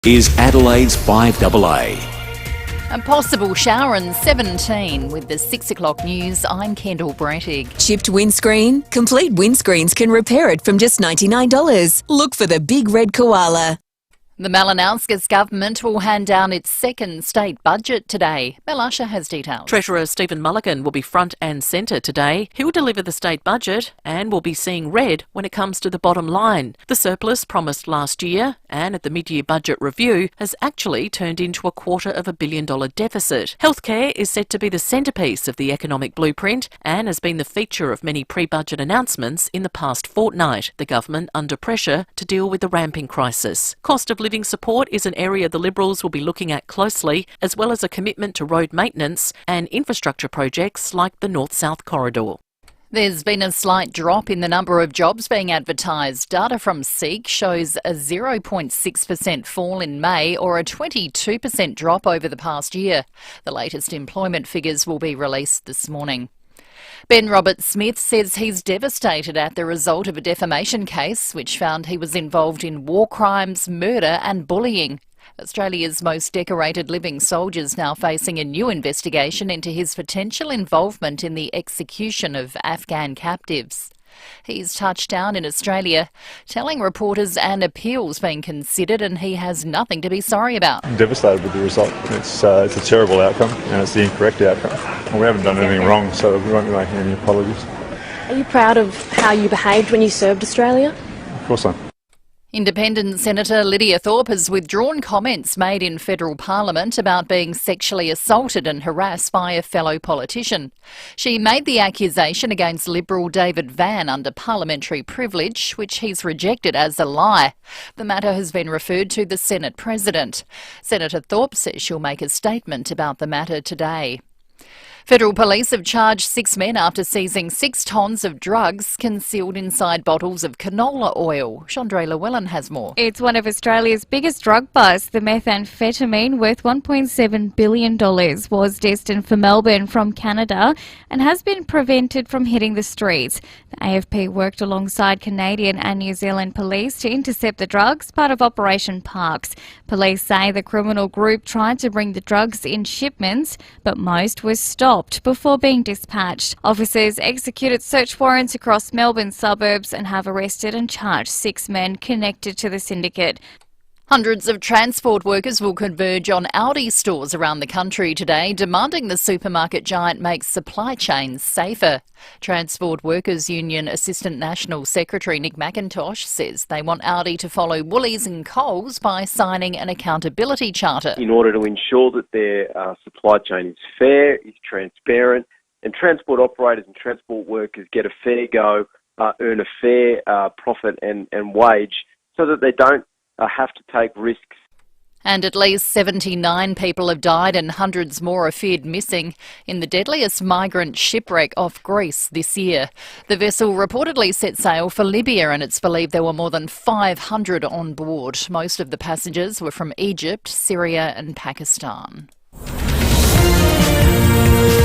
is Adelaide's FIVEAA. A possible shower in 17 with the 6 o'clock news. I'm Kendall Brettig. Chipped windscreen? Complete Windscreens can repair it from just $99. Look for the big red koala. The Malanauskas government will hand down its second state budget today. Mel Usher has details. Treasurer Stephen Mulligan will be front and centre today. He'll deliver the state budget and will be seeing red when it comes to the bottom line. The surplus promised last year and at the mid-year budget review has actually turned into a $250 million deficit. Healthcare is set to be the centrepiece of the economic blueprint and has been the feature of many pre-budget announcements in the past fortnight. The government under pressure to deal with the ramping crisis. Cost of living support is an area the Liberals will be looking at closely, as well as a commitment to road maintenance and infrastructure projects like the North-South Corridor. There's been a slight drop in the number of jobs being advertised. Data from Seek shows a 0.6% fall in May or a 22% drop over the past year. The latest employment figures will be released this morning. Ben Robert-Smith says he's devastated at the result of a defamation case which found he was involved in war crimes, murder and bullying. Australia's most decorated living soldier is now facing a new investigation into his potential involvement in the execution of Afghan captives. He's touched down in Australia, telling reporters an appeal's being considered and he has nothing to be sorry about. I'm devastated with the result. It's a terrible outcome and it's the incorrect outcome. Well, we haven't done anything wrong, so we won't be making any apologies. Are you proud of how you behaved when you served Australia? Of course I am. Independent Senator Lydia Thorpe has withdrawn comments made in federal parliament about being sexually assaulted and harassed by a fellow politician. She made the accusation against Liberal David Van under parliamentary privilege, which he's rejected as a lie. The matter has been referred to the Senate President. Senator Thorpe says she'll make a statement about the matter today. Federal police have charged 6 men after seizing 6 tonnes of drugs concealed inside bottles of canola oil. Chandra Llewellyn has more. It's one of Australia's biggest drug busts. The methamphetamine, worth $1.7 billion, was destined for Melbourne from Canada and has been prevented from hitting the streets. The AFP worked alongside Canadian and New Zealand police to intercept the drugs, part of Operation Parks. Police say the criminal group tried to bring the drugs in shipments, but most were stopped before being dispatched. Officers executed search warrants across Melbourne suburbs and have arrested and charged 6 men connected to the syndicate. Hundreds of transport workers will converge on Aldi stores around the country today, demanding the supermarket giant makes supply chains safer. Transport Workers Union Assistant National Secretary Nick McIntosh says they want Aldi to follow Woolies and Coles by signing an accountability charter. In order to ensure that their supply chain is fair, is transparent, and transport operators and transport workers get a fair go, earn a fair profit and wage, so that they don't have to take risks. And at least 79 people have died and hundreds more are feared missing in the deadliest migrant shipwreck off Greece this year. The vessel reportedly set sail for Libya and it's believed there were more than 500 on board. Most of the passengers were from Egypt, Syria and Pakistan.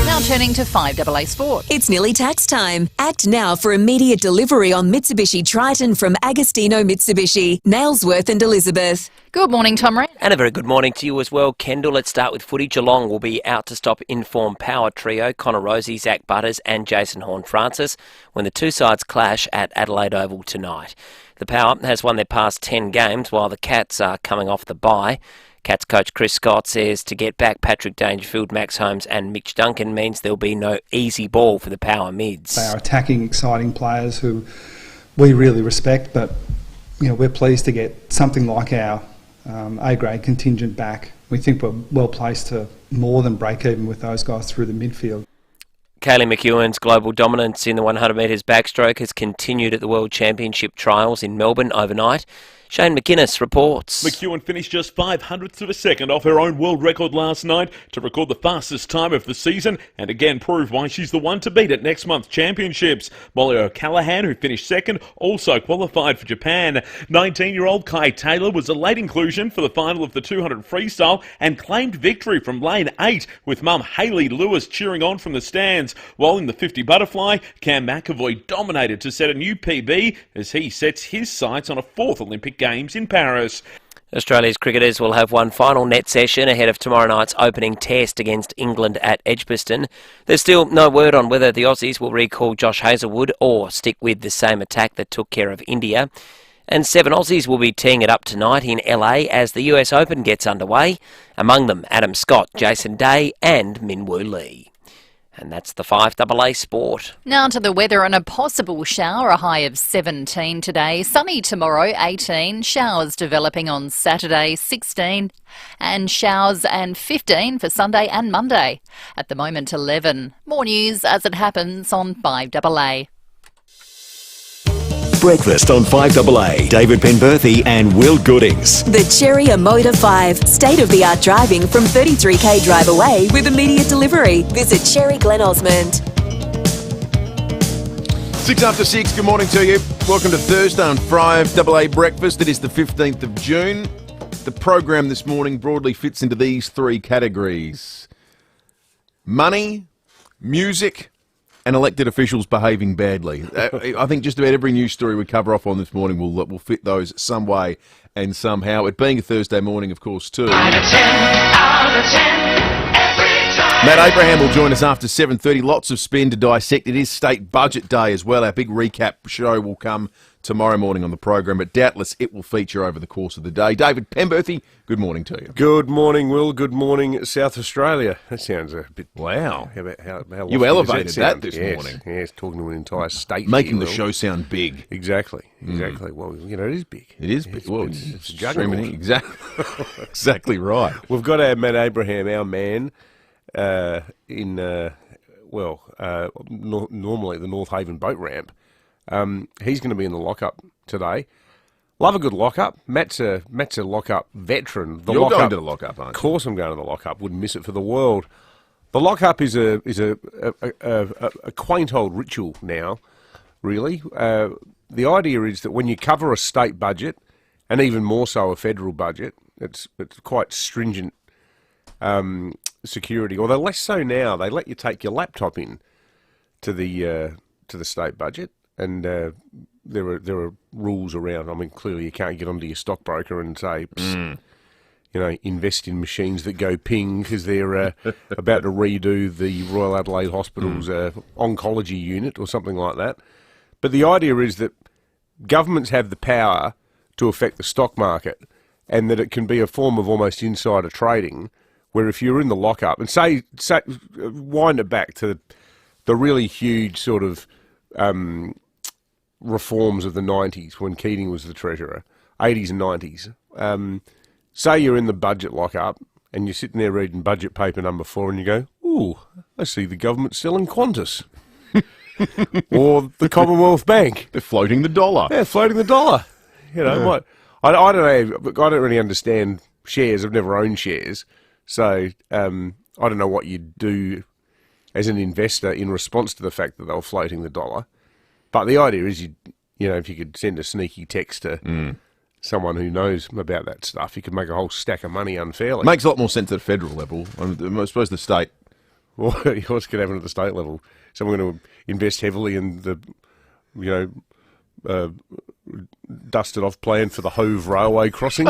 Now turning to FIVEAA Sport. It's nearly tax time. Act now for immediate delivery on Mitsubishi Triton from Agostino Mitsubishi, Nailsworth and Elizabeth. Good morning, Tom Wren. And a very good morning to you as well, Kendall. Let's start with footy. Geelong will be out to stop in-form power trio Connor Rosie, Zach Butters and Jason Horne-Francis when the two sides clash at Adelaide Oval tonight. The Power has won their past 10 games while the Cats are coming off the bye. Cats coach Chris Scott says to get back Patrick Dangerfield, Max Holmes and Mitch Duncan means there'll be no easy ball for the Power mids. They are attacking, exciting players who we really respect, but we're pleased to get something like our A-grade contingent back. We think we're well placed to more than break even with those guys through the midfield. Kaylee McEwen's global dominance in the 100 metres backstroke has continued at the World Championship trials in Melbourne overnight. Shane McInnes reports. McEwen finished just 500ths of a second off her own world record last night to record the fastest time of the season and again prove why she's the one to beat at next month's championships. Molly O'Callaghan, who finished second, also qualified for Japan. 19-year-old Kai Taylor was a late inclusion for the final of the 200 freestyle and claimed victory from lane 8 with mum Hayley Lewis cheering on from the stands. While in the 50 butterfly, Cam McAvoy dominated to set a new PB as he sets his sights on a 4th Olympic Games in Paris. Australia's cricketers will have one final net session ahead of tomorrow night's opening test against England at Edgbaston. There's still no word on whether the Aussies will recall Josh Hazlewood or stick with the same attack that took care of India. And 7 Aussies will be teeing it up tonight in LA as the US Open gets underway. Among them, Adam Scott, Jason Day and Min Woo Lee. And that's the 5AA Sport. Now to the weather and a possible shower, a high of 17 today. Sunny tomorrow, 18. Showers developing on Saturday, 16. And showers and 15 for Sunday and Monday. At the moment, 11. More news as it happens on 5AA. Breakfast on 5AA. David Penberthy and Will Goodings. The Cherry Motor 5. State-of-the-art driving from 33k drive away with immediate delivery. Visit Cherry Glen Osmond. 6 after 6, good morning to you. Welcome to Thursday on 5AA Breakfast. It is the 15th of June. The program this morning broadly fits into these 3 categories: money, music, and elected officials behaving badly. I think just about every news story we cover off on this morning will fit those some way and somehow. It being a Thursday morning, of course, too. Out of 10, every time. Matt Abraham will join us after 7:30. Lots of spin to dissect. It is State Budget Day as well. Our big recap show will come tomorrow morning on the program, but doubtless it will feature over the course of the day. David Penberthy, good morning to you. Good morning, Will. Good morning, South Australia. That sounds a bit... Wow. How you elevated that this morning. Yes, talking to an entire state. Making the show sound big. Exactly. Well, it is big. It is big. Well, it's extremely... Exactly right. We've got our Matt Abraham, our man, normally at the North Haven boat ramp. He's going to be in the lockup today. Love a good lockup. Matt's a lockup veteran. You're going to the lockup, aren't you? Of course I'm going to the lockup. Wouldn't miss it for the world. The lockup is a quaint old ritual now, really. The idea is that when you cover a state budget, and even more so a federal budget, it's quite stringent security. Although less so now. They let you take your laptop in to the state budget. And there are rules around. I mean, clearly you can't get onto your stockbroker and say, invest in machines that go ping because they're about to redo the Royal Adelaide Hospital's oncology unit or something like that. But the idea is that governments have the power to affect the stock market, and that it can be a form of almost insider trading, where if you're in the lockup, and say wind it back to the really huge sort of reforms of the 90s when Keating was the Treasurer, 80s and 90s. Say you're in the budget lockup and you're sitting there reading budget paper number 4 and you go, ooh, I see the government selling Qantas. Or the Commonwealth Bank. They're floating the dollar. Yeah, floating the dollar. What? I don't know. I don't really understand shares. I've never owned shares. So I don't know what you'd do as an investor in response to the fact that they were floating the dollar. But the idea is, if you could send a sneaky text to someone who knows about that stuff, you could make a whole stack of money unfairly. Makes a lot more sense at a federal level. I suppose the state... Well, what's going to happen at the state level? Someone going to invest heavily in the, dusted off plan for the Hove Railway crossing?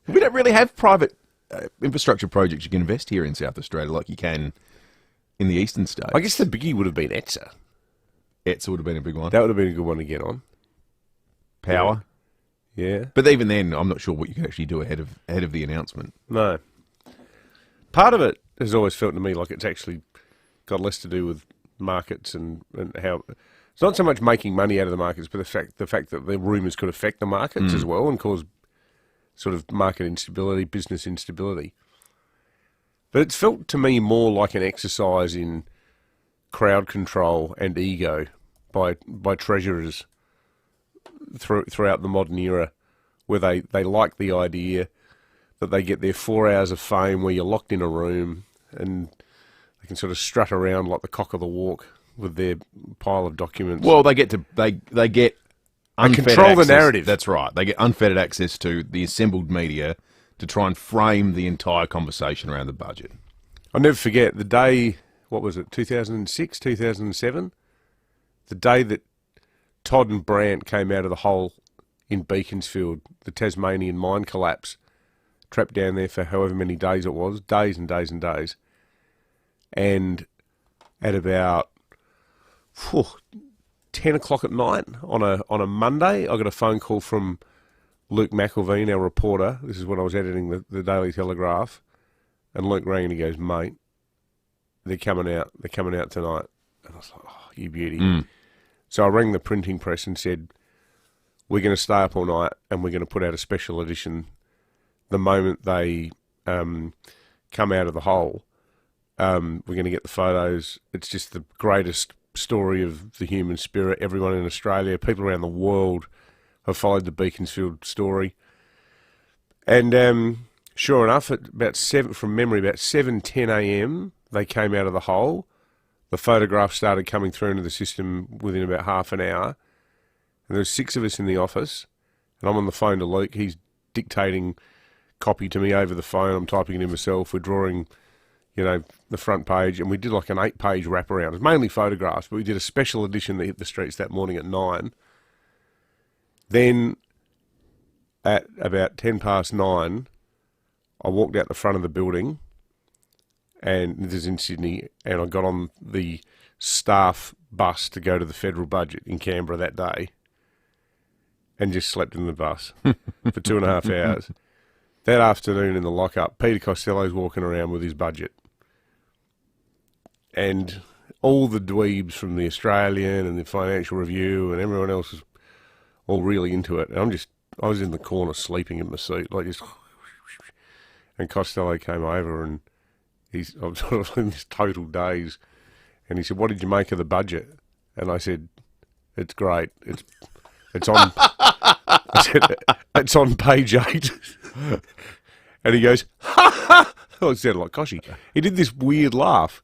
We don't really have private infrastructure projects you can invest here in South Australia like you can in the eastern states. I guess the biggie would have been ETSA. ETSA would have been a big one. That would have been a good one to get on. Power. Yeah. But even then, I'm not sure what you could actually do ahead of the announcement. No. Part of it has always felt to me like it's actually got less to do with markets and how... It's not so much making money out of the markets, but the fact that the rumours could affect the markets as well and cause sort of market instability, business instability. But it's felt to me more like an exercise in crowd control and ego by treasurers throughout the modern era, where they like the idea that they get their 4 hours of fame where you're locked in a room and they can sort of strut around like the cock of the walk with their pile of documents. Well, they get unfettered control access. The narrative. That's right. They get unfettered access to the assembled media to try and frame the entire conversation around the budget. I'll never forget the day, what was it, 2006, 2007? The day that Todd and Brandt came out of the hole in Beaconsfield, the Tasmanian mine collapse, trapped down there for however many days it was, days and days and days. And at about 10 o'clock at night on a Monday, I got a phone call from Luke McElveen, our reporter. This is when I was editing the Daily Telegraph. And Luke rang and he goes, mate, they're coming out tonight. And I was like, oh, you beauty. So I rang the printing press and said, we're going to stay up all night and we're going to put out a special edition the moment they come out of the hole. We're going to get the photos. It's just the greatest story of the human spirit. Everyone in Australia, people around the world have followed the Beaconsfield story. And sure enough, at about 7:10 a.m, they came out of the hole. The photographs started coming through into the system within about half an hour. And there was 6 of us in the office. And I'm on the phone to Luke. He's dictating copy to me over the phone. I'm typing it in myself. We're drawing, the front page. And we did like an 8-page wraparound. It was mainly photographs, but we did a special edition that hit the streets that morning at 9. Then at about 9:10, I walked out the front of the building, and this is in Sydney, and I got on the staff bus to go to the federal budget in Canberra that day, and just slept in the bus for 2.5 hours. That afternoon in the lockup, Peter Costello's walking around with his budget, and all the dweebs from the Australian and the Financial Review and everyone else was all really into it, and I was in the corner sleeping in my seat, like just. And Costello came over, and I was sort of in this total daze. And he said, "What did you make of the budget?" And I said, "It's great. It's on." I said, "It's on page 8." And he goes, "Ha ha!" Oh, it sounded like Koshy. He did this weird laugh.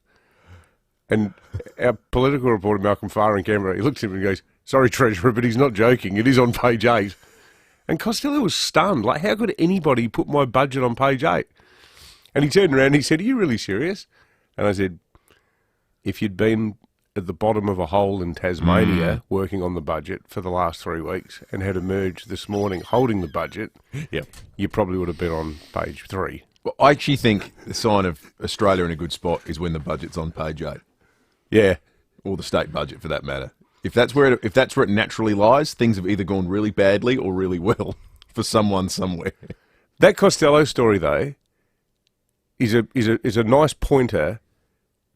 And our political reporter Malcolm Farr in Canberra, he looked at him and goes, "Sorry, Treasurer, but he's not joking. It is on page 8." And Costello was stunned. Like, how could anybody put my budget on page 8? And he turned around and he said, "Are you really serious?" And I said, "If you'd been at the bottom of a hole in Tasmania working on the budget for the last 3 weeks and had emerged this morning holding the budget, you probably would have been on page 3. Well, I actually think the sign of Australia in a good spot is when the budget's on page 8. Yeah. Or the state budget, for that matter. If that's where it naturally lies, things have either gone really badly or really well for someone somewhere. That Costello story, though, is a nice pointer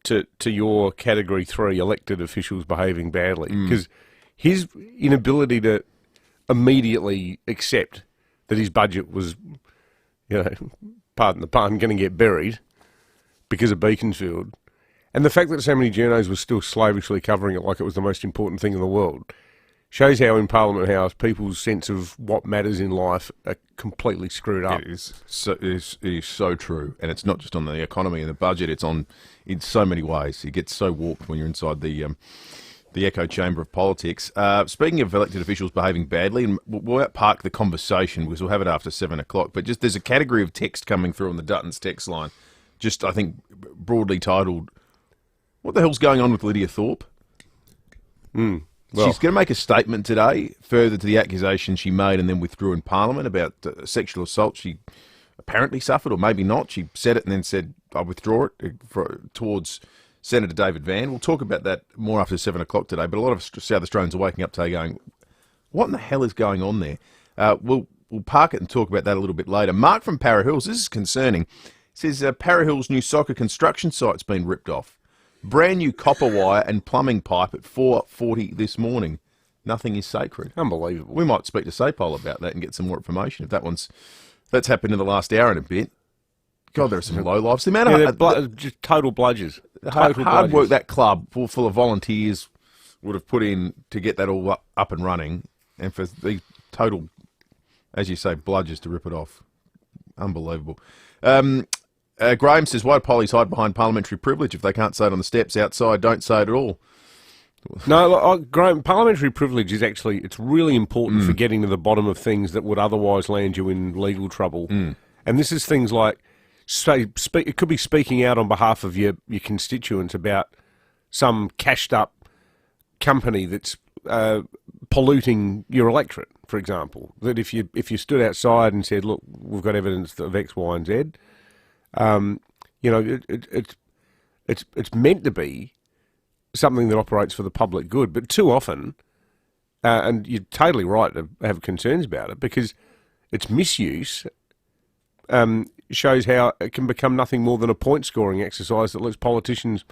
to your Category 3 elected officials behaving badly, because his inability to immediately accept that his budget was, pardon the pun, going to get buried because of Beaconsfield. And the fact that so many journos were still slavishly covering it like it was the most important thing in the world shows how in Parliament House people's sense of what matters in life are completely screwed up. It is so true. And it's not just on the economy and the budget, it's on in so many ways. It gets so warped when you're inside the echo chamber of politics. Speaking of elected officials behaving badly, and we'll park the conversation because we'll have it after 7 o'clock, but just there's a category of text coming through on the Duttons text line, just I think broadly titled, "What the hell's going on with Lydia Thorpe?" Well, she's going to make a statement today, further to the accusation she made and then withdrew in Parliament about sexual assault she apparently suffered, or maybe not. She said it and then said, "I withdraw it," towards Senator David Van. We'll talk about that more after 7 o'clock today, but a lot of South Australians are waking up today going, what in the hell is going on there? We'll park it and talk about that a little bit later. Mark from Para Hills, this is concerning. He says Para Hills' new soccer construction site's been ripped off. Brand new copper wire and plumbing pipe at 4:40 this morning. Nothing is sacred. Unbelievable. We might speak to SAPOL about that and get some more information if that's happened in the last hour and a bit. God, there are some low lives. The amount of just total bludgers. Hard work that club full of volunteers would have put in to get that all up and running, and for the total, as you say, bludgers to rip it off. Unbelievable. Graham says, why do pollies hide behind parliamentary privilege? If they can't say it on the steps outside, don't say it at all. No, Graham, parliamentary privilege is actually, it's really important for getting to the bottom of things that would otherwise land you in legal trouble. And this is things like, it could be speaking out on behalf of your constituents about some cashed up company that's polluting your electorate, for example. That if you stood outside and said, look, we've got evidence of X, Y, and Z, it's meant to be something that operates for the public good, but too often, and you're totally right to have concerns about it, because its misuse shows how it can become nothing more than a point-scoring exercise that lets politicians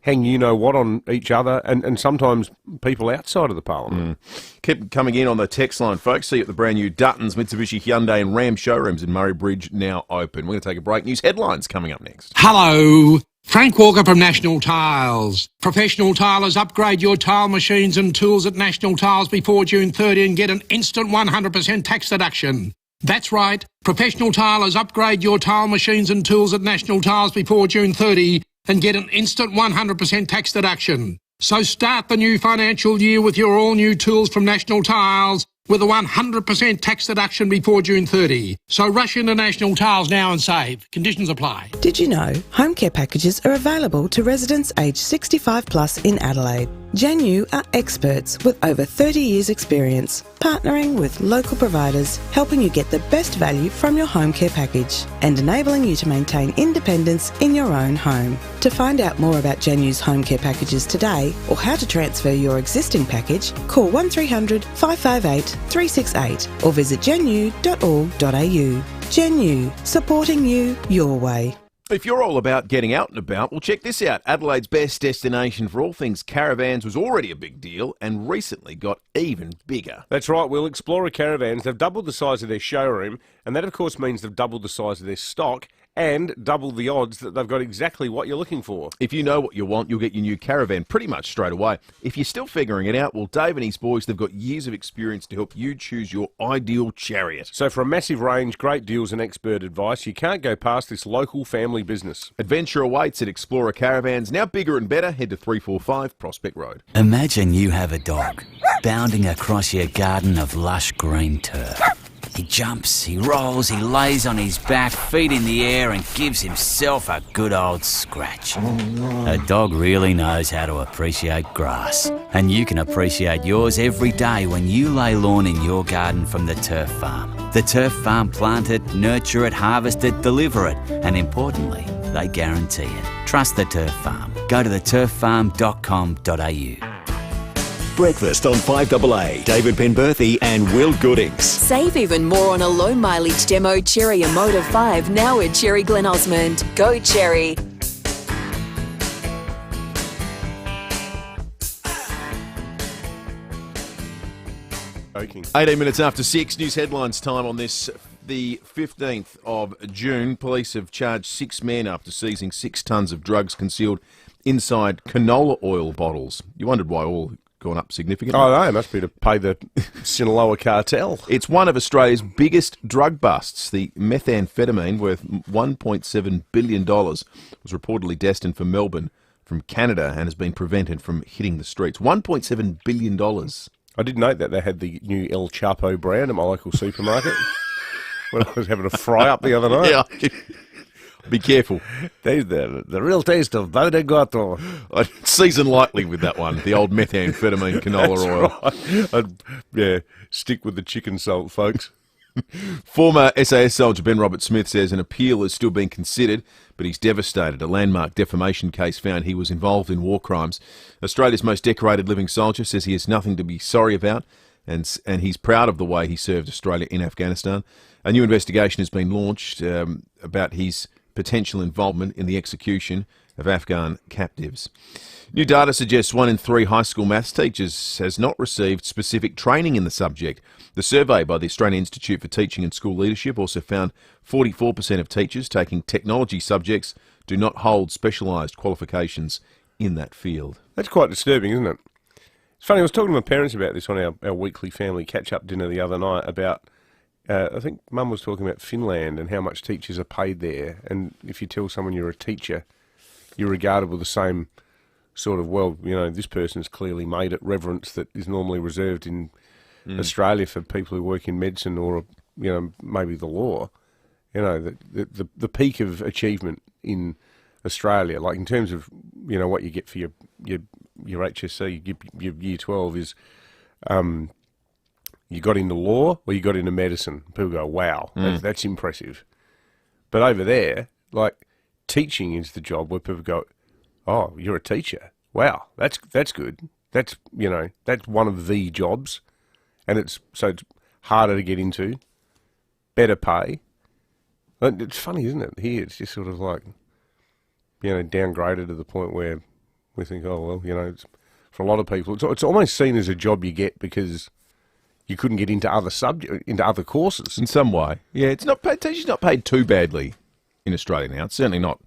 hang you-know-what on each other and sometimes people outside of the parliament. Keep coming in on the text line, folks. See you at the brand new Duttons, Mitsubishi, Hyundai and Ram showrooms in Murray Bridge, now open. We're going to take a break. News headlines coming up next. Hello. Frank Walker from National Tiles. Professional tilers, upgrade your tile machines and tools at National Tiles before June 30 and get an instant 100% tax deduction. That's right. Professional tilers, upgrade your tile machines and tools at National Tiles before June 30 and get an instant 100% tax deduction. So start the new financial year with your all-new tools from National Tiles with a 100% tax deduction before June 30. So rush into National Tiles now and save. Conditions apply. Did you know home care packages are available to residents aged 65 plus in Adelaide? Janu are experts with over 30 years experience, partnering with local providers, helping you get the best value from your home care package and enabling you to maintain independence in your own home. To find out more about Janu's home care packages today or how to transfer your existing package, call 1300 558 368 or visit janu.org.au. Janu, supporting you your way. If you're all about getting out and about, well, check this out. Adelaide's best destination for all things caravans was already a big deal and recently got even bigger. That's right, Will. Explorer Caravans, they've doubled the size of their showroom, and that, of course, means they've doubled the size of their stock and double the odds that they've got exactly what you're looking for. If you know what you want, you'll get your new caravan pretty much straight away. If you're still figuring it out, well, Dave and his boys, they've got years of experience to help you choose your ideal chariot. So for a massive range, great deals and expert advice, you can't go past this local family business. Adventure awaits at Explorer Caravans, now bigger and better. Head to 345 Prospect Road. Imagine you have a dog bounding across your garden of lush green turf. He jumps, he rolls, he lays on his back, feet in the air and gives himself a good old scratch. A dog really knows how to appreciate grass. And you can appreciate yours every day when you lay lawn in your garden from the Turf Farm. The Turf Farm plant it, nurture it, harvest it, deliver it. And importantly, they guarantee it. Trust the Turf Farm. Go to theturffarm.com.au. Breakfast on 5AA. David Penberthy and Will Goodings. Save even more on a low mileage demo Cherry and Motor 5 now at Cherry Glen Osmond. Go Cherry. Okay. 18 minutes after 6, news headlines time on this, the 15th of June. Police have charged 6 men after seizing 6 tonnes of drugs concealed inside canola oil bottles. You wondered why oil gone up significantly. Oh, no, it must be to pay the Sinaloa cartel. It's one of Australia's biggest drug busts. The methamphetamine, worth $1.7 billion, was reportedly destined for Melbourne from Canada and has been prevented from hitting the streets. $1.7 billion. I did note that they had the new El Chapo brand at my local supermarket when I was having a fry-up the other night. Yeah. Be careful. The real taste of Badagato. I'd season lightly with that one, the old methamphetamine canola oil. Right. Stick with the chicken salt, folks. Former SAS soldier Ben Robert-Smith says an appeal is still being considered, but he's devastated. A landmark defamation case found he was involved in war crimes. Australia's most decorated living soldier says he has nothing to be sorry about, and he's proud of the way he served Australia in Afghanistan. A new investigation has been launched about his potential involvement in the execution of Afghan captives. New data suggests 1 in 3 high school maths teachers has not received specific training in the subject. The survey by the Australian Institute for Teaching and School Leadership also found 44% of teachers taking technology subjects do not hold specialised qualifications in that field. That's quite disturbing, isn't it? It's funny, I was talking to my parents about this on our weekly family catch-up dinner the other night about I think Mum was talking about Finland and how much teachers are paid there. And if you tell someone you're a teacher, you're regarded with the same sort of, well, you know, this person's clearly made it reverence that is normally reserved in Australia for people who work in medicine or, you know, maybe the law. You know, the peak of achievement in Australia, like in terms of, you know, what you get for your HSC, your year 12 is, you got into law or you got into medicine. People go, wow, that's impressive. But over there, like, teaching is the job where people go, oh, you're a teacher. Wow, that's good. That's, you know, that's one of the jobs. And it's harder to get into, better pay. It's funny, isn't it? Here, it's just sort of like, you know, downgraded to the point where we think, oh, well, you know, it's, for a lot of people, it's almost seen as a job you get because you couldn't get into other courses. In some way. Yeah, it's not paid, teachers not paid too badly in Australia now. It's certainly not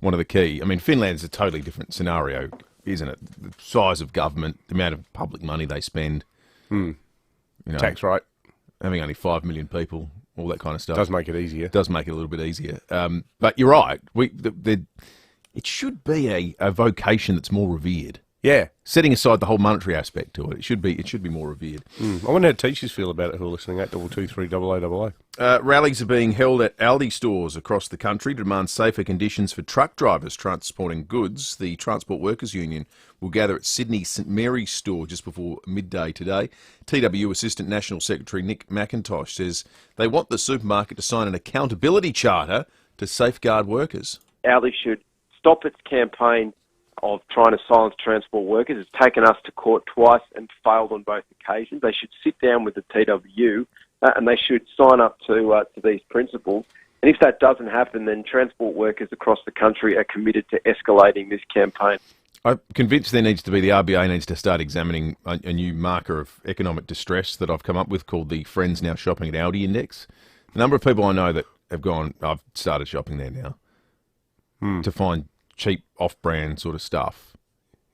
one of the key. I mean, Finland's a totally different scenario, isn't it? The size of government, the amount of public money they spend. You know, tax rate. Having only 5 million people, all that kind of stuff. Does make it easier. Does make it a little bit easier. But you're right. It should be a vocation that's more revered. Yeah. Setting aside the whole monetary aspect to it, it should be more revered. I wonder how teachers feel about it who are listening. 8223 8888. Rallies are being held at Aldi stores across the country to demand safer conditions for truck drivers transporting goods. The Transport Workers Union will gather at Sydney St Mary's store just before midday today. TWU Assistant National Secretary Nick McIntosh says they want the supermarket to sign an accountability charter to safeguard workers. Aldi should stop its campaign of trying to silence transport workers. It's taken us to court twice and failed on both occasions. They should sit down with the TWU and they should sign up to these principles. And if that doesn't happen, then transport workers across the country are committed to escalating this campaign. I'm convinced the RBA needs to start examining a new marker of economic distress that I've come up with called the Friends Now Shopping at Aldi Index. The number of people I know that have gone, I've started shopping there now, to find cheap off-brand sort of stuff.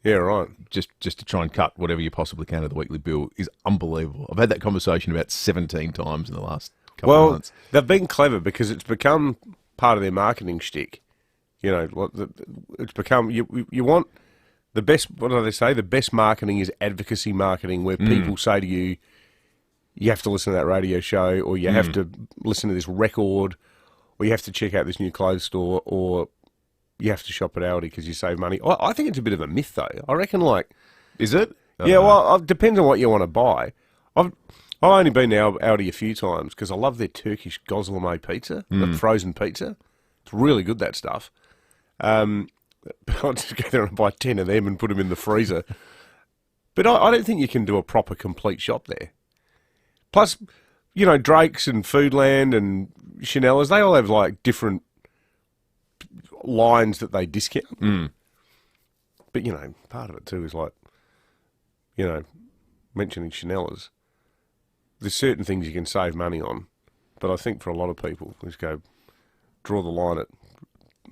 Yeah, right. Just to try and cut whatever you possibly can of the weekly bill is unbelievable. I've had that conversation about 17 times in the last couple of months. Well, they've been clever because it's become part of their marketing shtick. You know, it's become, you want the best, what do they say? The best marketing is advocacy marketing, where people say to you, you have to listen to that radio show, or you have to listen to this record, or you have to check out this new clothes store, or you have to shop at Aldi because you save money. I think it's a bit of a myth, though. I reckon, like... Is it? Yeah, well, it depends on what you want to buy. I've only been to Aldi a few times because I love their Turkish gozleme pizza, the frozen pizza. It's really good, that stuff. I'll just go there and buy 10 of them and put them in the freezer. But I don't think you can do a proper complete shop there. Plus, you know, Drake's and Foodland and Chanel's, they all have, like, different lines that they discount. But, you know, part of it too is like, you know, mentioning Chanel's, there's certain things you can save money on, but I think for a lot of people, just go draw the line at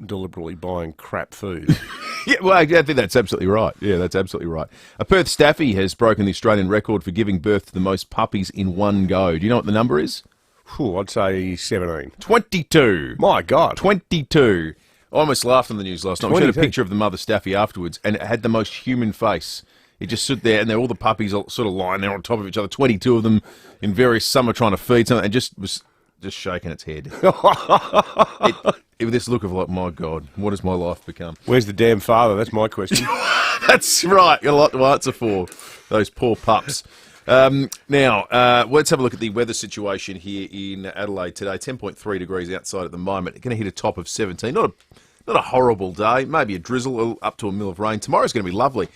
deliberately buying crap food. Yeah, well, I think that's absolutely right. Yeah, that's absolutely right. A Perth staffy has broken the Australian record for giving birth to the most puppies in one go. Do you know what the number is? I'd say 17. 22. My God. 22. I almost laughed on the news last night. We showed a picture of the mother staffy afterwards, and it had the most human face. It just stood there, and all the puppies all sort of lying there on top of each other, 22 of them in various, some are trying to feed something, and just was just shaking its head. With this look of like, my God, what has my life become? Where's the damn father? That's my question. That's right. Got a lot to answer for. Those poor pups. Now, let's have a look at the weather situation here in Adelaide today. 10.3 degrees outside at the moment. Going to hit a top of 17. Not a horrible day. Maybe a drizzle up to a mil of rain. Tomorrow's going to be lovely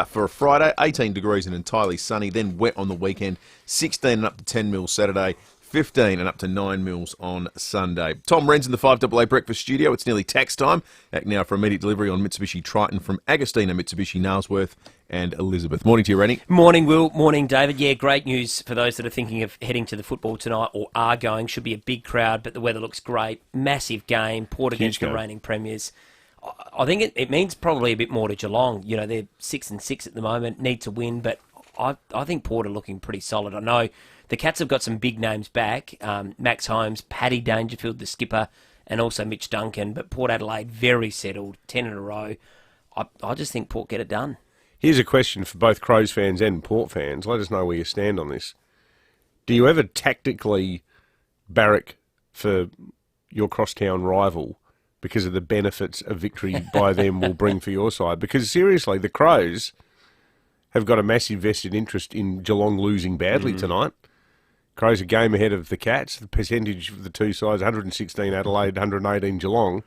for a Friday. 18 degrees and entirely sunny. Then wet on the weekend. 16 and up to 10 mils Saturday. 15 and up to 9 mils on Sunday. Tom Wren's in the 5AA Breakfast Studio. It's nearly tax time. Act now for immediate delivery on Mitsubishi Triton from Agostino, Mitsubishi, Nailsworth and Elizabeth. Morning to you, Rennie. Morning, Will. Morning, David. Yeah, great news for those that are thinking of heading to the football tonight or are going. Should be a big crowd, but the weather looks great. Massive game. Port against the reigning premiers. I think it means probably a bit more to Geelong. You know, they're 6-6 at the moment, need to win, but I think Port are looking pretty solid. I know the Cats have got some big names back. Max Holmes, Paddy Dangerfield, the skipper, and also Mitch Duncan. But Port Adelaide, very settled, 10 in a row. I just think Port get it done. Here's a question for both Crows fans and Port fans. Let us know where you stand on this. Do you ever tactically barrack for your crosstown rival because of the benefits a victory by them will bring for your side? Because seriously, the Crows have got a massive vested interest in Geelong losing badly tonight. Crows a game ahead of the Cats. The percentage of the two sides, 116 Adelaide, 118 Geelong.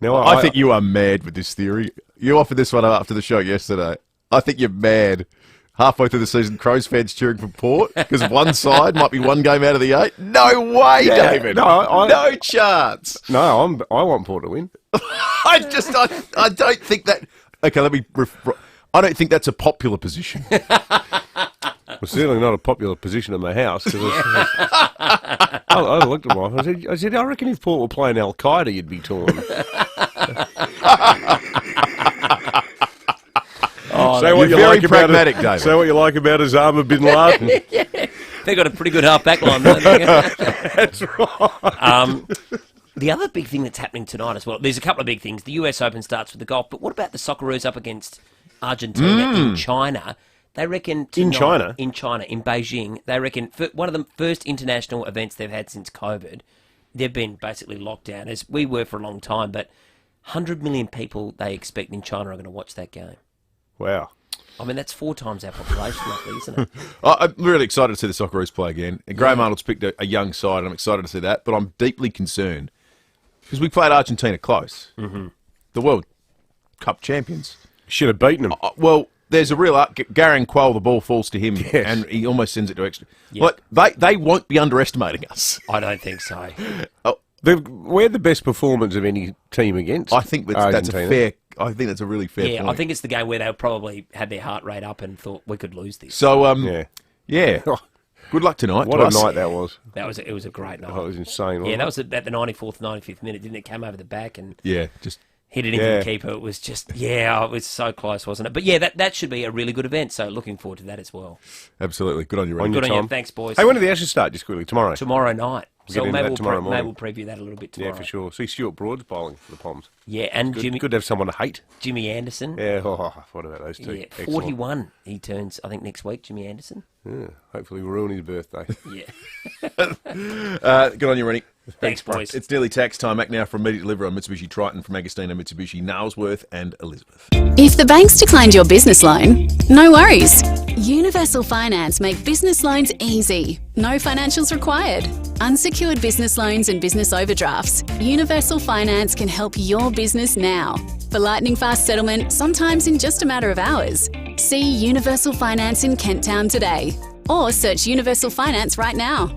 Now, I think you are mad with this theory. You offered this one up after the show yesterday. I think you're mad. Halfway through the season, Crows fans cheering for Port because one side might be one game out of the 8. No way, David. No chance. No, I want Port to win. I don't think that. Okay, I don't think that's a popular position. Well, certainly not a popular position in my house. I looked at my wife. I said, I reckon if Port were playing Al Qaeda, you'd be torn. Say what you like pragmatic, David. Say what you like about Osama bin Laden. They've got a pretty good half-back line, don't they? That's right. The other big thing that's happening tonight as well, there's a couple of big things. The US Open starts with the golf, but what about the Socceroos up against Argentina in China? They reckon tonight, in Beijing, they reckon one of the first international events they've had since COVID. They've been basically locked down, as we were for a long time, but 100 million people they expect in China are going to watch that game. Wow. I mean, that's 4 times our population, roughly, isn't it? I'm really excited to see the Socceroos play again. And Graham Arnold's picked a young side, and I'm excited to see that, but I'm deeply concerned because we played Argentina close. Mm-hmm. The World Cup champions. Should have beaten them. Well, there's a real... Garing Quell, the ball falls to him, and he almost sends it to extra. Yep. Like, they won't be underestimating us. I don't think so. We're the best performance of any team against I think that's a fair... I think that's a really fair point. Yeah, I think it's the game where they probably had their heart rate up and thought we could lose this. So, yeah. Good luck tonight. What a night that was. It was a great night. Oh, it was insane. Yeah, that was at the 94th, 95th minute, didn't it? Came over the back and just hit it into the keeper. It was just, it was so close, wasn't it? But yeah, that should be a really good event. So looking forward to that as well. Absolutely. Good on you, Ron. Good on you. Thanks, boys. Hey, when do the Ashes start? Just quickly. Tomorrow. Tomorrow night. So maybe we'll preview that a little bit tomorrow. Yeah, for sure. See Stuart Broad's bowling for the Poms. Yeah, and good to have someone to hate. Jimmy Anderson. Yeah, what about those two? Yeah, 41 he turns, I think, next week, Jimmy Anderson. Yeah, hopefully we'll ruin his birthday. Yeah. Good on you, Rennie. Thanks, boys. It's nearly tax time. Act now for immediate delivery on Mitsubishi Triton from Agostino Mitsubishi, Nailsworth and Elizabeth. If the bank's declined your business loan, no worries. Universal Finance make business loans easy. No financials required. Unsecured business loans and business overdrafts. Universal Finance can help your business now. For lightning fast settlement, sometimes in just a matter of hours. See Universal Finance in Kent Town today. Or search Universal Finance right now.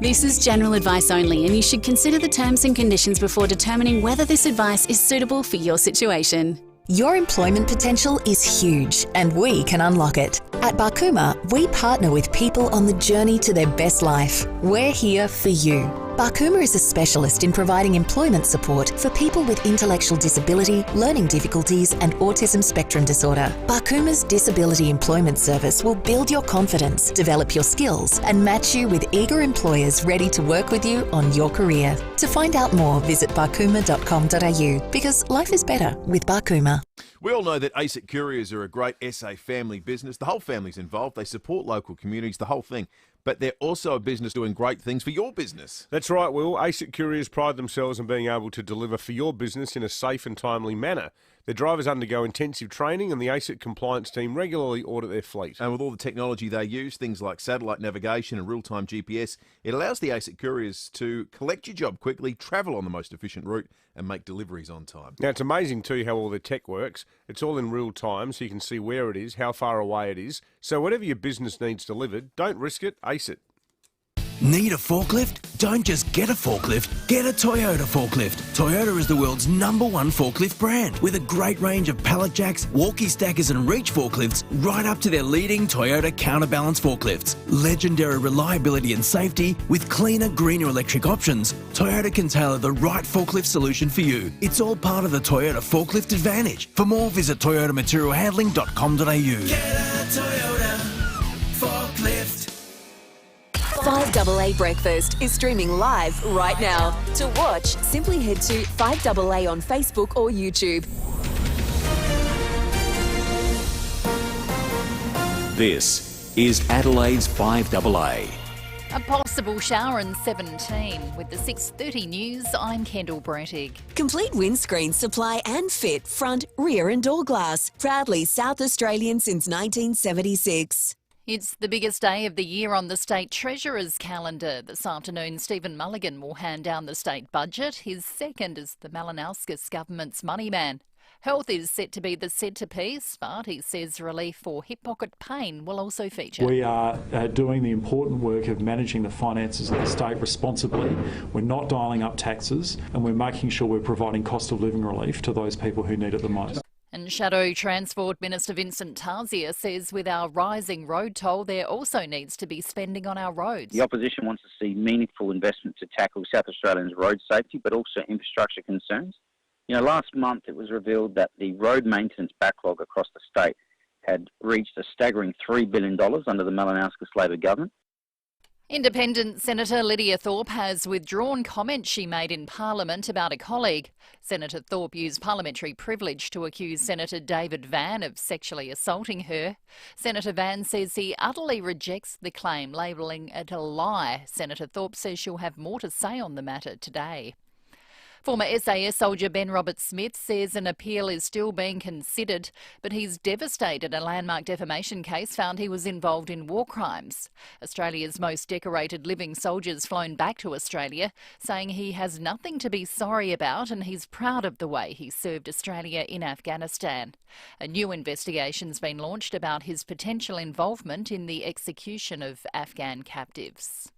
This is general advice only, and you should consider the terms and conditions before determining whether this advice is suitable for your situation. Your employment potential is huge, and we can unlock it. At Barkuma, we partner with people on the journey to their best life. We're here for you. Barkuma is a specialist in providing employment support for people with intellectual disability, learning difficulties, and autism spectrum disorder. Barkuma's Disability Employment Service will build your confidence, develop your skills, and match you with eager employers ready to work with you on your career. To find out more, visit barkuma.com.au, because life is better with Barkuma. We all know that ASIC Couriers are a great SA family business. The whole family's involved. They support local communities, the whole thing. But they're also a business doing great things for your business. That's right, Will. ASIC Couriers pride themselves on being able to deliver for your business in a safe and timely manner. Their drivers undergo intensive training and the ASIC compliance team regularly audit their fleet. And with all the technology they use, things like satellite navigation and real-time GPS, it allows the ASIC Couriers to collect your job quickly, travel on the most efficient route and make deliveries on time. Now, it's amazing too how all their tech works. It's all in real time, so you can see where it is, how far away it is. So whatever your business needs delivered, don't risk it, ace it. Need a forklift? Don't just get a forklift, get a Toyota forklift. Toyota is the world's #1 forklift brand with a great range of pallet jacks, walkie stackers and reach forklifts right up to their leading Toyota counterbalance forklifts. Legendary reliability and safety with cleaner, greener electric options. Toyota can tailor the right forklift solution for you. It's all part of the Toyota Forklift Advantage. For more, visit toyotamaterialhandling.com.au. Get a Toyota forklift. 5AA Breakfast is streaming live right now. To watch, simply head to 5AA on Facebook or YouTube. This is Adelaide's 5AA. A possible shower in 17. With the 6:30 news, I'm Kendall Brettig. Complete windscreen supply and fit, front, rear and door glass. Proudly South Australian since 1976. It's the biggest day of the year on the State Treasurer's calendar. This afternoon, Stephen Mulligan will hand down the state budget, his second as the Malinauskas government's money man. Health is set to be the centrepiece, but he says relief for hip pocket pain will also feature. We are doing the important work of managing the finances of the state responsibly. We're not dialing up taxes, and we're making sure we're providing cost of living relief to those people who need it the most. And Shadow Transport Minister Vincent Tarzia says with our rising road toll, there also needs to be spending on our roads. The opposition wants to see meaningful investment to tackle South Australians' road safety, but also infrastructure concerns. Last month it was revealed that the road maintenance backlog across the state had reached a staggering $3 billion under the Malinauskas Labor government. Independent Senator Lydia Thorpe has withdrawn comments she made in Parliament about a colleague. Senator Thorpe used parliamentary privilege to accuse Senator David Van of sexually assaulting her. Senator Van says he utterly rejects the claim, labelling it a lie. Senator Thorpe says she'll have more to say on the matter today. Former SAS soldier Ben Roberts-Smith says an appeal is still being considered, but he's devastated a landmark defamation case found he was involved in war crimes. Australia's most decorated living soldier's flown back to Australia, saying he has nothing to be sorry about and he's proud of the way he served Australia in Afghanistan. A new investigation's been launched about his potential involvement in the execution of Afghan captives.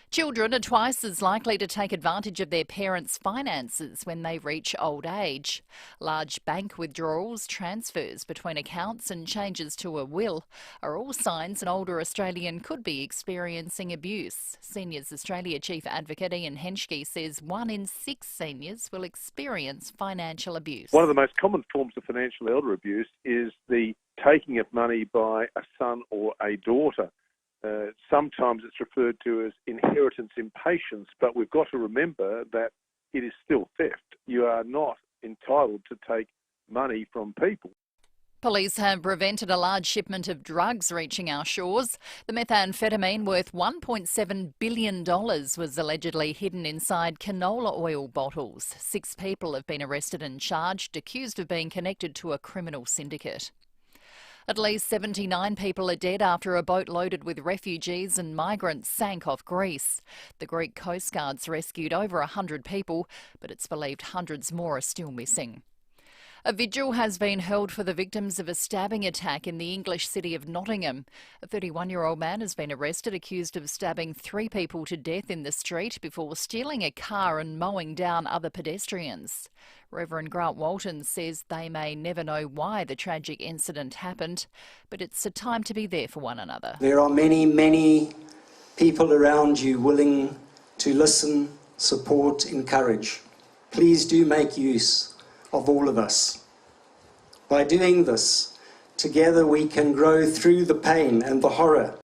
Children are twice as likely to take advantage of their parents' finances when they reach old age. Large bank withdrawals, transfers between accounts and changes to a will are all signs an older Australian could be experiencing abuse. Seniors Australia Chief Advocate Ian Henschke says 1 in 6 seniors will experience financial abuse. One of the most common forms of financial elder abuse is the taking of money by a son or a daughter. Sometimes it's referred to as inheritance impatience, but we've got to remember that it is still theft. You are not entitled to take money from people. Police have prevented a large shipment of drugs reaching our shores. The methamphetamine worth $1.7 billion was allegedly hidden inside canola oil bottles. 6 people have been arrested and charged, accused of being connected to a criminal syndicate. At least 79 people are dead after a boat loaded with refugees and migrants sank off Greece. The Greek Coast Guard's rescued over 100 people, but it's believed hundreds more are still missing. A vigil has been held for the victims of a stabbing attack in the English city of Nottingham. A 31-year-old man has been arrested accused of stabbing 3 people to death in the street before stealing a car and mowing down other pedestrians. Reverend Grant Walton says they may never know why the tragic incident happened, but it's a time to be there for one another. There are many, many people around you willing to listen, support, encourage. Please do make use of all of us. By doing this, together we can grow through the pain and the horror.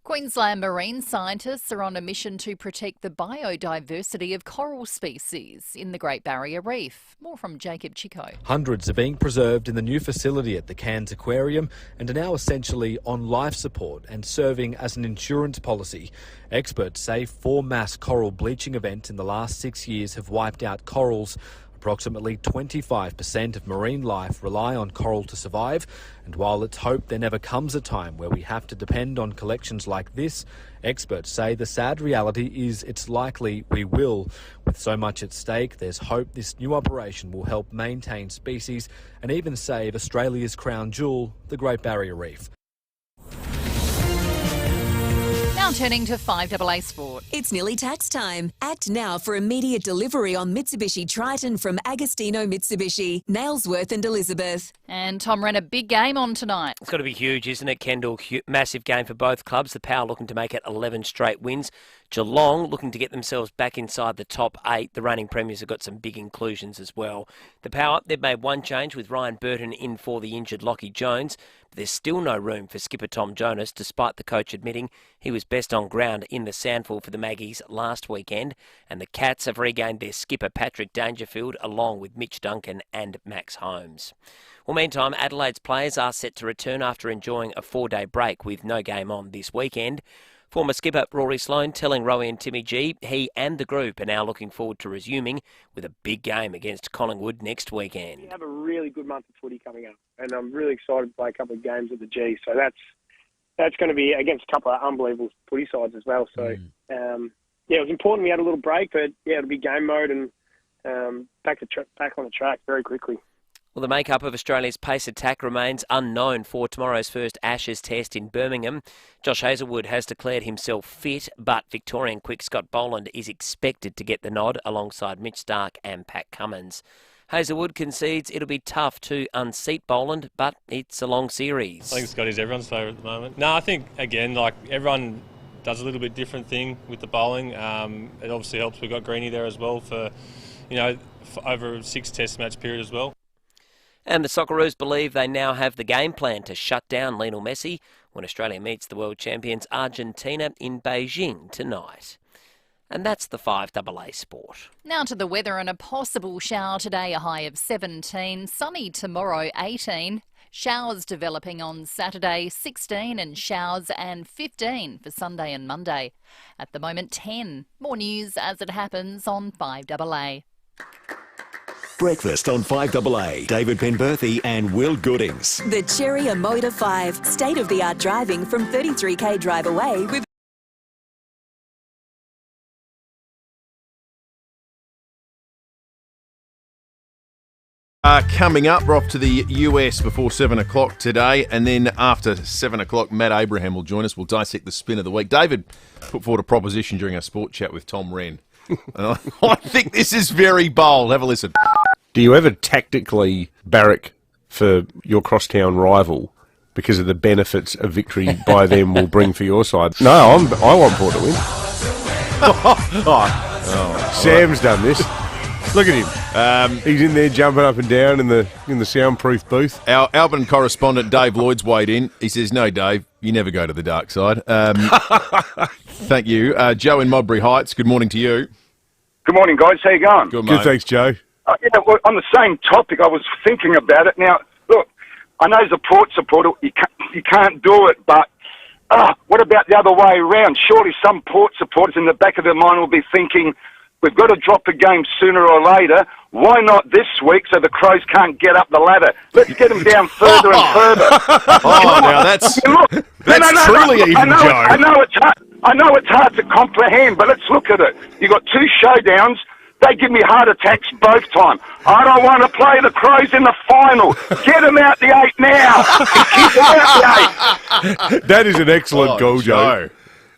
Queensland marine scientists are on a mission to protect the biodiversity of coral species in the Great Barrier Reef. More from Jacob Chico. Hundreds are being preserved in the new facility at the Cairns Aquarium and are now essentially on life support and serving as an insurance policy. Experts say 4 mass coral bleaching events in the last 6 years have wiped out corals. Approximately 25% of marine life rely on coral to survive, and while it's hoped there never comes a time where we have to depend on collections like this, experts say the sad reality is it's likely we will. With so much at stake, there's hope this new operation will help maintain species and even save Australia's crown jewel, the Great Barrier Reef. Now turning to 5AA Sport. It's nearly tax time. Act now for immediate delivery on Mitsubishi Triton from Agostino Mitsubishi, Nailsworth and Elizabeth. And Tom ran a big game on tonight. It's got to be huge, isn't it, Kendall? Massive game for both clubs. The Power looking to make it 11 straight wins. Geelong looking to get themselves back inside the top 8. The reigning premiers have got some big inclusions as well. The Power, they've made one change with Ryan Burton in for the injured Lockie Jones. But there's still no room for skipper Tom Jonas, despite the coach admitting he was best on ground in the Sandful for the Maggies last weekend. And the Cats have regained their skipper Patrick Dangerfield along with Mitch Duncan and Max Holmes. Well, meantime, Adelaide's players are set to return after enjoying a 4-day break with no game on this weekend. Former skipper Rory Sloane telling Rowie and Timmy G he and the group are now looking forward to resuming with a big game against Collingwood next weekend. We have a really good month of footy coming up, and I'm really excited to play a couple of games at the G, so that's that's going to be against a couple of unbelievable footy sides as well. So, it was important we had a little break, but it'll be game mode and back on the track very quickly. Well, the makeup of Australia's pace attack remains unknown for tomorrow's first Ashes test in Birmingham. Josh Hazlewood has declared himself fit, but Victorian quick Scott Boland is expected to get the nod alongside Mitch Starc and Pat Cummins. Hazlewood concedes it'll be tough to unseat Boland, but it's a long series. I think Scotty's everyone's favourite at the moment. No, I think, again, everyone does a little bit different thing with the bowling. It obviously helps we've got Greeny there as well for over a 6 test match period as well. And the Socceroos believe they now have the game plan to shut down Lionel Messi when Australia meets the world champions Argentina in Beijing tonight. And that's the 5AA Sport. Now to the weather, and a possible shower today, a high of 17. Sunny tomorrow, 18. Showers developing on Saturday, 16, and showers and 15 for Sunday and Monday. At the moment, 10. More news as it happens on 5AA. Breakfast on 5AA. David Penberthy and Will Goodings. The Cherry Motor 5. State-of-the-art driving from 33k drive away with Coming up, we're off to the US before 7 o'clock today, and then after 7 o'clock, Matt Abraham will join us. We'll dissect the spin of the week. David put forward a proposition during our sport chat with Tom Wren. And I think this is very bold. Have a listen. Do you ever tactically barrack for your crosstown rival because of the benefits a victory by them will bring for your side? No, I want Port to win. Sam's done this. Look at him. He's in there jumping up and down in the soundproof booth. Our Albion correspondent Dave Lloyd's weighed in. He says, "No, Dave, you never go to the dark side." Thank you, Joe in Modbury Heights. Good morning to you. Good morning, guys. How you going? Good, mate. Good, thanks, Joe. On the same topic, I was thinking about it. Now, look, I know as a Port supporter, you can't do it, but what about the other way around? Surely some Port supporters in the back of their mind will be thinking, we've got to drop a game sooner or later. Why not this week so the Crows can't get up the ladder? Let's get them down further and further. Now that's truly even, Joe. I know it's hard to comprehend, but let's look at it. You got 2 showdowns. They give me heart attacks both times. I don't want to play the Crows in the final. Get them out the 8 now. Keep them out the 8. That is an excellent goal, Joe.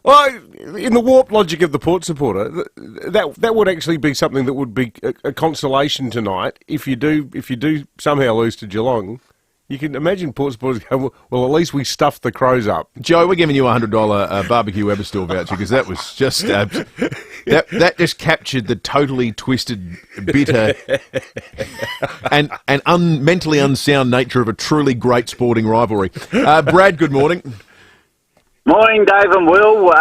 Well, in the warped logic of the Port supporter, that would actually be something that would be a consolation tonight. If you do somehow lose to Geelong, you can imagine Port supporters go, well, at least we stuffed the Crows up. Joe, we're giving you a $100 barbecue Weber store voucher because that was just that just captured the totally twisted, bitter, and mentally unsound nature of a truly great sporting rivalry. Brad, good morning. Morning, Dave and Will.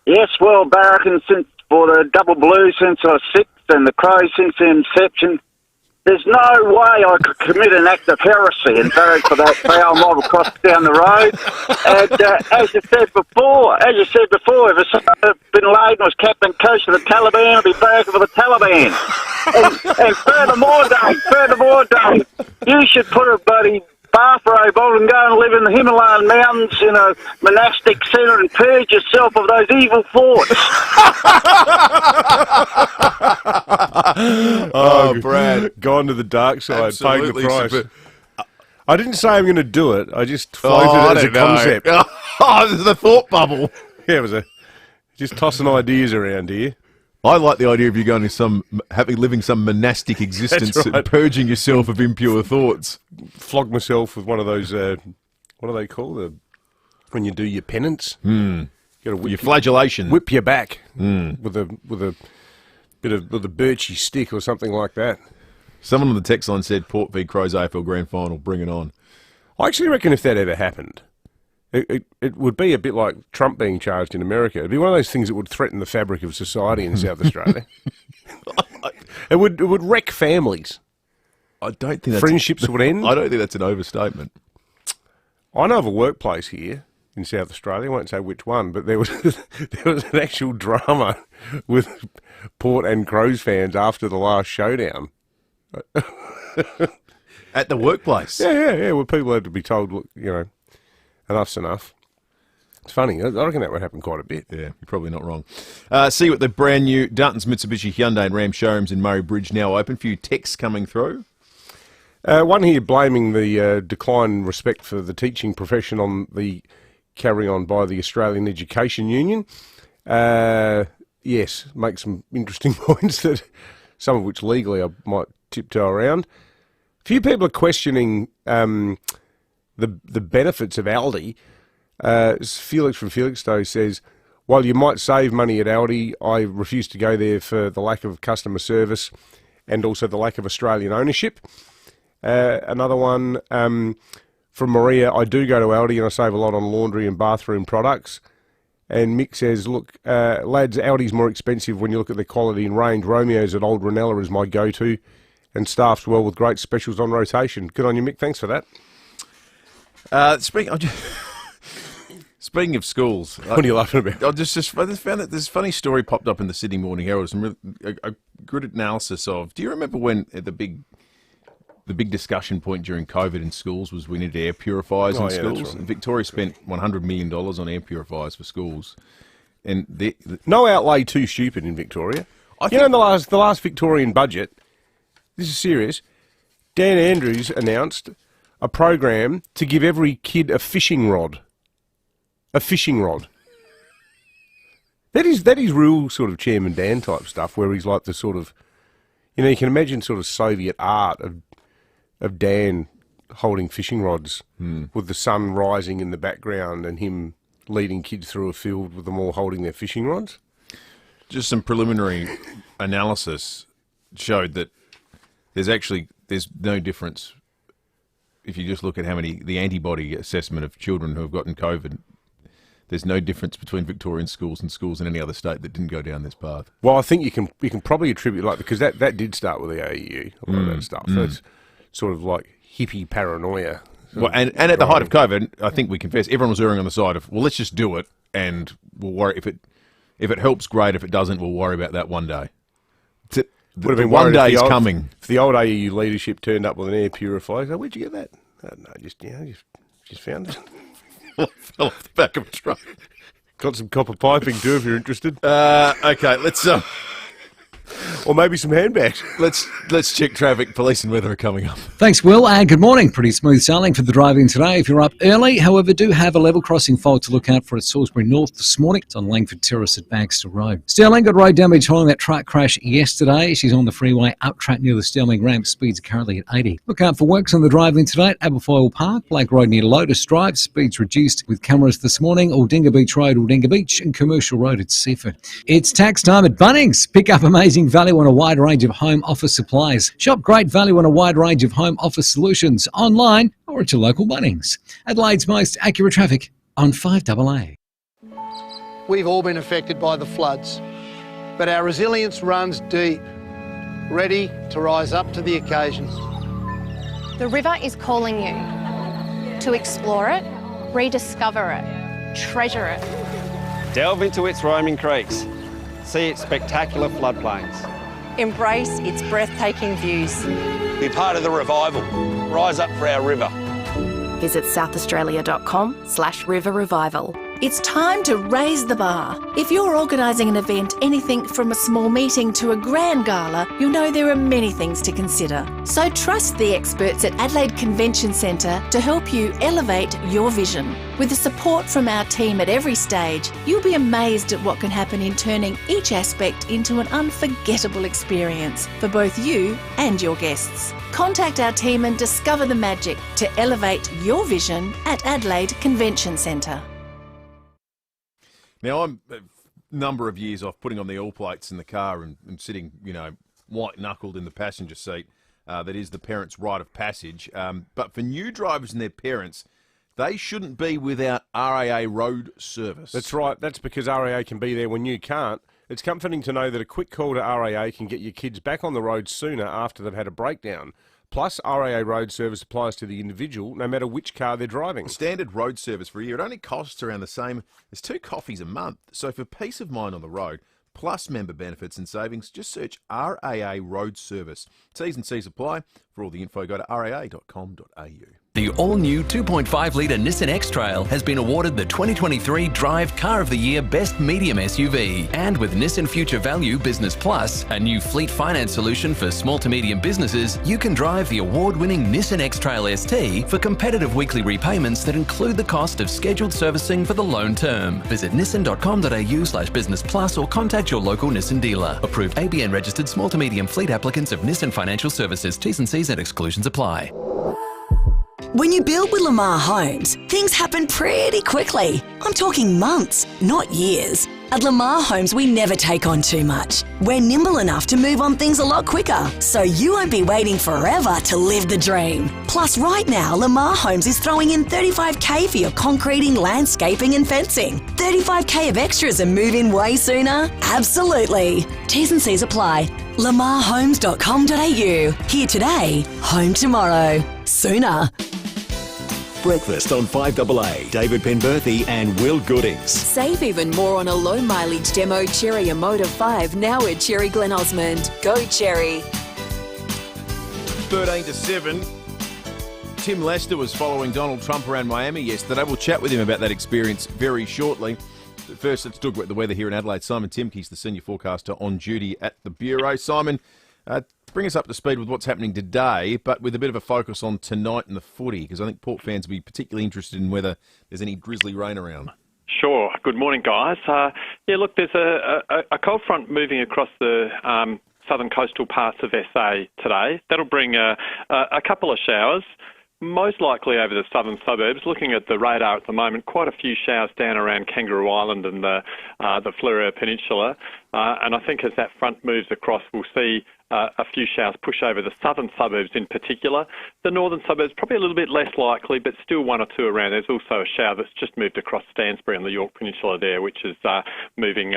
Yes, well, barracking for the Double Blue since I was 6 and the Crows since the inception. There's no way I could commit an act of heresy and barrack for that foul mob across down the road. And as you said before, if Osama bin Laden was captain coach of the Taliban, I'd be barracking for the Taliban. And furthermore, Dave, you should put a bloody bathrobe on and go and live in the Himalayan mountains in a monastic centre and purge yourself of those evil thoughts. Oh, Brad. Gone to the dark side, Absolutely paying the price. I didn't say I'm going to do it. I just floated it as a concept. Oh, this is the thought bubble. Yeah, it was just tossing ideas around here. I like the idea of you going to living some monastic existence and purging yourself of impure thoughts. Flog myself with one of those, what do they call when you do your penance? You gotta your flagellation. Whip your back with a bit of a birchy stick or something like that. Someone on the text line said Port v Crows AFL Grand Final, bring it on. I actually reckon if that ever happened, it would be a bit like Trump being charged in America. It'd be one of those things that would threaten the fabric of society in South Australia. It would wreck families. I don't think friendships would end. I don't think that's an overstatement. I know of a workplace here in South Australia. I won't say which one, but there was an actual drama with Port and Crows fans after the last showdown. At the workplace? Yeah, where people had to be told, look, enough's enough. It's funny. I reckon that would happen quite a bit. Yeah, you're probably not wrong. See what the brand new Darton's Mitsubishi, Hyundai and Ram showrooms in Murray Bridge now open. A few texts coming through. One here blaming the decline in respect for the teaching profession on the carry on by the Australian Education Union. Yes, make some interesting points, that some of which legally I might tiptoe around. A few people are questioning the benefits of Aldi. Felix from Felixstowe says, while you might save money at Aldi, I refuse to go there for the lack of customer service and also the lack of Australian ownership. Another one from Maria, I do go to Aldi and I save a lot on laundry and bathroom products. And Mick says, look, lads, Aldi's more expensive when you look at the quality and range. Romeo's at Old Ranella is my go-to and staffed well with great specials on rotation. Good on you, Mick. Thanks for that. Speaking of schools, what are you laughing about? I just found that this funny story popped up in the Sydney Morning Herald. A good analysis of. Do you remember when the big discussion point during COVID in schools was we needed air purifiers in schools? That's right. Victoria spent $100 million on air purifiers for schools, and no outlay too stupid in Victoria. In the last Victorian budget, this is serious. Dan Andrews announced a program to give every kid a fishing rod. A fishing rod. That is real sort of Chairman Dan type stuff, where he's like the sort of, you can imagine sort of Soviet art of Dan holding fishing rods with the sun rising in the background and him leading kids through a field with them all holding their fishing rods. Just some preliminary analysis showed that there's no difference if you just look at the antibody assessment of children who have gotten COVID. There's no difference between Victorian schools and schools in any other state that didn't go down this path. Well, I think you can probably attribute, because that did start with the AEU, a lot of that stuff. That's sort of like hippie paranoia. Well, and at the height of COVID, I think we confess everyone was erring on the side of, well, let's just do it, and we'll worry if it helps, great. If it doesn't, we'll worry about that one day. Would have been one day is coming. If the old AEU leadership turned up with an air purifier, so where'd you get that? No, just found it. Fell off the back of a truck. Got some copper piping too, if you're interested. Okay, let's or maybe some handbags. Let's check traffic. Police and weather are coming up. Thanks, Will, and good morning. Pretty smooth sailing for the drive-in today if you're up early. However, do have a level crossing fault to look out for at Salisbury North this morning. It's on Langford Terrace at Baxter Road. Stirling got road damage following that truck crash yesterday. She's on the freeway up track near the Stirling ramp. Speeds are currently at 80. Look out for works on the drive-in today at Aberfoyle Park, Blake Road near Lotus Drive. Speeds reduced with cameras this morning. Aldinga Beach Road, Aldinga Beach, and Commercial Road at Seaford. It's tax time at Bunnings. Pick up amazing value on a wide range of home office supplies. Shop great value on a wide range of home office solutions online or at your local Bunnings. Adelaide's most accurate traffic on 5AA. We've all been affected by the floods, but our resilience runs deep, ready to rise up to the occasion. The river is calling you to explore it, rediscover it, treasure it. Delve into its roaming creeks. See its spectacular floodplains. Embrace its breathtaking views. Be part of the revival. Rise up for our river. Visit southaustralia.com/river revival. It's time to raise the bar. If you're organising an event, anything from a small meeting to a grand gala, you'll know there are many things to consider. So trust the experts at Adelaide Convention Centre to help you elevate your vision. With the support from our team at every stage, you'll be amazed at what can happen in turning each aspect into an unforgettable experience for both you and your guests. Contact our team and discover the magic to elevate your vision at Adelaide Convention Centre. Now, I'm a number of years off putting on the all plates in the car and sitting, white-knuckled in the passenger seat. That is the parents' rite of passage. But for new drivers and their parents, they shouldn't be without RAA road service. That's right. That's because RAA can be there when you can't. It's comforting to know that a quick call to RAA can get your kids back on the road sooner after they've had a breakdown. Plus, RAA road service applies to the individual, no matter which car they're driving. Standard road service for a year, it only costs around the same as 2 coffees a month. So for peace of mind on the road, plus member benefits and savings, just search RAA road service. T's and C's apply. For all the info, go to raa.com.au. The all-new 2.5-litre Nissan X-Trail has been awarded the 2023 Drive Car of the Year Best Medium SUV. And with Nissan Future Value Business Plus, a new fleet finance solution for small to medium businesses, you can drive the award-winning Nissan X-Trail ST for competitive weekly repayments that include the cost of scheduled servicing for the loan term. Visit nissan.com.au/business plus or contact your local Nissan dealer. Approved ABN registered small to medium fleet applicants of Nissan Financial Services. T's and C's and exclusions apply. When you build with Lamar Homes, things happen pretty quickly. I'm talking months, not years. At Lamar Homes, we never take on too much. We're nimble enough to move on things a lot quicker, so you won't be waiting forever to live the dream. Plus, right now, Lamar Homes is throwing in $35,000 for your concreting, landscaping and fencing. $35,000 of extras and move in way sooner? Absolutely. T's and C's apply. lamarhomes.com.au. Here today, home tomorrow. Sooner. Breakfast on 5AA. David Penberthy and Will Goodings. Save even more on a low mileage demo Cherry Emotive 5 now at Cherry Glen Osmond. Go Cherry. 13-7. Tim Lester was following Donald Trump around Miami yesterday. We'll chat with him about that experience very shortly. But first, let's talk about the weather here in Adelaide. Simon Timke's the senior forecaster on duty at the Bureau. Simon, bring us up to speed with what's happening today, but with a bit of a focus on tonight and the footy, because I think Port fans will be particularly interested in whether there's any drizzly rain around. Sure. Good morning, guys. Look, there's a cold front moving across the southern coastal parts of SA today. That'll bring a couple of showers, most likely over the southern suburbs. Looking at the radar at the moment, quite a few showers down around Kangaroo Island and the FIVEAA Peninsula. And I think as that front moves across, we'll see a few showers push over the southern suburbs in particular. The northern suburbs probably a little bit less likely, but still one or two around. There's also a shower that's just moved across Stansbury on the York Peninsula there, which is moving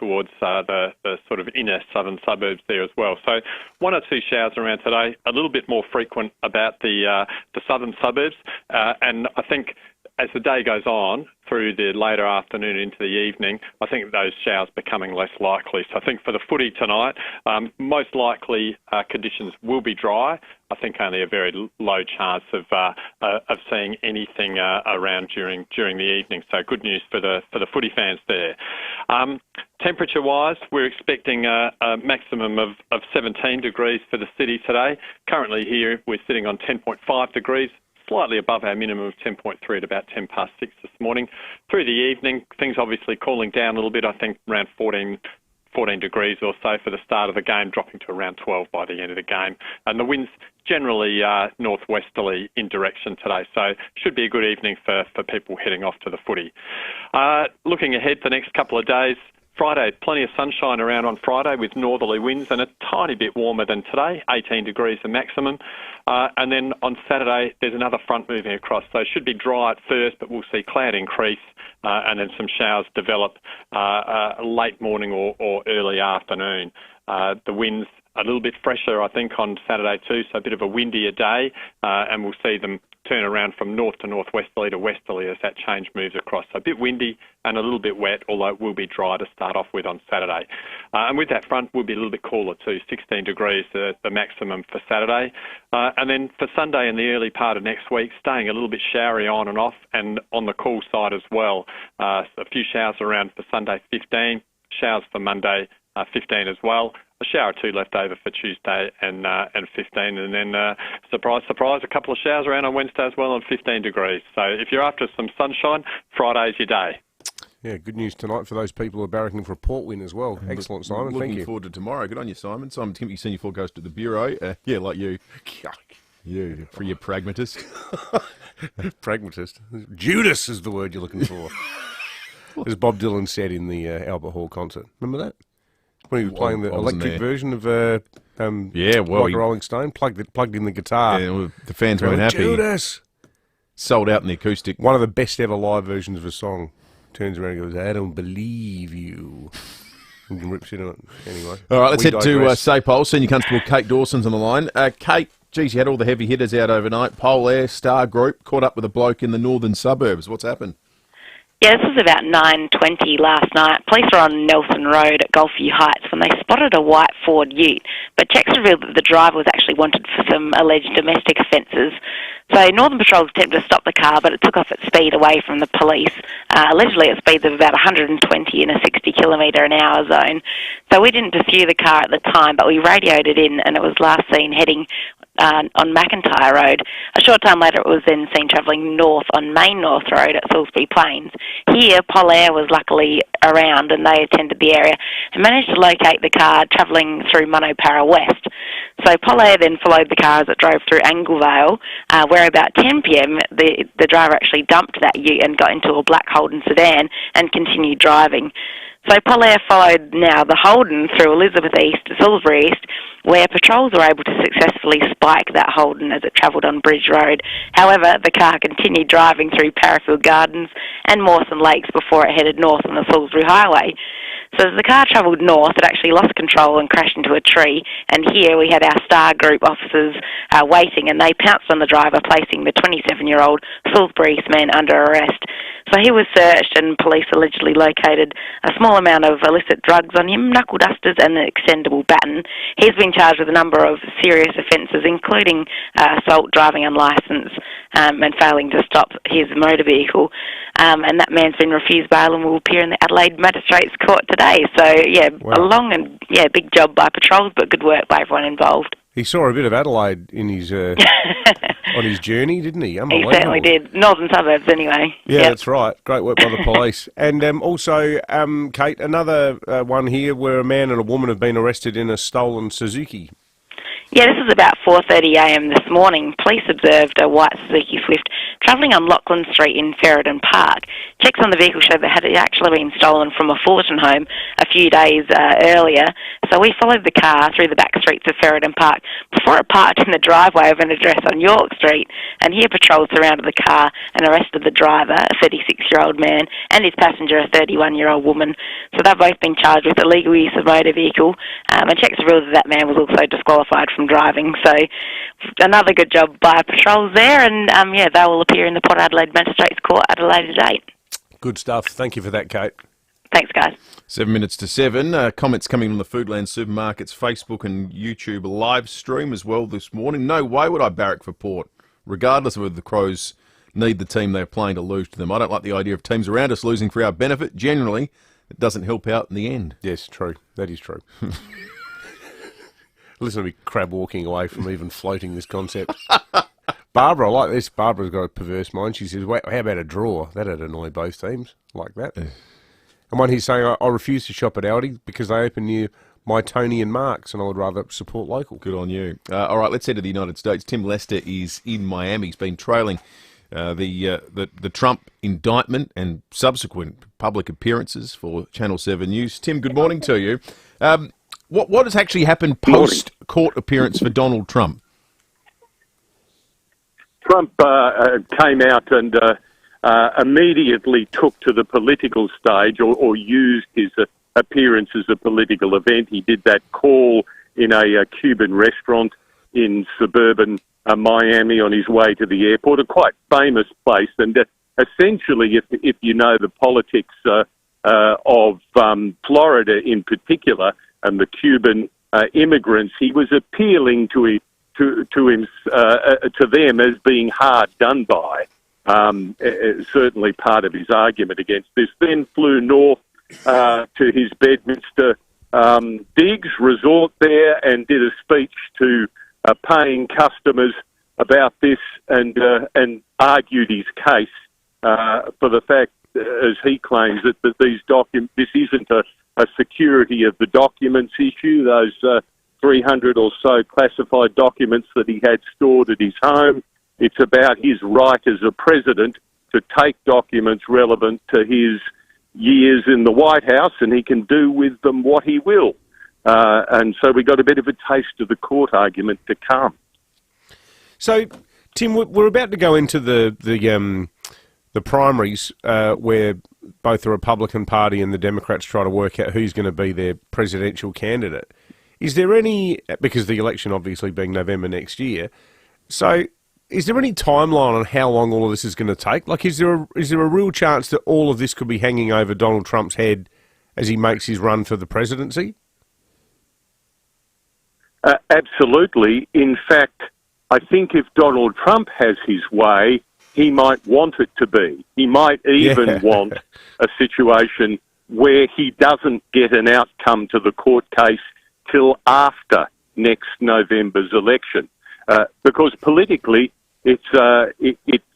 towards the sort of inner southern suburbs there as well. So one or two showers around today, a little bit more frequent about the southern suburbs. And I think as the day goes on, through the later afternoon into the evening, I think those showers becoming less likely. So I think for the footy tonight, most likely conditions will be dry. I think only a very low chance of seeing anything around during the evening. So good news for the footy fans there. Temperature-wise, we're expecting a maximum of 17 degrees for the city today. Currently here, we're sitting on 10.5 degrees. Slightly above our minimum of 10.3 at about 10 past 6 this morning. Through the evening, things obviously cooling down a little bit. I think around 14 degrees or so for the start of the game, dropping to around 12 by the end of the game. And the winds generally northwesterly in direction today, so should be a good evening for people heading off to the footy. Looking ahead the next couple of days, Friday, plenty of sunshine around on Friday with northerly winds and a tiny bit warmer than today, 18 degrees the maximum. And then on Saturday, there's another front moving across. So it should be dry at first, but we'll see cloud increase and then some showers develop late morning or early afternoon. The winds a little bit fresher, I think, on Saturday too, so a bit of a windier day, and we'll see them turn around from north to northwesterly to westerly as that change moves across. So a bit windy and a little bit wet, although it will be dry to start off with on Saturday. And with that front, we'll be a little bit cooler too, 16 degrees the maximum for Saturday. And then for Sunday and the early part of next week, staying a little bit showery on and off and on the cool side as well. A few showers around for Sunday, 15, showers for Monday, 15 as well. A shower or two left over for Tuesday and 15, and then surprise, surprise, a couple of showers around on Wednesday as well on 15 degrees. So if you're after some sunshine, Friday's your day. Yeah, good news tonight for those people who are barracking for a Port win as well. Excellent, Simon. Thank you. Looking forward to tomorrow. Good on you, Simon. Simon Timke, senior forecaster at the Bureau. Yeah, like you. You, for your pragmatist. Pragmatist. Judas is the word you're looking for. As Bob Dylan said in the Albert Hall concert. Remember that? When he was playing the electric version of Like a Rolling Stone, plugged in the guitar. Yeah, well, the fans weren't happy. Judas! Sold out in the acoustic. One of the best ever live versions of a song. Turns around and goes, I don't believe you. And rips in on it. Anyway. All right, let's head to SAPOL. Senior Constable Kate Dawson's on the line. Kate, geez, you had all the heavy hitters out overnight. Pole Air, Star Group, caught up with a bloke in the northern suburbs. What's happened? Yeah, this was about 9:20 last night. Police were on Nelson Road at Golfview Heights when they spotted a white Ford Ute, but checks revealed that the driver was actually wanted for some alleged domestic offences. So Northern Patrol's attempted to stop the car, but it took off at speed away from the police, allegedly at speeds of about 120 in a 60 kilometre an hour zone. So we didn't pursue the car at the time, but we radioed it in, and it was last seen heading on McIntyre Road. A short time later, it was then seen travelling north on Main North Road at Salisbury Plains. Here, Polair was luckily around, and they attended the area and managed to locate the car travelling through Monopara West. So Polair then followed the car as it drove through Anglevale, where about 10 p.m. the driver actually dumped that ute and got into a black Holden sedan and continued driving. So Polair followed now the Holden through Elizabeth East to Salisbury East, where patrols were able to successfully spike that Holden as it travelled on Bridge Road. However, the car continued driving through Parafield Gardens and Mawson Lakes before it headed north on the Salisbury Highway. So as the car travelled north, it actually lost control and crashed into a tree, and here we had our Star Group officers waiting, and they pounced on the driver, placing the 27-year-old Salisbury East man under arrest. So he was searched, and police allegedly located a small amount of illicit drugs on him, knuckle dusters and an extendable baton. He's been charged with a number of serious offences, including assault, driving unlicensed, and failing to stop his motor vehicle. And that man's been refused bail and will appear in the Adelaide Magistrates Court today. So, yeah, Wow. a long and big job by patrols, but good work by everyone involved. He saw a bit of Adelaide in his on his journey, didn't he? He Unbelievable. certainly did. Northern suburbs, anyway. Yeah, Yep. that's right. Great work by the police. And also, Kate, another one here where a man and a woman have been arrested in a stolen Suzuki. Yeah, this is about 4:30am this morning. Police observed a white Suzuki Swift travelling on Lachlan Street in Ferryden Park. Checks on the vehicle showed that it had actually been stolen from a Fullerton home a few days earlier. So we followed the car through the back streets of Ferryden Park before it parked in the driveway of an address on York Street. And here patrols surrounded the car and arrested the driver, a 36-year-old man, and his passenger, a 31-year-old woman. So they've both been charged with illegal use of motor vehicle, and checks revealed that man was also disqualified from driving. So another good job by patrols there, and they will appear in the Port Adelaide Magistrates Court at a later date. Good stuff. Thank you for that, Kate. Thanks, guys. 7 minutes to 7. Comments coming on the Foodland Supermarkets Facebook and YouTube live stream as well this morning. No way would I barrack for Port, regardless of whether the Crows need the team they're playing to lose to them. I don't like the idea of teams around us losing for our benefit. Generally, it doesn't help out in the end. Yes, true. That is true. Listen to me crab walking away from even floating this concept. Barbara, I like this. Barbara's got a perverse mind. She says, "Wait, how about a draw? That'd annoy both teams like that." And one he's saying, I refuse to shop at Aldi because they open near my Tony and Mark's, and I would rather support local. Good on you. All right, let's head to the United States. Tim Lester is in Miami. He's been trailing the Trump indictment and subsequent public appearances for Channel 7 News. Tim, good morning to you. What has actually happened post-court appearance for Donald Trump? Trump came out and immediately took to the political stage or used his appearance as a political event. He did that call in a Cuban restaurant in suburban Miami on his way to the airport, a quite famous place. And essentially, if you know the politics of Florida in particular and the Cuban immigrants, he was appealing to them as being hard done by. Certainly part of his argument against this. Then flew north to his Bedminster digs resort there and did a speech to paying customers about this and argued his case for the fact, as he claims, that this isn't a security of the documents issue. Those 300 or so classified documents that he had stored at his home. It's about his right as a president to take documents relevant to his years in the White House, and he can do with them what he will. And so we got a bit of a taste of the court argument to come. So, Tim, we're about to go into the primaries where both the Republican Party and the Democrats try to work out who's going to be their presidential candidate. Is there any, because the election obviously being November next year, so is there any timeline on how long all of this is going to take? Like, is there a real chance that all of this could be hanging over Donald Trump's head as he makes his run for the presidency? Absolutely. In fact, I think if Donald Trump has his way, he might want it to be. He might even want a situation where he doesn't get an outcome to the court case till after next November's election. Because politically, it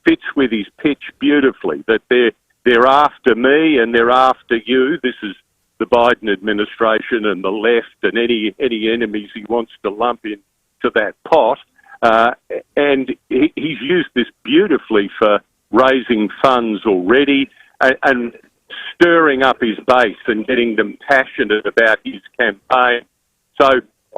fits with his pitch beautifully, that they're after me and they're after you. This is the Biden administration and the left and any enemies he wants to lump into that pot. And he's used this beautifully for raising funds already and stirring up his base and getting them passionate about his campaign. So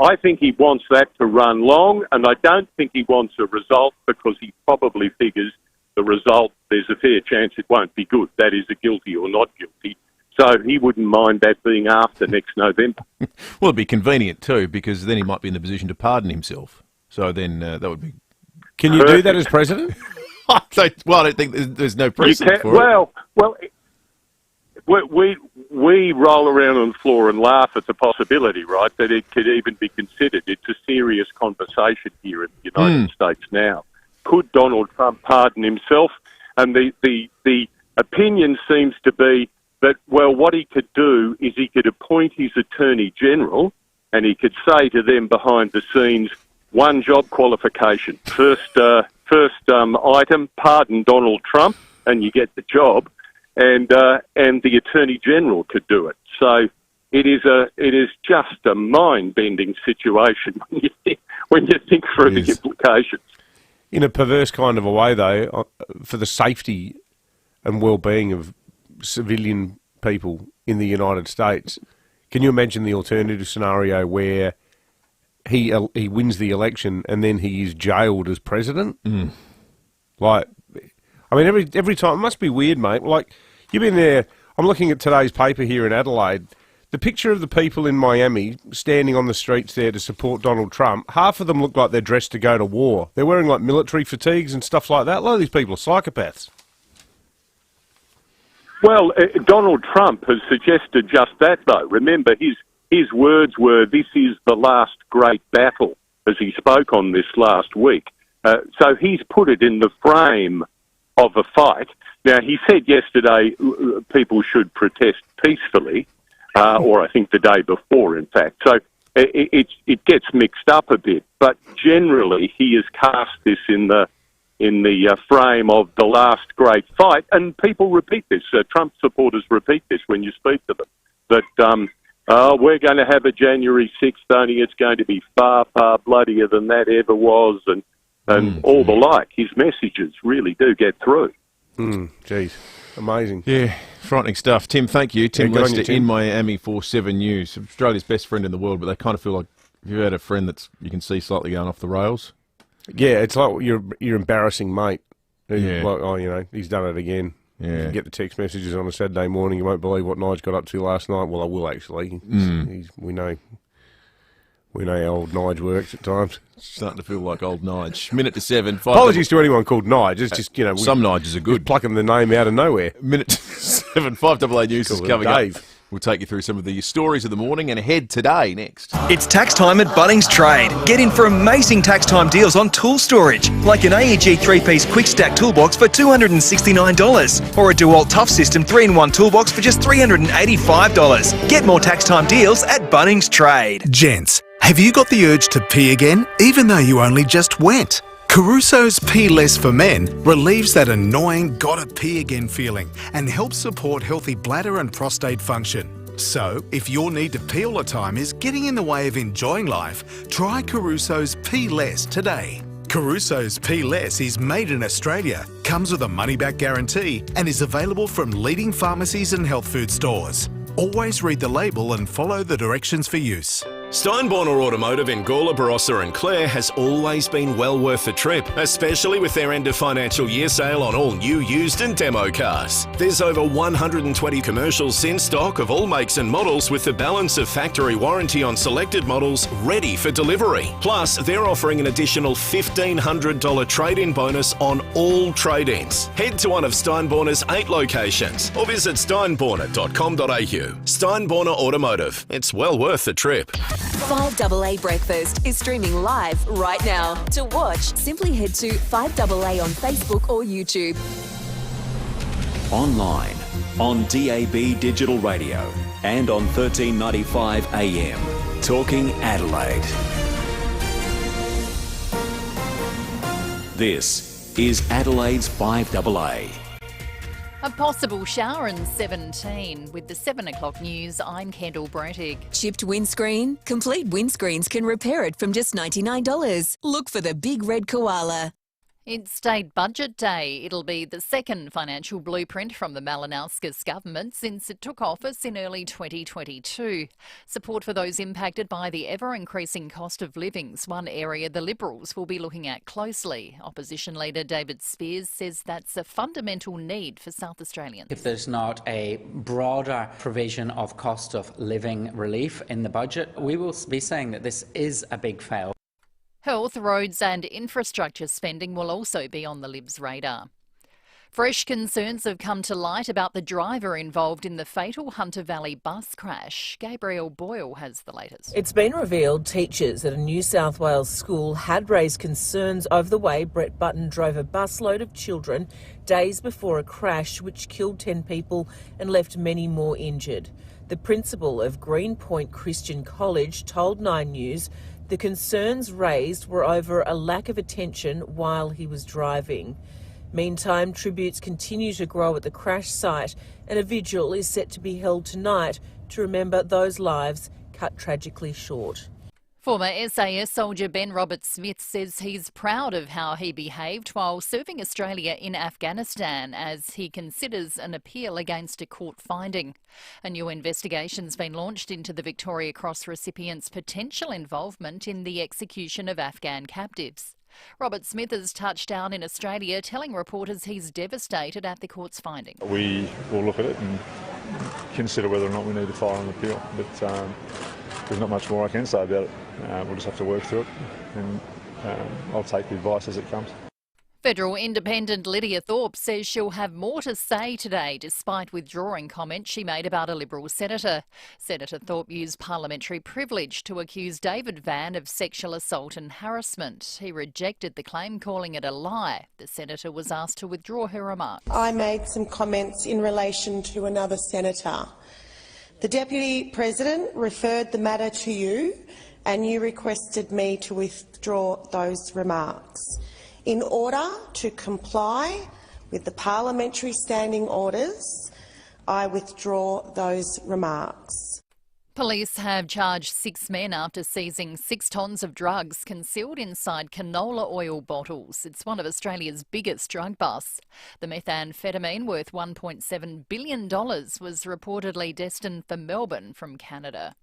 I think he wants that to run long, and I don't think he wants a result because he probably figures the result, there's a fair chance it won't be good. That is, a guilty or not guilty. So he wouldn't mind that being after next November. Well, it'd be convenient too, because then he might be in the position to pardon himself. So then that would be... Can you do that as president? I don't think there's no precedent for it. Well, we roll around on the floor and laugh at the possibility, right, that it could even be considered. It's a serious conversation here in the United States now. Could Donald Trump pardon himself? And the opinion seems to be that, well, what he could do is he could appoint his Attorney General and he could say to them behind the scenes, one job qualification. First item, pardon Donald Trump, and you get the job. And the Attorney General could do it. So it is just a mind-bending situation when you think through the implications. In a perverse kind of a way, though, for the safety and well-being of civilian people in the United States, can you imagine the alternative scenario where he wins the election and then he is jailed as president? Like, I mean, every time, it must be weird, mate. Like, you've been there. I'm looking at today's paper here in Adelaide. The picture of the people in Miami standing on the streets there to support Donald Trump, half of them look like they're dressed to go to war. They're wearing like military fatigues and stuff like that. A lot of these people are psychopaths. Well, Donald Trump has suggested just that, though. Remember, his words were, "This is the last great battle," as he spoke on this last week. So he's put it in the frame of a fight. Now, he said yesterday people should protest peacefully, or I think the day before, in fact. So it gets mixed up a bit. But generally, he has cast this in the frame of the last great fight, and people repeat this. Trump supporters repeat this when you speak to them, that we're going to have a January 6th, only it's going to be far, far bloodier than that ever was, and all the like. His messages really do get through. Geez, amazing. Yeah, frightening stuff. Tim, thank you. Tim good on Lester you, Tim. in Miami for 7 News. Australia's best friend in the world, but they kind of feel like if you've had a friend that's you can see slightly going off the rails. Yeah, it's like your embarrassing mate. Yeah. Like, oh, you know, he's done it again. Yeah. You get the text messages on a Saturday morning. You won't believe what Nige got up to last night. Well, I will actually. We know how old Nige works at times. Starting to feel like old Nige. Minute to 7. Apologies to anyone called Nige. It's just, you know, some Niges are good. Plucking the name out of nowhere. Minute to 7. 5AA News is coming Dave. up. We'll take you through some of the stories of the morning and ahead today next. It's tax time at Bunnings Trade. Get in for amazing tax time deals on tool storage, like an AEG 3-piece quick stack toolbox for $269, or a DeWalt Tough System 3-in-1 toolbox for just $385. Get more tax time deals at Bunnings Trade. Gents, have you got the urge to pee again, even though you only just went? Caruso's Pee Less for Men relieves that annoying gotta pee again feeling and helps support healthy bladder and prostate function. So, if your need to pee all the time is getting in the way of enjoying life, try Caruso's Pee Less today. Caruso's Pee Less is made in Australia, comes with a money-back guarantee and is available from leading pharmacies and health food stores. Always read the label and follow the directions for use. Steinborner Automotive in Gawler, Barossa and Clare has always been well worth the trip, especially with their end of financial year sale on all new, used and demo cars. There's over 120 commercials in stock of all makes and models with the balance of factory warranty on selected models ready for delivery. Plus, they're offering an additional $1,500 trade-in bonus on all trade-ins. Head to one of Steinborner's 8 locations or visit steinborner.com.au. Steinborner Automotive. It's well worth the trip. 5AA Breakfast is streaming live right now. To watch, simply head to 5AA on Facebook or YouTube. Online, on DAB Digital Radio, and on 1395 AM. Talking Adelaide. This is Adelaide's 5AA. A possible shower in 17. With the 7 o'clock news, I'm Kendall Brettig. Chipped windscreen? Complete Windscreens can repair it from just $99. Look for the big red koala. It's State Budget Day. It'll be the second financial blueprint from the Malinauskas government since it took office in early 2022. Support for those impacted by the ever-increasing cost of living's one area the Liberals will be looking at closely. Opposition leader David Spears says that's a fundamental need for South Australians. If there's not a broader provision of cost of living relief in the budget, we will be saying that this is a big fail. Health, roads and infrastructure spending will also be on the Libs' radar. Fresh concerns have come to light about the driver involved in the fatal Hunter Valley bus crash. Gabrielle Boyle has the latest. It's been revealed teachers at a New South Wales school had raised concerns over the way Brett Button drove a busload of children days before a crash which killed 10 people and left many more injured. The principal of Greenpoint Christian College told 9 News the concerns raised were over a lack of attention while he was driving. Meantime, tributes continue to grow at the crash site and a vigil is set to be held tonight to remember those lives cut tragically short. Former SAS soldier Ben Roberts-Smith says he's proud of how he behaved while serving Australia in Afghanistan as he considers an appeal against a court finding. A new investigation's been launched into the Victoria Cross recipient's potential involvement in the execution of Afghan captives. Roberts-Smith has touched down in Australia, telling reporters he's devastated at the court's finding. We will look at it and consider whether or not we need to file an appeal, but there's not much more I can say about it. We'll just have to work through it, and I'll take the advice as it comes. Federal Independent Lydia Thorpe says she'll have more to say today, despite withdrawing comments she made about a Liberal senator. Senator Thorpe used parliamentary privilege to accuse David Van of sexual assault and harassment. He rejected the claim, calling it a lie. The senator was asked to withdraw her remarks. I made some comments in relation to another senator. The Deputy President referred the matter to you and you requested me to withdraw those remarks. In order to comply with the parliamentary standing orders, I withdraw those remarks. Police have charged 6 men after seizing 6 tonnes of drugs concealed inside canola oil bottles. It's one of Australia's biggest drug busts. The methamphetamine, worth $1.7 billion, was reportedly destined for Melbourne from Canada.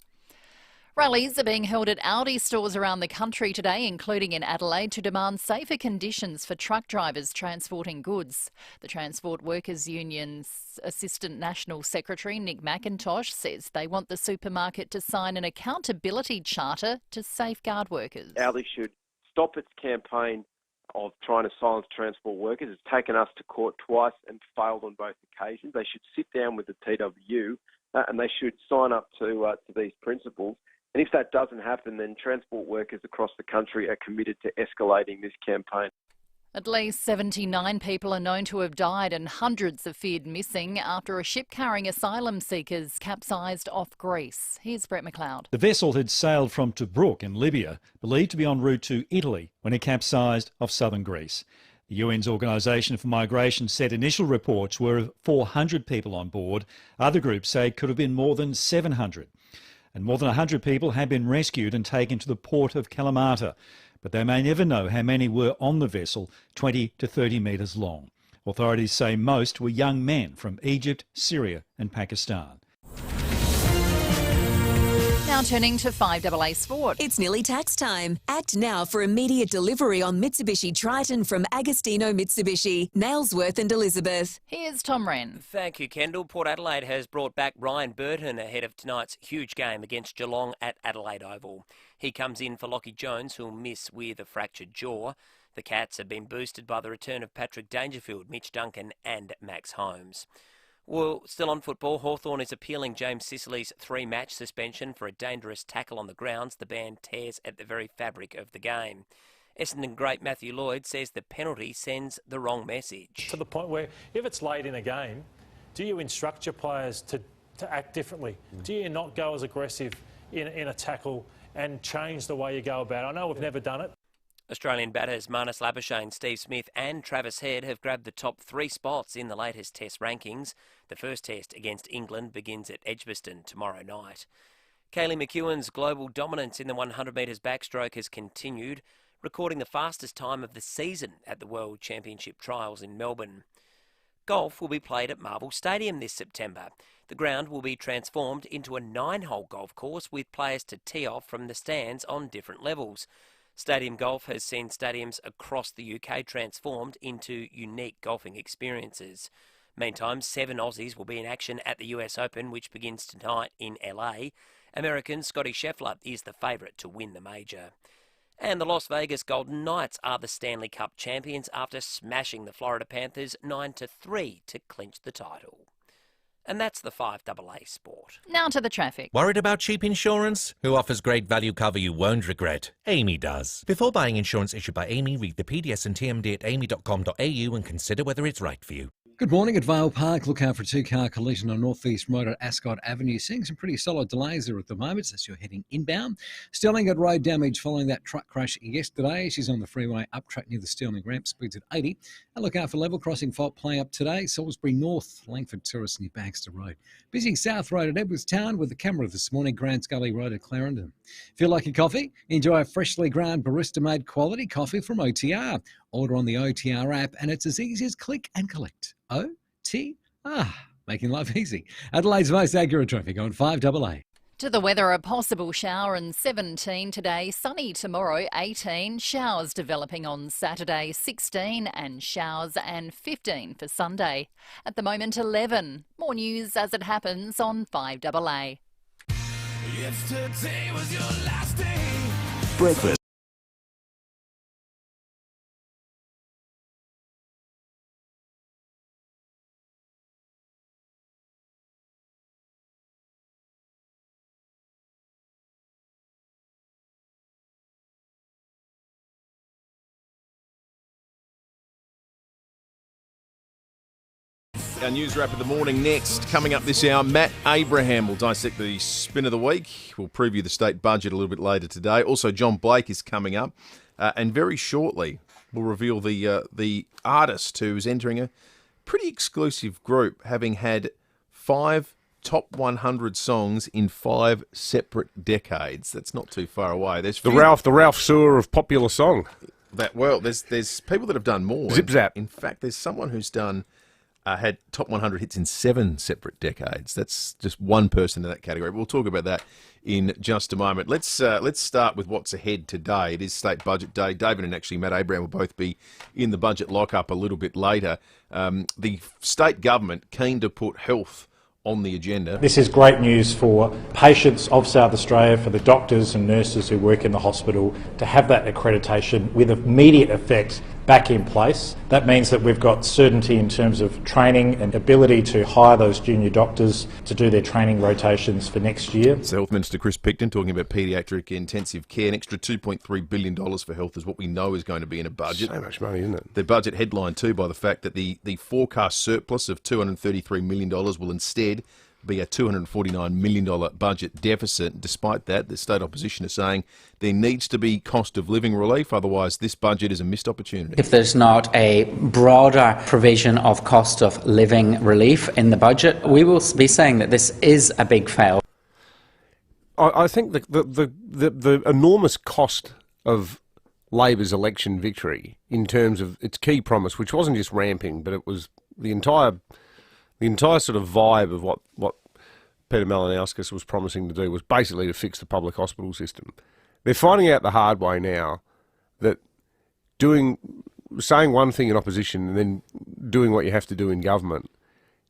Rallies are being held at Aldi stores around the country today, including in Adelaide, to demand safer conditions for truck drivers transporting goods. The Transport Workers Union's Assistant National Secretary, Nick McIntosh, says they want the supermarket to sign an accountability charter to safeguard workers. Aldi should stop its campaign of trying to silence transport workers. It's taken us to court twice and failed on both occasions. They should sit down with the TWU and they should sign up to these principles. And if that doesn't happen, then transport workers across the country are committed to escalating this campaign. At least 79 people are known to have died and hundreds are feared missing after a ship carrying asylum seekers capsized off Greece. Here's Brett McLeod. The vessel had sailed from Tobruk in Libya, believed to be en route to Italy, when it capsized off southern Greece. The UN's Organisation for Migration said initial reports were of 400 people on board. Other groups say it could have been more than 700. And more than 100 people have been rescued and taken to the port of Kalamata, but they may never know how many were on the vessel, 20 to 30 metres long. Authorities say most were young men from Egypt, Syria and Pakistan. Now turning to 5AA Sport. It's nearly tax time. Act now for immediate delivery on Mitsubishi Triton from Agostino Mitsubishi, Nailsworth and Elizabeth. Here's Tom Wren. Thank you, Kendall. Port Adelaide has brought back Ryan Burton ahead of tonight's huge game against Geelong at Adelaide Oval. He comes in for Lockie Jones, who'll miss with a fractured jaw. The Cats have been boosted by the return of Patrick Dangerfield, Mitch Duncan and Max Holmes. Well, still on football, Hawthorn is appealing James Sicily's 3-match suspension for a dangerous tackle on the grounds the band tears at the very fabric of the game. Essendon great Matthew Lloyd says the penalty sends the wrong message. To the point where if it's late in a game, do you instruct your players to act differently? Do you not go as aggressive in a tackle and change the way you go about it? I know we've never done it. Australian batters Marnus Labuschagne, Steve Smith and Travis Head have grabbed the top 3 spots in the latest Test rankings. The first Test against England begins at Edgbaston tomorrow night. Kaylee McEwen's global dominance in the 100 metres backstroke has continued, recording the fastest time of the season at the World Championship Trials in Melbourne. Golf will be played at Marvel Stadium this September. The ground will be transformed into a 9-hole golf course with players to tee off from the stands on different levels. Stadium golf has seen stadiums across the UK transformed into unique golfing experiences. Meantime, 7 Aussies will be in action at the US Open, which begins tonight in LA. American Scotty Scheffler is the favourite to win the major. And the Las Vegas Golden Knights are the Stanley Cup champions after smashing the Florida Panthers 9-3 to clinch the title. And that's the FIVEAA Sport. Now to the traffic. Worried about cheap insurance? Who offers great value cover you won't regret? Amy does. Before buying insurance issued by Amy, read the PDS and TMD at amy.com.au and consider whether it's right for you. Good morning at Vale Park. Look out for a 2-car collision on North East Road at Ascot Avenue. Seeing some pretty solid delays there at the moment as you're heading inbound. Stirling got road damage following that truck crash yesterday. She's on the freeway up track near the Stirling ramp, speeds at 80. And look out for level crossing fault playing up today. Salisbury North, Langford Terrace near Baxter Road. Busy South Road at Edwardstown with the camera this morning. Grants Gully Road at Clarendon. Feel like a coffee? Enjoy a freshly ground barista-made quality coffee from OTR. Order on the OTR app and it's as easy as click and collect. OTR, making life easy. Adelaide's most accurate traffic on 5AA. To the weather, a possible shower and 17 today, sunny tomorrow 18, showers developing on Saturday 16 and showers and 15 for Sunday. At the moment 11. More news as it happens on 5AA. Yesterday was your last day. Breakfast. Our news wrap of the morning next. Coming up this hour, Matt Abraham will dissect the spin of the week. We'll preview the state budget a little bit later today. Also, John Blake is coming up. And very shortly, we'll reveal the artist who's entering a pretty exclusive group, having had 5 top 100 songs in 5 separate decades. That's not too far away. There's the Ralph Sewer of popular song. There's people that have done more. Zip Zap. In fact, there's someone who's done... had top 100 hits in 7 separate decades. That's just one person in that category. We'll talk about that in just a moment. Let's start with what's ahead today. It is State Budget Day. David and actually Matt Abraham will both be in the budget lockup a little bit later. The state government keen to put health on the agenda. This is great news for patients of South Australia, for the doctors and nurses who work in the hospital, to have that accreditation with immediate effect back in place. That means that we've got certainty in terms of training and ability to hire those junior doctors to do their training rotations for next year. So Health Minister Chris Picton talking about paediatric intensive care. An extra $2.3 billion for health is what we know is going to be in a budget. So much money, isn't it? The budget headlined too by the fact that the forecast surplus of $233 million will instead be a $249 million budget deficit. Despite that, the state opposition is saying there needs to be cost of living relief, otherwise this budget is a missed opportunity. If there's not a broader provision of cost of living relief in the budget, we will be saying that this is a big fail. I think the enormous cost of Labor's election victory in terms of its key promise, which wasn't just ramping, but it was the entire sort of vibe of what Peter Malinauskas was promising to do was basically to fix the public hospital system. They're finding out the hard way now that saying one thing in opposition and then doing what you have to do in government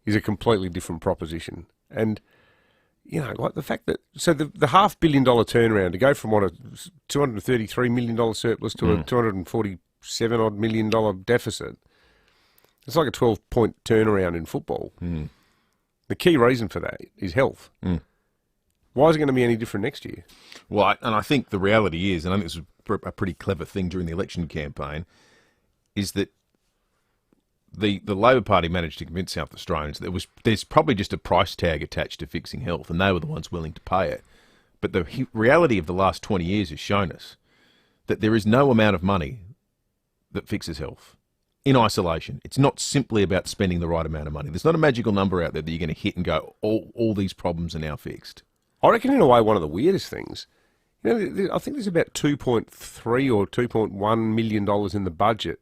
is a completely different proposition. And, you know, like the fact that... So the $500 million turnaround, to go from what, a $233 million surplus to a $247 million deficit... It's like a 12-point turnaround in football. The key reason for that is health. Why is it going to be any different next year? Well, and I think the reality is, and I think this was a pretty clever thing during the election campaign, is that the Labor Party managed to convince South Australians that there's probably just a price tag attached to fixing health, and they were the ones willing to pay it. But the reality of the last 20 years has shown us that there is no amount of money that fixes health in isolation. It's not simply about spending the right amount of money. There's not a magical number out there that you're going to hit and go, all these problems are now fixed. I reckon, in a way, one of the weirdest things, I think there's about $2.3 or $2.1 million in the budget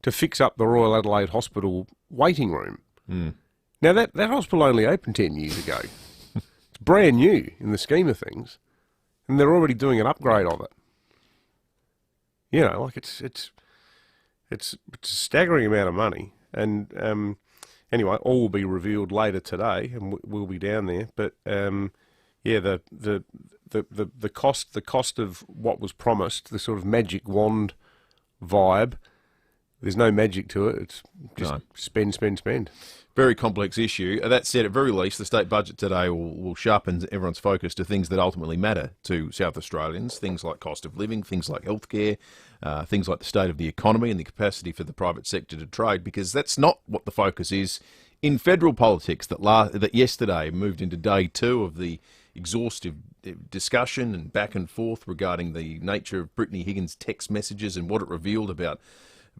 to fix up the Royal Adelaide Hospital waiting room. Now, that hospital only opened 10 years ago. It's brand new in the scheme of things, and they're already doing an upgrade of it. It's a staggering amount of money, and anyway, all will be revealed later today, and we'll be down there. But the cost of what was promised, the sort of magic wand vibe, there's no magic to it. It's just spend. Very complex issue. That said, at very least, the state budget today will sharpen everyone's focus to things that ultimately matter to South Australians, things like cost of living, things like healthcare, things like the state of the economy and the capacity for the private sector to trade, because that's not what the focus is in federal politics that yesterday moved into day 2 of the exhaustive discussion and back and forth regarding the nature of Brittany Higgins' text messages and what it revealed about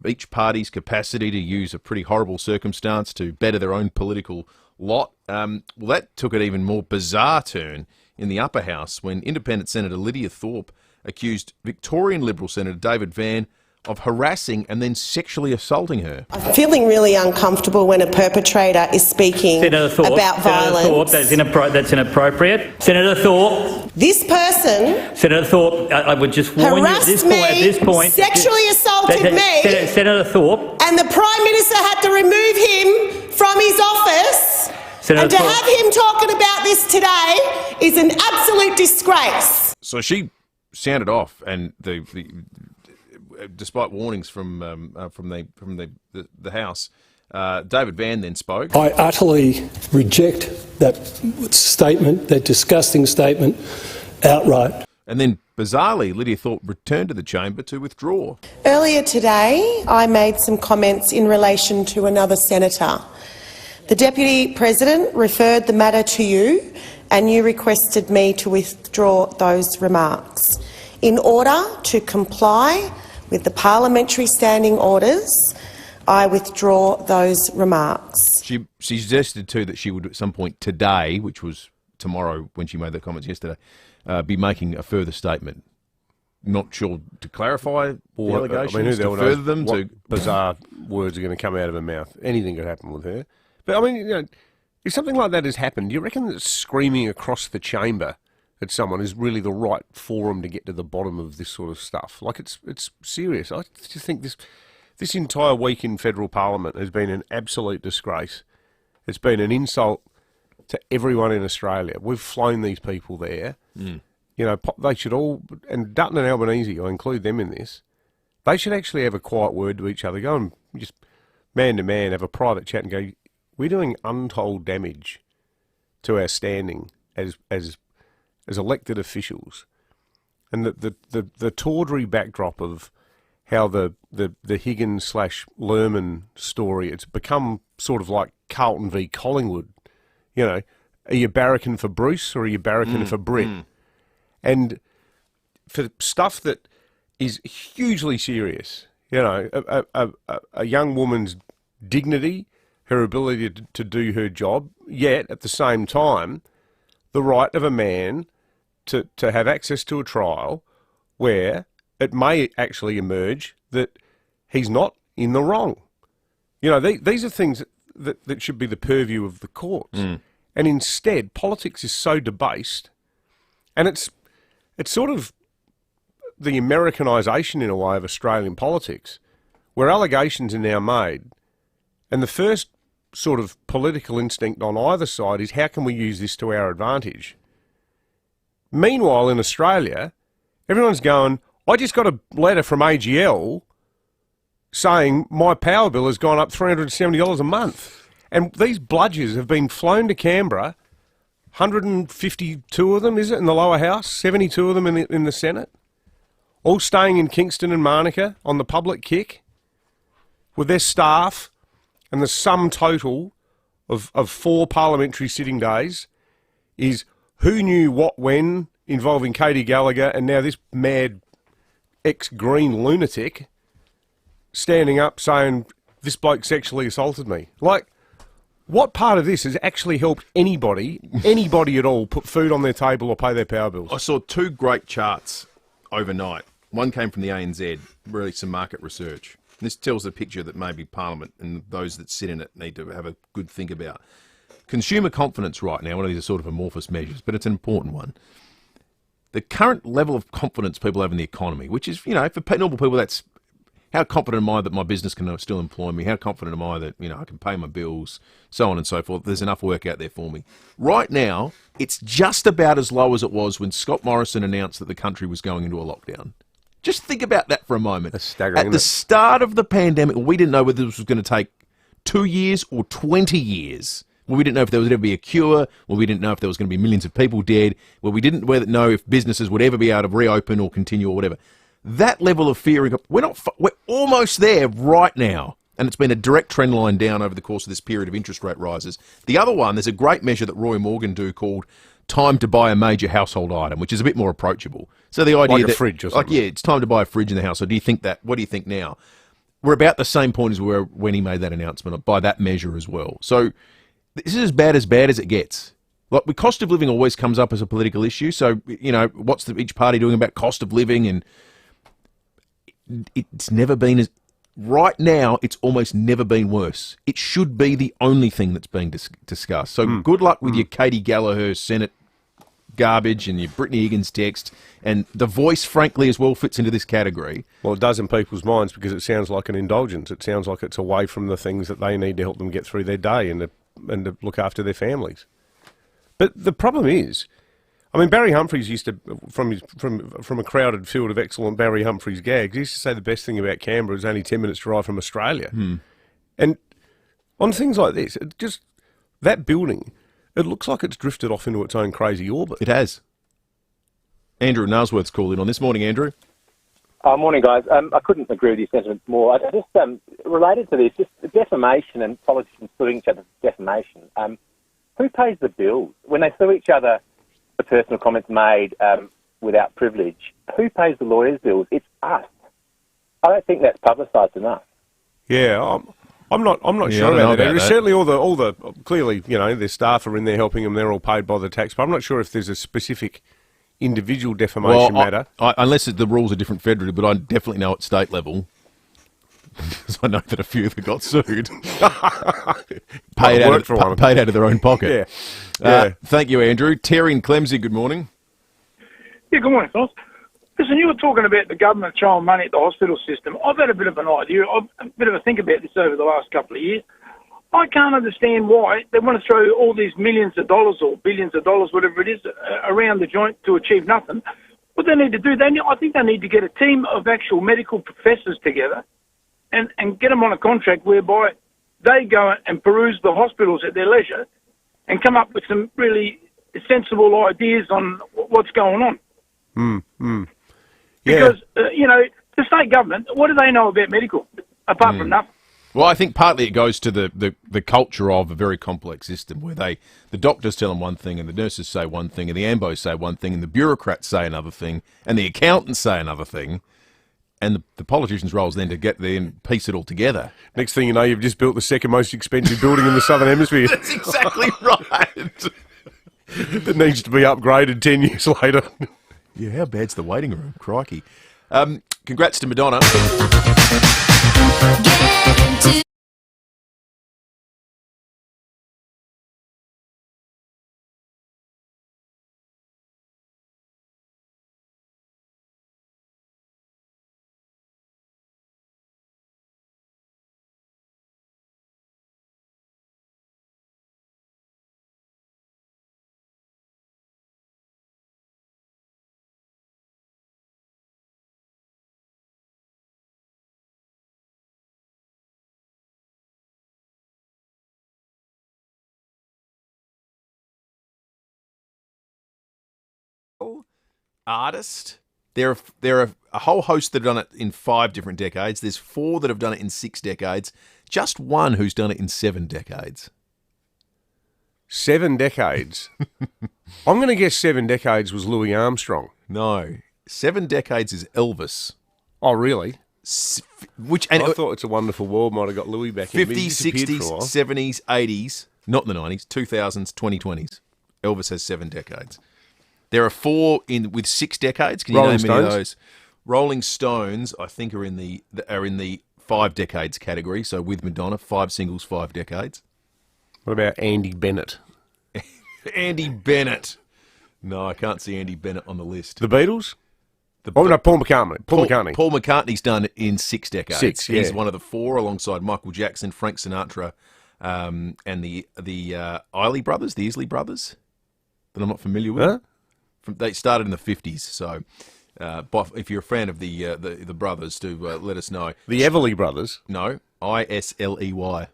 each party's capacity to use a pretty horrible circumstance to better their own political lot. Well, that took an even more bizarre turn in the upper house when Independent Senator Lydia Thorpe accused Victorian Liberal Senator David Van of harassing and then sexually assaulting her. I'm feeling really uncomfortable when a perpetrator is speaking about violence. Senator Thorpe, that's inappropriate. Senator Thorpe. This person, Senator Thorpe, I would just warn you at this point, sexually assaulted me. Senator Thorpe. And the Prime Minister had to remove him from his office. Senator and to Thorpe. have him talking about this today is an absolute disgrace. So she sounded off, and despite warnings from the House, David Van then spoke. I utterly reject that statement, that disgusting statement, outright. And then, bizarrely, Lydia Thorpe returned to the chamber to withdraw. Earlier today, I made some comments in relation to another senator. The Deputy President referred the matter to you, and you requested me to withdraw those remarks. In order to comply with the parliamentary standing orders, I withdraw those remarks. She suggested too that she would at some point today, which was tomorrow when she made the comments yesterday, be making a further statement. Not sure to clarify the allegations, to further them. What bizarre words are going to come out of her mouth. Anything could happen with her. But I mean, if something like that has happened, do you reckon that screaming across the chamber at someone is really the right forum to get to the bottom of this sort of stuff? Like, it's serious. I just think this entire week in federal parliament has been an absolute disgrace. It's been an insult to everyone in Australia. We've flown these people there. They should all, and Dutton and Albanese, I include them in this, they should actually have a quiet word to each other. Go and just man to man have a private chat and go, we're doing untold damage to our standing as elected officials. And the tawdry backdrop of how the Higgins/Lerman story, it's become sort of like Carlton v Collingwood. Are you barracking for Bruce or are you barracking for Britt? And for stuff that is hugely serious, a young woman's dignity, her ability to do her job, yet at the same time, the right of a man to have access to a trial where it may actually emerge that he's not in the wrong. These are things that should be the purview of the courts. And instead, politics is so debased, and it's sort of the Americanisation, in a way, of Australian politics, where allegations are now made, and the first sort of political instinct on either side is how can we use this to our advantage? Meanwhile, in Australia, everyone's going, I just got a letter from AGL saying my power bill has gone up $370 a month. And these bludgers have been flown to Canberra, 152 of them, is it, in the lower house, 72 of them in the Senate, all staying in Kingston and Manuka on the public kick with their staff, and the sum total of 4 parliamentary sitting days is who knew what when, involving Katie Gallagher and now this mad ex-Green lunatic standing up saying this bloke sexually assaulted me. Like, what part of this has actually helped anybody at all, put food on their table or pay their power bills? I saw 2 great charts overnight. One came from the ANZ, really some market research. This tells a picture that maybe Parliament and those that sit in it need to have a good think about. Consumer confidence right now, one of these are sort of amorphous measures, but it's an important one. The current level of confidence people have in the economy, which is, you know, for normal people, that's how confident am I that my business can still employ me? How confident am I that, you know, I can pay my bills, so on and so forth. There's enough work out there for me. Right now, it's just about as low as it was when Scott Morrison announced that the country was going into a lockdown. Just think about that for a moment. That's staggering. At the start of the pandemic, we didn't know whether this was going to take 2 years or 20 years. Well, we didn't know if there was ever be a cure. Well, we didn't know if there was going to be millions of people dead. Well, we didn't know if businesses would ever be able to reopen or continue or whatever. That level of fear, we're almost there right now. And it's been a direct trend line down over the course of this period of interest rate rises. The other one, there's a great measure that Roy Morgan do called time to buy a major household item, which is a bit more approachable. So the idea like that, a fridge or something. yeah, it's time to buy a fridge in the house. So do you think that? What do you think now? We're about the same point as we were when he made that announcement by that measure as well. So this is as bad as it gets. Like, the cost of living always comes up as a political issue. So, you know, what's each party doing about cost of living? And it's never been as... Right now, it's almost never been worse. It should be the only thing that's being discussed. So good luck with your Katie Gallagher Senate garbage and your Brittany Higgins text. And The Voice, frankly, as well fits into this category. Well, it does in people's minds because it sounds like an indulgence. It sounds like it's away from the things that they need to help them get through their day and to look after their families. But the problem is, I mean, Barry Humphries used to, from a crowded field of excellent Barry Humphries gags, he used to say the best thing about Canberra is only 10 minutes drive from Australia. And on things like this, that building, it looks like it's drifted off into its own crazy orbit. It has. Andrew Narsworth's called in on this morning, Andrew. Morning, guys. I couldn't agree with your sentiments more. I just related to this, just defamation and politicians suing each other for defamation. Who pays the bills when they sue each other for personal comments made without privilege? Who pays the lawyers' bills? It's us. I don't think that's publicised enough. Yeah, I'm not sure about that. Certainly, all the clearly, you know, their staff are in there helping them. They're all paid by the tax, but I'm not sure if there's a specific individual defamation matter. Unless the rules are different federally, but I definitely know at state level, because I know that a few that got sued paid out of their own pocket. Yeah. Thank you, Andrew. Terry and Clemsey, good morning. Yeah, good morning, fellas. Listen, you were talking about the government throwing money at the hospital system. I've had a bit of an idea, a bit of a think about this over the last couple of years. I can't understand why they want to throw all these millions of dollars or billions of dollars, whatever it is, around the joint to achieve nothing. What they need to do, I think they need to get a team of actual medical professors together and get them on a contract whereby they go and peruse the hospitals at their leisure and come up with some really sensible ideas on what's going on. Because, you know, the state government, what do they know about medical, apart from nothing? Well, I think partly it goes to the culture of a very complex system where the doctors tell them one thing and the nurses say one thing and the ambos say one thing and the bureaucrats say another thing and the accountants say another thing. And the politicians' role is then to get there and piece it all together. Next thing you know, you've just built the second most expensive building in the Southern Hemisphere. That's exactly right. That needs to be upgraded 10 years later. Yeah, how bad's the waiting room? Crikey. Congrats to Madonna. artist. There are a whole host that have done it in 5 different decades. There's 4 that have done it in 6 decades. Just one who's done it in 7 decades. 7 decades? I'm going to guess 7 decades was Louis Armstrong. No. 7 decades is Elvis. Oh, really? I thought It's a Wonderful World might have got Louis back 50s, 60s, 70s, 80s, not in the 90s, 2000s, 2020s. Elvis has 7 decades. There are 4 with 6 decades. Can you name any of those? Rolling Stones, I think, are in the 5 decades category. So with Madonna, 5 singles, 5 decades. What about Andy Bennett? Andy Bennett. No, I can't see Andy Bennett on the list. The Beatles? Paul McCartney. Paul McCartney's done it in 6 decades. 6, yeah. He's one of the 4 alongside Michael Jackson, Frank Sinatra, and the Isley Brothers, that I'm not familiar with. Huh? They started in the 50s, so if you're a fan of the brothers, do let us know. The Everly Brothers? No, Isley.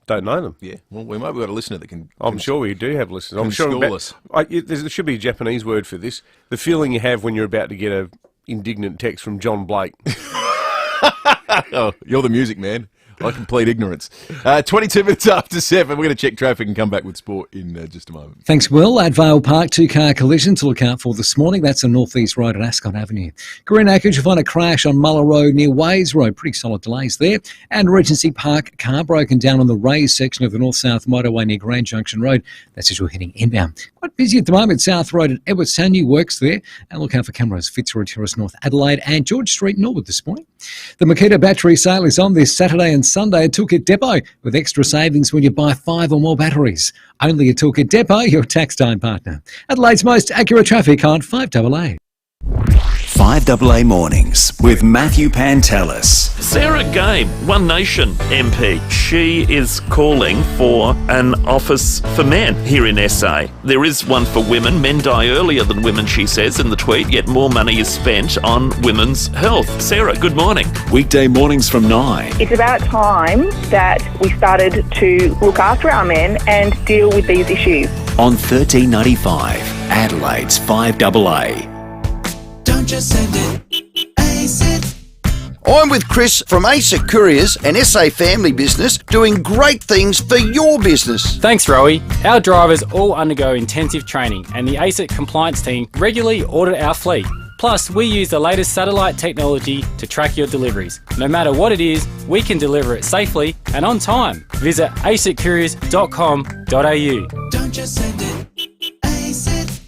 Don't know them. Yeah, well, we might have got a listener that can... I'm sure we do have listeners. I'm sure school us. There should be a Japanese word for this. The feeling you have when you're about to get a indignant text from John Blake. Oh, you're the music man. I complete ignorance. 22 minutes after 7. We're going to check traffic and come back with sport in just a moment. Thanks, Will. At Vale Park, 2-car collision to look out for this morning. That's on North East Road at Ascot Avenue. Green Acres, you'll find a crash on Muller Road near Ways Road. Pretty solid delays there. And Regency Park, car broken down on the Rays section of the North-South motorway near Grand Junction Road. That's as you're heading inbound. Quite busy at the moment. South Road at Edwardstown, new works there. And look out for cameras, Fitzroy Terrace, North Adelaide and George Street, Norwood this morning. The Makita battery sale is on this Saturday and Sunday at Toolkit Depot with extra savings when you buy 5 or more batteries. Only at Toolkit Depot, your tax time partner. Adelaide's most accurate traffic on 5AA. 5AA Mornings with Matthew Pantelis. Sarah Gabe, One Nation MP. She is calling for an office for men here in SA. There is one for women. Men die earlier than women, she says in the tweet, yet more money is spent on women's health. Sarah, good morning. Weekday mornings from 9. It's about time that we started to look after our men and deal with these issues. On 1395, Adelaide's 5AA. Don't just send it, ace it. I'm with Chris from ASIC Couriers, an SA family business, doing great things for your business. Thanks, Rowie. Our drivers all undergo intensive training and the ASIC compliance team regularly audit our fleet. Plus, we use the latest satellite technology to track your deliveries. No matter what it is, we can deliver it safely and on time. Visit asiccouriers.com.au. Don't just send it, ace it.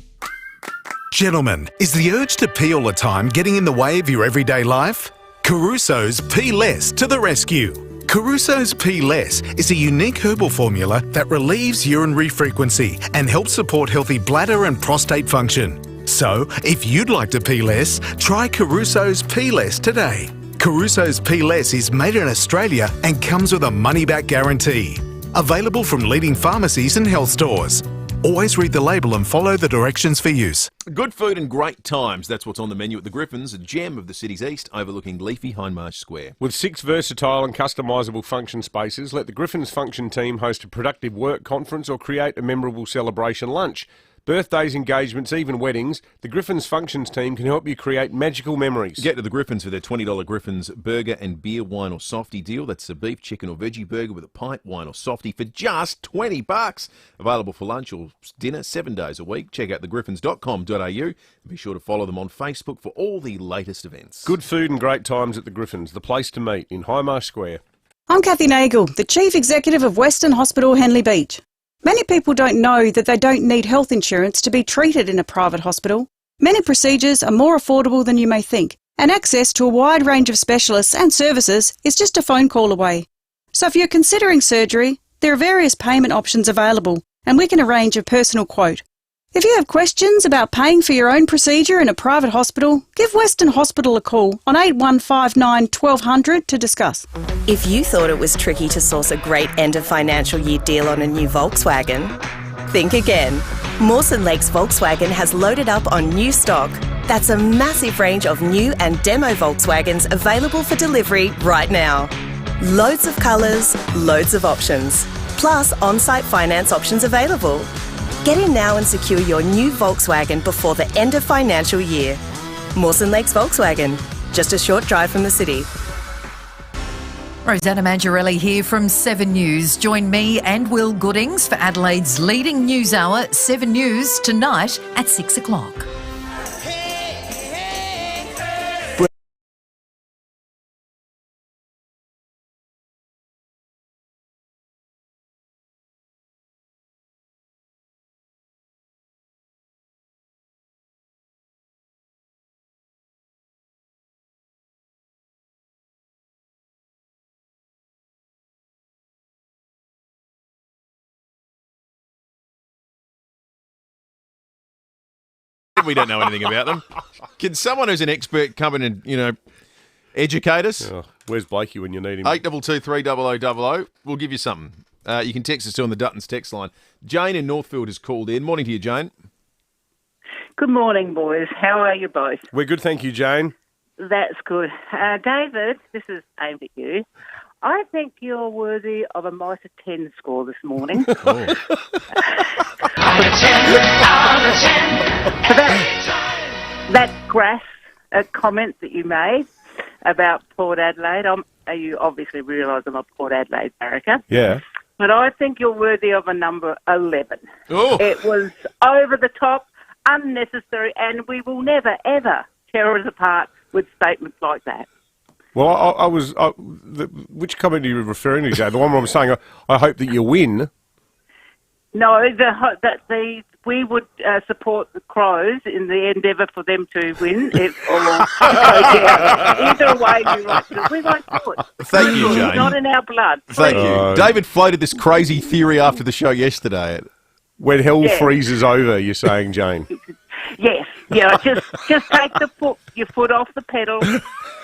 Gentlemen, is the urge to pee all the time getting in the way of your everyday life? Caruso's Pee Less to the rescue. Caruso's Pee Less is a unique herbal formula that relieves urinary frequency and helps support healthy bladder and prostate function. So, if you'd like to pee less, try Caruso's Pee Less today. Caruso's Pee Less is made in Australia and comes with a money-back guarantee. Available from leading pharmacies and health stores. Always read the label and follow the directions for use. Good food and great times. That's what's on the menu at the Griffins, a gem of the city's east, overlooking leafy Hindmarsh Square. With 6 versatile and customisable function spaces, let the Griffins function team host a productive work conference or create a memorable celebration lunch. Birthdays, engagements, even weddings, the Griffins Functions team can help you create magical memories. Get to the Griffins for their $20 Griffins burger and beer, wine or softie deal. That's a beef, chicken or veggie burger with a pint, wine or softie for just $20. Available for lunch or dinner 7 days a week. Check out thegriffins.com.au and be sure to follow them on Facebook for all the latest events. Good food and great times at the Griffins, the place to meet in Hindmarsh Square. I'm Kathy Nagel, the Chief Executive of Western Hospital Henley Beach. Many people don't know that they don't need health insurance to be treated in a private hospital. Many procedures are more affordable than you may think, and access to a wide range of specialists and services is just a phone call away. So if you're considering surgery, there are various payment options available, and we can arrange a personal quote. If you have questions about paying for your own procedure in a private hospital, give Western Hospital a call on 8159 1200 to discuss. If you thought it was tricky to source a great end of financial year deal on a new Volkswagen, think again. Mawson Lakes Volkswagen has loaded up on new stock. That's a massive range of new and demo Volkswagens available for delivery right now. Loads of colours, loads of options, plus on-site finance options available. Get in now and secure your new Volkswagen before the end of financial year. Mawson Lakes Volkswagen, just a short drive from the city. Rosanna Mangiarelli here from 7 News. Join me and Will Goodings for Adelaide's leading news hour, 7 News, tonight at 6 o'clock. We don't know anything about them. Can someone who's an expert come in and, educate us? Oh, where's Blakey when you need him? 8223 0000. We'll give you something. You can text us too on the Duttons text line. Jane in Northfield has called in. Morning to you, Jane. Good morning, boys. How are you both? We're good, thank you, Jane. That's good. David, this is aimed at you. I think you're worthy of a mitre 10 score this morning. Oh. For that grass comment that you made about Port Adelaide, you obviously realise I'm a Port Adelaide barracker. Yeah. But I think you're worthy of a number 11. Oh. It was over the top, unnecessary, and we will never, ever tear us apart with statements like that. Well, which comment are you referring to, Jay? The one where I'm saying I hope that you win. No, we would support the Crows in the endeavour for them to win. Either way, we like sport. Thank you, Jane. It's not in our blood. Thank you. David floated this crazy theory after the show yesterday. When hell freezes over, you're saying, Jane? Yes. Yeah, just take your foot off the pedal,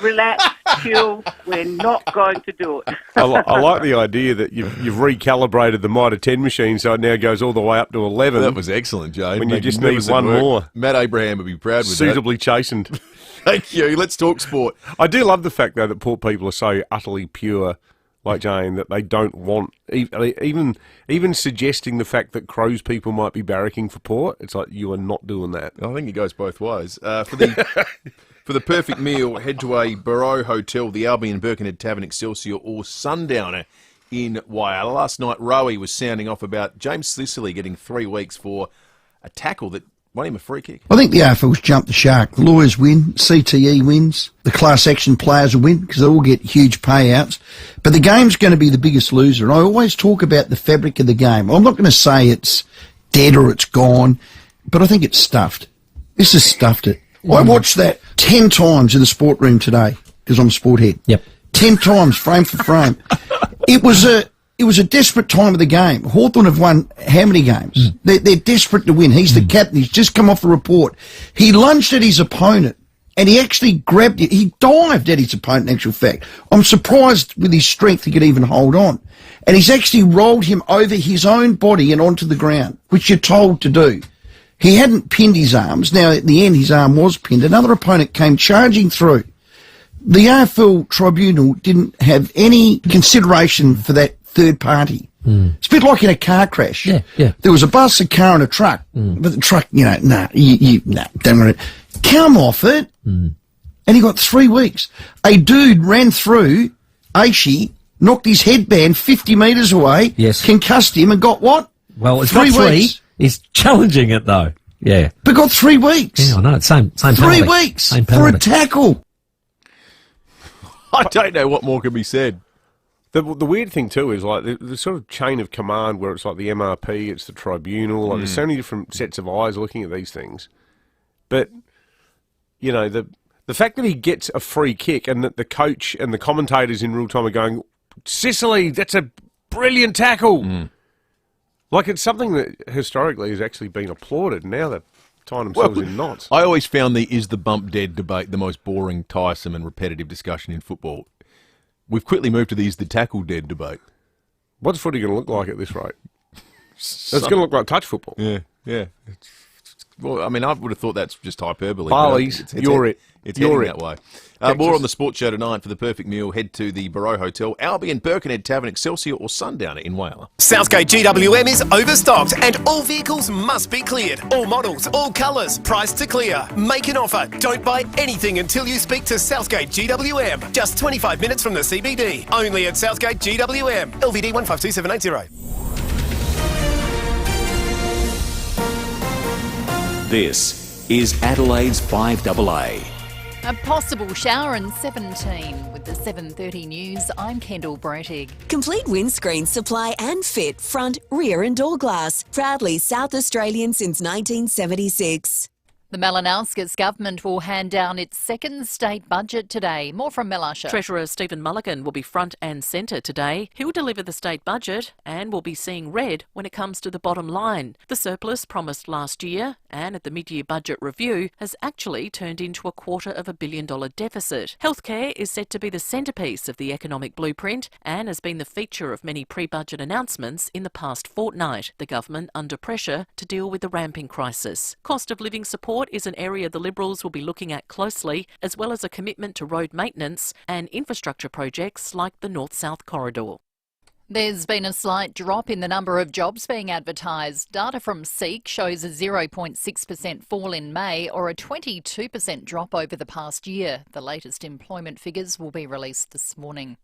relax, chill. We're not going to do it. I like the idea that you've recalibrated the Mitre 10 machine so it now goes all the way up to 11. That was excellent, Jane. When you just need one more. Matt Abraham would be proud with Suitably chastened. Thank you. Let's talk sport. I do love the fact, though, that Port people are so utterly pure, like Jane, that they don't want, even suggesting the fact that Crows people might be barracking for Port. It's like, you are not doing that. I think it goes both ways. For the perfect meal, head to a Barrow Hotel, the Albion Birkenhead Tavern, Excelsior, or Sundowner in Whyalla. Last night, Rowie was sounding off about James Sicily getting 3 weeks for a tackle that won him a free kick. I think the AFL's jumped the shark. The lawyers win, CTE wins, the class action players will win because they all get huge payouts. But the game's going to be the biggest loser. And I always talk about the fabric of the game. I'm not going to say it's dead or it's gone, but I think it's stuffed. This has stuffed it. I watched that 10 times in the sport room today because I'm a sport head. Yep. 10 times, frame for frame. It was a desperate time of the game. Hawthorn have won how many games? They're desperate to win. He's the captain. He's just come off the report. He lunged at his opponent and he actually grabbed it. He dived at his opponent, in actual fact. I'm surprised with his strength he could even hold on. And he's actually rolled him over his own body and onto the ground, which you're told to do. He hadn't pinned his arms. Now, at the end, his arm was pinned. Another opponent came charging through. The AFL tribunal didn't have any consideration for that third party. It's a bit like in a car crash. Yeah. There was a bus, a car and a truck. But the truck, don't worry. Come off it. And he got 3 weeks. A dude ran through Aishi, knocked his headband 50 metres away, concussed him and got what? Well, it's 3 not 3. weeks. He's challenging it, though. Yeah. But got 3 weeks. Yeah, I know. Same 3 penalty. weeks Same for penalty. a tackle. I don't know what more can be said. The weird thing, too, is like the sort of chain of command where it's like the MRP, it's the tribunal, like there's so many different sets of eyes looking at these things. But, the fact that he gets a free kick and that the coach and the commentators in real time are going, Sicily, that's a brilliant tackle. Like, it's something that historically has actually been applauded. Now they're tying themselves in knots. I always found the is the bump dead debate the most boring, tiresome and repetitive discussion in football. We've quickly moved to the is the tackle dead debate. What's footy going to look like at this rate? It's going to look like touch football. Yeah. It's Well, I mean, I would have thought that's just hyperbole. Barley's, It's you're it. It's You're heading it. that way. Texas. More on the sports show tonight. For the perfect meal, head to the Barrow Hotel, Albion, Birkenhead Tavern, Excelsior or Sundowner in Wales. Southgate GWM is overstocked and all vehicles must be cleared. All models, all colours, priced to clear. Make an offer. Don't buy anything until you speak to Southgate GWM. Just 25 minutes from the CBD. Only at Southgate GWM. LVD 152780. This is Adelaide's 5AA. A possible shower in 17 with the 7:30 news. I'm Kendall Brettig. Complete windscreen supply and fit, front, rear and door glass. Proudly South Australian since 1976. The Malinauskas government will hand down its second state budget today. More from Melasha. Treasurer Stephen Mulligan will be front and centre today. He'll deliver the state budget and will be seeing red when it comes to the bottom line. The surplus promised last year and at the mid-year budget review has actually turned into $250 million deficit. Healthcare is set to be the centrepiece of the economic blueprint and has been the feature of many pre-budget announcements in the past fortnight. The government under pressure to deal with the ramping crisis. Cost of living support is an area the Liberals will be looking at closely, as well as a commitment to road maintenance and infrastructure projects like the North-South Corridor. There's been a slight drop in the number of jobs being advertised. Data from SEEK shows a 0.6% fall in May or a 22% drop over the past year. The latest employment figures will be released this morning.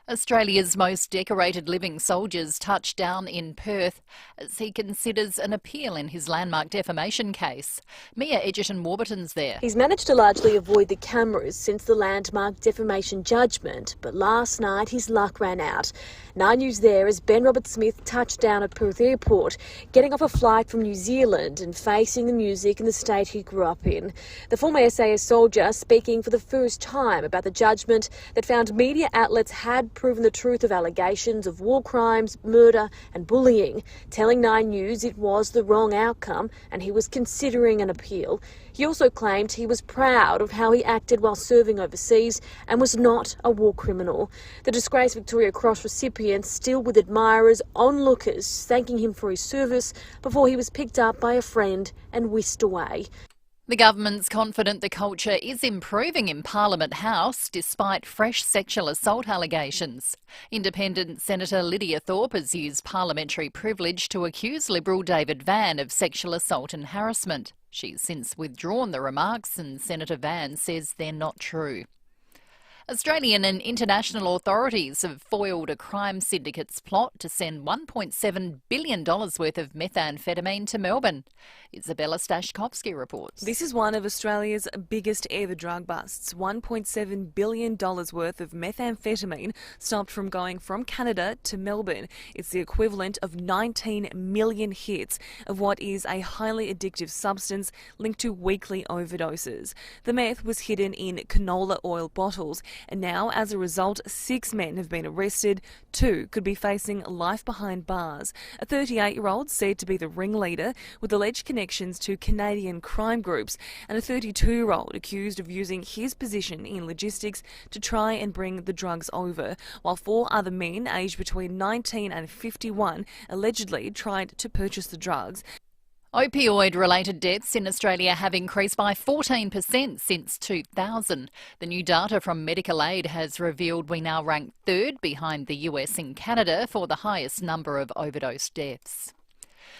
Australia's most decorated living soldiers touched down in Perth as he considers an appeal in his landmark defamation case. Mia Edgerton-Warburton's there. He's managed to largely avoid the cameras since the landmark defamation judgment, but last night his luck ran out. 9 News there as Ben Robert-Smith touched down at Perth Airport, getting off a flight from New Zealand and facing the music in the state he grew up in. The former SAS soldier speaking for the first time about the judgment that found media outlets had proven the truth of allegations of war crimes, murder and bullying, telling 9 News it was the wrong outcome and he was considering an appeal. He also claimed he was proud of how he acted while serving overseas and was not a war criminal. The disgraced Victoria Cross recipient still with admirers, onlookers thanking him for his service before he was picked up by a friend and whisked away. The government's confident the culture is improving in Parliament House despite fresh sexual assault allegations. Independent Senator Lydia Thorpe has used parliamentary privilege to accuse Liberal David Van of sexual assault and harassment. She's since withdrawn the remarks and Senator Van says they're not true. Australian and international authorities have foiled a crime syndicate's plot to send $1.7 billion worth of methamphetamine to Melbourne. Isabella Stashkovsky reports. This is one of Australia's biggest ever drug busts. $1.7 billion worth of methamphetamine stopped from going from Canada to Melbourne. It's the equivalent of 19 million hits of what is a highly addictive substance linked to weekly overdoses. The meth was hidden in canola oil bottles, and now, as a result, 6 men have been arrested. 2 could be facing life behind bars. A 38-year-old said to be the ringleader with alleged connections to Canadian crime groups, and a 32-year-old accused of using his position in logistics to try and bring the drugs over, while 4 other men aged between 19 and 51 allegedly tried to purchase the drugs. Opioid-related deaths in Australia have increased by 14% since 2000. The new data from Medical Aid has revealed we now rank 3rd behind the US and Canada for the highest number of overdose deaths.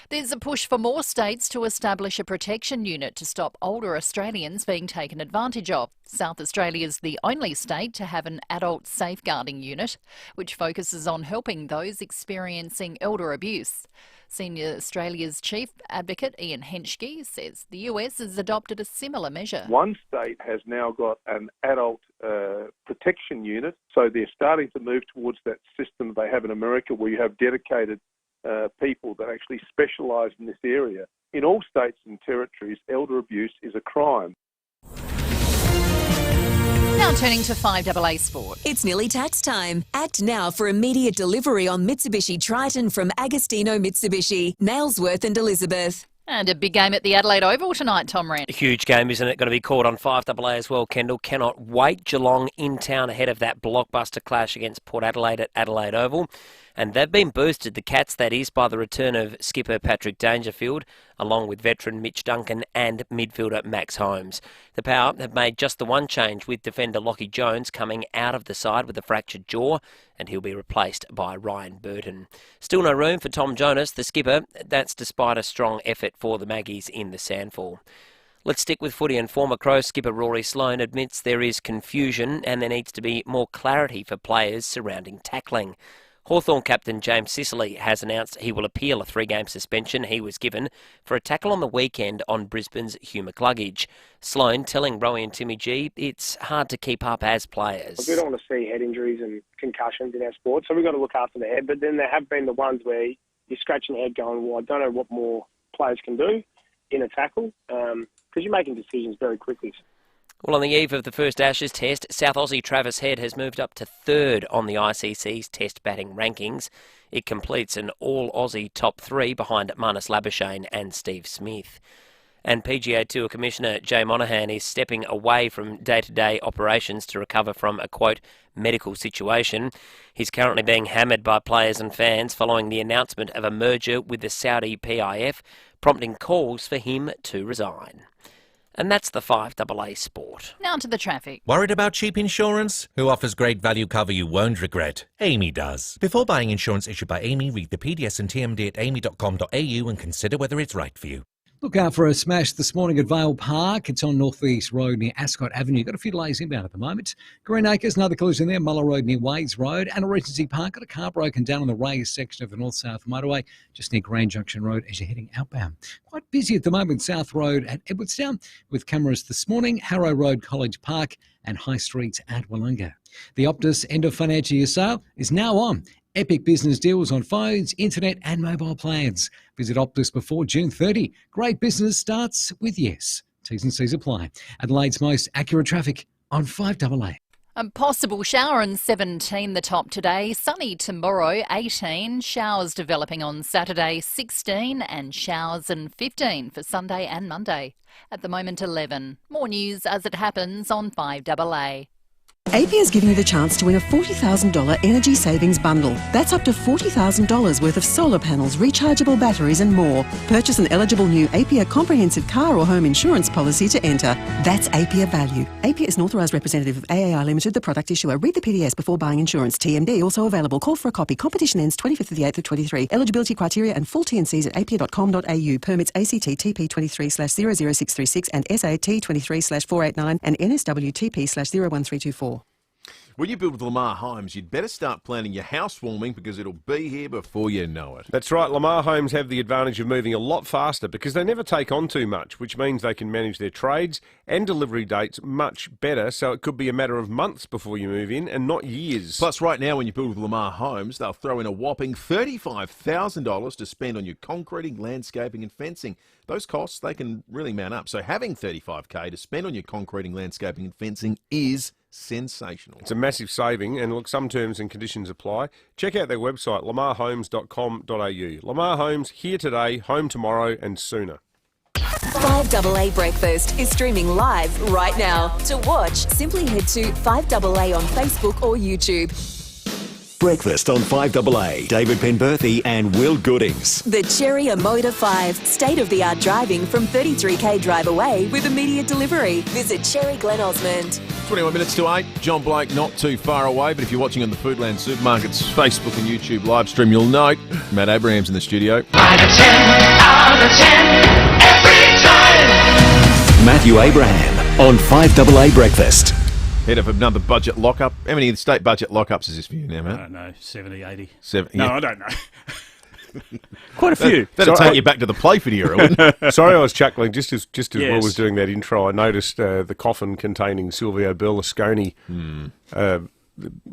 There's a push for more states to establish a protection unit to stop older Australians being taken advantage of. South Australia is the only state to have an adult safeguarding unit, which focuses on helping those experiencing elder abuse. Senior Australia's Chief Advocate Ian Henschke says the US has adopted a similar measure. One state has now got an adult protection unit, so they're starting to move towards that system they have in America where you have dedicated people that actually specialise in this area. In all states and territories, elder abuse is a crime. Now turning to 5AA Sport. It's nearly tax time. Act now for immediate delivery on Mitsubishi Triton from Agostino Mitsubishi, Nailsworth and Elizabeth. And a big game at the Adelaide Oval tonight, Tom Wren. A huge game, isn't it? Going to be caught on 5AA as well, Kendall. Cannot wait. Geelong in town ahead of that blockbuster clash against Port Adelaide at Adelaide Oval. And they've been boosted, the Cats that is, by the return of skipper Patrick Dangerfield along with veteran Mitch Duncan and midfielder Max Holmes. The Power have made just the one change, with defender Lockie Jones coming out of the side with a fractured jaw, and he'll be replaced by Ryan Burton. Still no room for Tom Jonas, the skipper. That's despite a strong effort for the Maggies in the Sandfall. Let's stick with footy, and former Crow skipper Rory Sloane admits there is confusion and there needs to be more clarity for players surrounding tackling. Hawthorn captain James Sicily has announced he will appeal a 3-game suspension he was given for a tackle on the weekend on Brisbane's Hugh McCluggage. Sloane telling Rowie and Timmy G it's hard to keep up as players. We don't want to see head injuries and concussions in our sport, so we've got to look after the head. But then there have been the ones where you're scratching your head going, well, I don't know what more players can do in a tackle, because you're making decisions very quickly. Well, on the eve of the first Ashes test, South Aussie Travis Head has moved up to 3rd on the ICC's test batting rankings. It completes an all-Aussie top 3 behind Marnus Labuschagne and Steve Smith. And PGA Tour Commissioner Jay Monahan is stepping away from day-to-day operations to recover from a, quote, medical situation. He's currently being hammered by players and fans following the announcement of a merger with the Saudi PIF, prompting calls for him to resign. And that's the 5AA Sport. Now to the traffic. Worried about cheap insurance? Who offers great value cover you won't regret? Amy does. Before buying insurance issued by Amy, read the PDS and TMD at amy.com.au and consider whether it's right for you. Look out for a smash this morning at Vale Park. It's on North East Road near Ascot Avenue. Got a few delays inbound at the moment. Greenacres, another collision there. Muller Road near Wades Road. And a Regency Park. Got a car broken down on the Rays section of the North-South Motorway, just near Grand Junction Road as you're heading outbound. Quite busy at the moment, South Road at Edwardstown, with cameras this morning. Harrow Road, College Park, and High Streets at Wollonga. The Optus end of financial year sale is now on. Epic business deals on phones, internet and mobile plans. Visit Optus before June 30. Great business starts with yes. T's and C's apply. Adelaide's most accurate traffic on 5AA. A possible shower and 17 the top today. Sunny tomorrow, 18. Showers developing on Saturday, 16. And showers and 15 for Sunday and Monday. At the moment, 11. More news as it happens on 5AA. APIA is giving you the chance to win a $40,000 energy savings bundle. That's up to $40,000 worth of solar panels, rechargeable batteries and more. Purchase an eligible new APIA comprehensive car or home insurance policy to enter. That's APIA value. APIA is an authorised representative of AAI Limited, the product issuer. Read the PDS before buying insurance. TMD also available. Call for a copy. Competition ends 25th of the 8th of 23. Eligibility criteria and full T&Cs at apia.com.au. Permits ACT TP23/00636 and SAT 23/489 and NSW TP/01324. When you build with Lamar Homes, you'd better start planning your housewarming because it'll be here before you know it. That's right. Lamar Homes have the advantage of moving a lot faster because they never take on too much, which means they can manage their trades and delivery dates much better, so it could be a matter of months before you move in and not years. Plus, right now, when you build with Lamar Homes, they'll throw in a whopping $35,000 to spend on your concreting, landscaping and fencing. Those costs, they can really mount up. So having $35,000 to spend on your concreting, landscaping and fencing is sensational. It's a massive saving, and look, some terms and conditions apply. Check out their website, lamarhomes.com.au. Lamar Homes, here today, home tomorrow and sooner. 5AA Breakfast is streaming live right now. To watch, simply head to 5AA on Facebook or YouTube. Breakfast on 5AA. David Penberthy and Will Goodings. The Cherry Amoda 5. State-of-the-art driving from 33k drive away with immediate delivery. Visit Cherry Glen Osmond. 21 minutes to 8. John Blake not too far away, but if you're watching on the Foodland Supermarkets Facebook and YouTube live stream, you'll note Matt Abraham's in the studio. 5 to 10, out of 10, every time. Matthew Abraham on 5AA Breakfast. Head of another budget lockup. How many state budget lockups is this for you now, Matt? I don't know, 70, 80. No, I don't know. Quite a few. That'll take you back to the Playford era, wouldn't it? Sorry, I was chuckling. Just as Yes. Will was doing that intro, I noticed the coffin containing Silvio Berlusconi.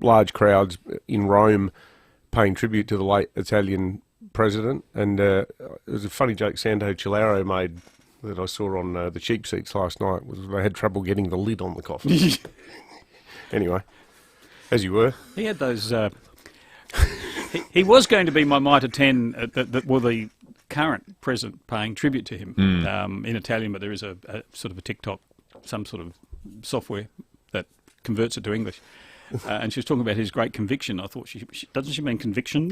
Large crowds in Rome paying tribute to the late Italian president. And it was a funny joke Sando Chilaro made that I saw on the cheap seats last night. Was they had trouble getting the lid on the coffin. Anyway, as you were. He had those... he was going to be my Mitre 10, the current president paying tribute to him in Italian, but there is a sort of a TikTok, some sort of software that converts it to English. and she was talking about his great conviction. I thought, doesn't she mean conviction?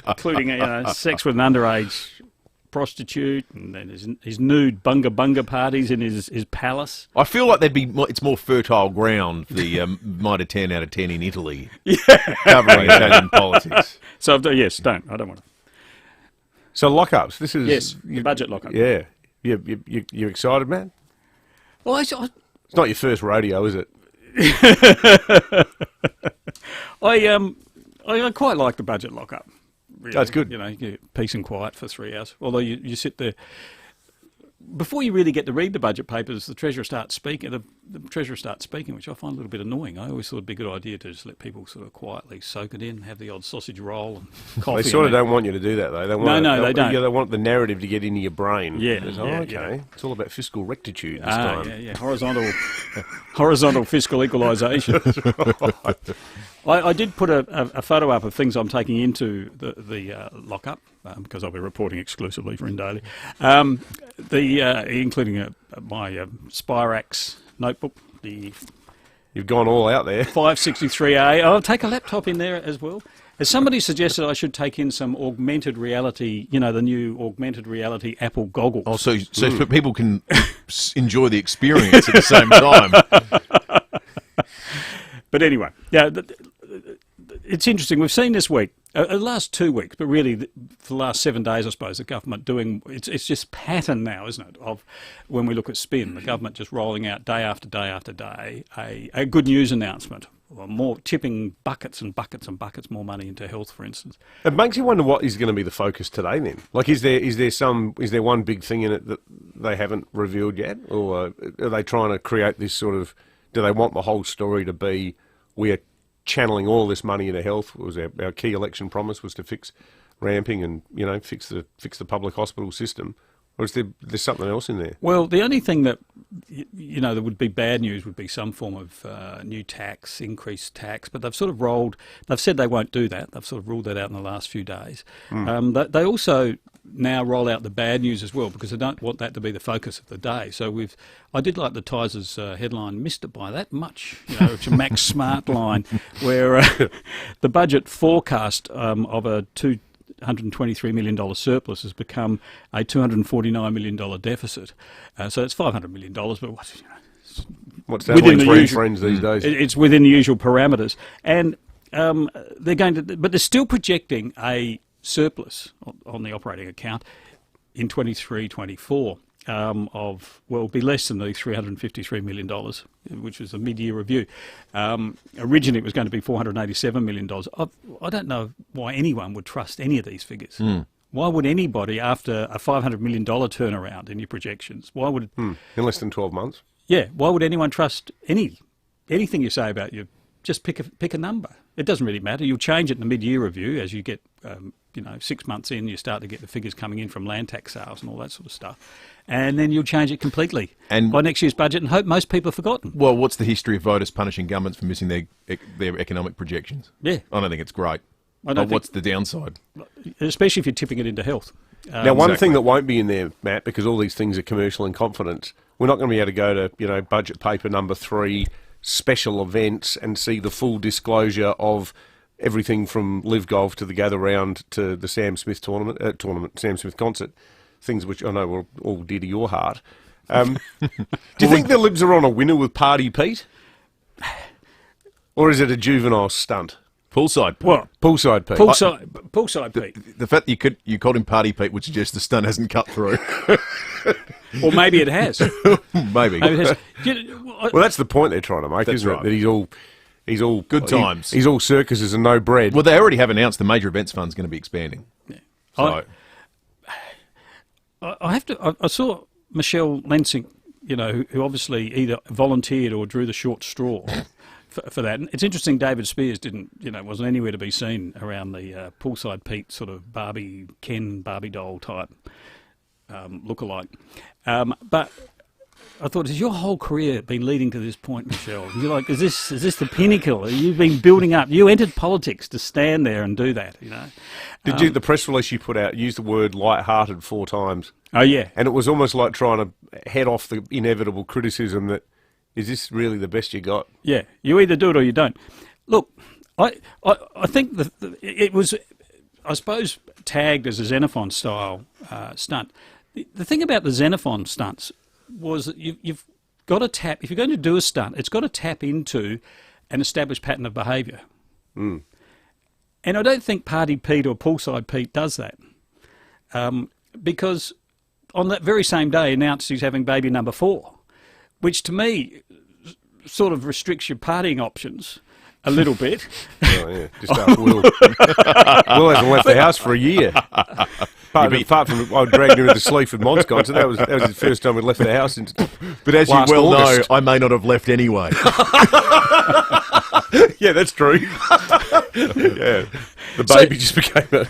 Including sex with an underage prostitute, and then his nude bunga parties in his palace. I feel like it's more fertile ground for the Mitre 10 out of 10 in Italy, covering Italian politics. So yes, I don't want to. So lockups. This is the budget lockup. Yeah, you excited, man? Well, it's not your first rodeo, is it? I quite like the budget lockup. Really. That's good. You get peace and quiet for 3 hours. Although you sit there before you really get to read the budget papers, the Treasurer starts speaking. The Treasurer starts speaking, which I find a little bit annoying. I always thought it'd be a good idea to just let people sort of quietly soak it in, have the odd sausage roll and coffee. They sort of don't want you to do that, though. They don't. They want the narrative to get into your brain. Yeah. Okay. It's all about fiscal rectitude this time. Yeah. Horizontal fiscal equalisation. I did put a photo up of things I'm taking into the lockup, because I'll be reporting exclusively for Indaily, including my Spirax notebook. You've gone all out there. 563A. I'll take a laptop in there as well. As somebody suggested, I should take in some augmented reality, the new augmented reality Apple goggles. Oh, so people can enjoy the experience at the same time. But anyway, it's interesting. We've seen this week, the last 2 weeks, but really for the last 7 days, I suppose, the government doing, it's just pattern now, isn't it, of when we look at spin, the government just rolling out day after day after day a good news announcement, or more tipping buckets and buckets and buckets more money into health, for instance. It makes you wonder what is going to be the focus today then. Like, is there one big thing in it that they haven't revealed yet, or are they trying to create this sort of, do they want the whole story to be, we are channeling all this money into health? Was our key election promise was to fix ramping and fix the public hospital system, or is there's something else in there? Well, the only thing that that would be bad news would be some form of new tax, increased tax, but they've said they won't do that. They've sort of ruled that out in the last few days. They also now roll out the bad news as well, because they don't want that to be the focus of the day. So I did like the Tiser's headline, missed it by that much. It's a Max Smart line, where the budget forecast of a $223 million surplus has become a $249 million deficit. So it's $500 million, but what's that within the friends these days? It's within the usual parameters. And they're still projecting a surplus on the operating account in 23-24 will be less than the $353 million, which was a mid-year review. Originally, it was going to be $487 million. I don't know why anyone would trust any of these figures. Why would anybody, after a $500 million turnaround in your projections, why would... In less than 12 months? Yeah, why would anyone trust anything you say about you? Just pick a number. It doesn't really matter. You'll change it in the mid-year review as you get, 6 months in, you start to get the figures coming in from land tax sales and all that sort of stuff. And then you'll change it completely by next year's budget and hope most people have forgotten. Well, what's the history of voters punishing governments for missing their economic projections? Yeah. I don't think it's great. What's the downside? Especially if you're tipping it into health. Now, one thing that won't be in there, Matt, because all these things are commercial in confidence, we're not going to be able to go to, budget paper number 3, special events, and see the full disclosure of everything from Live Golf to the Gather Round to the Sam Smith Sam Smith concert, things which I know were all dear to your heart. Do you think the Libs are on a winner with Party Pete? Or is it a juvenile stunt? Poolside Pete. What? Poolside Pete. Poolside Pete. The fact that you called him Party Pete would suggest the stunt hasn't cut through. Or maybe it has. Maybe. It has. Well, that's the point they're trying to make, isn't it? That he's all good times. He's all circuses and no bread. Well, they already have announced the major events fund's going to be expanding. Yeah. So. I saw Michelle Lensing, who obviously either volunteered or drew the short straw for that. And it's interesting, David Spears wasn't anywhere to be seen around the Poolside Pete sort of Barbie doll type lookalike. But I thought, has your whole career been leading to this point, Michelle? You're like, is this the pinnacle? You've been building up. You entered politics to stand there and do that, Did you, the press release you put out, used the word light-hearted 4 times? Oh, yeah. And it was almost like trying to head off the inevitable criticism that Is this really the best you got? Yeah, you either do it or you don't. Look, I think it was, I suppose, tagged as a Xenophon style stunt. The thing about the Xenophon stunts was that you've got to tap, if you're going to do a stunt, it's got to tap into an established pattern of behaviour. Mm. And I don't think Party Pete or Poolside Pete does that. Because on that very same day announced he's having baby number 4, which to me sort of restricts your partying options a little bit. Oh, yeah. Just ask Will. Will hasn't left the house for a year. Apart from I dragged him into Sleaford Monscon, so that was the first time we left the house. But as you well know, I may not have left anyway. Yeah, that's true. Yeah, the baby just became a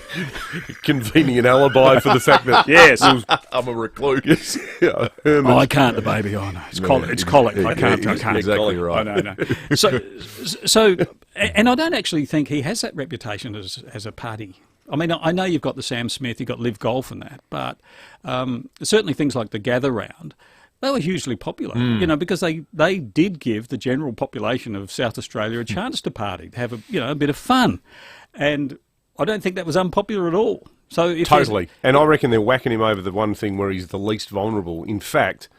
convenient alibi for the fact that yes, I'm a recluse. Yeah, I can't. The baby. Oh no, it's colic. It's colic. I can't. Exactly right. I know. So, and I don't actually think he has that reputation as a party. I mean, I know you've got the Sam Smith, you've got Live Golf and that, but certainly things like the Gather Round, they were hugely popular, you know, because they did give the general population of South Australia a chance to party, to have a bit of fun, and I don't think that was unpopular at all. So if totally, and I reckon they're whacking him over the one thing where he's the least vulnerable. In fact,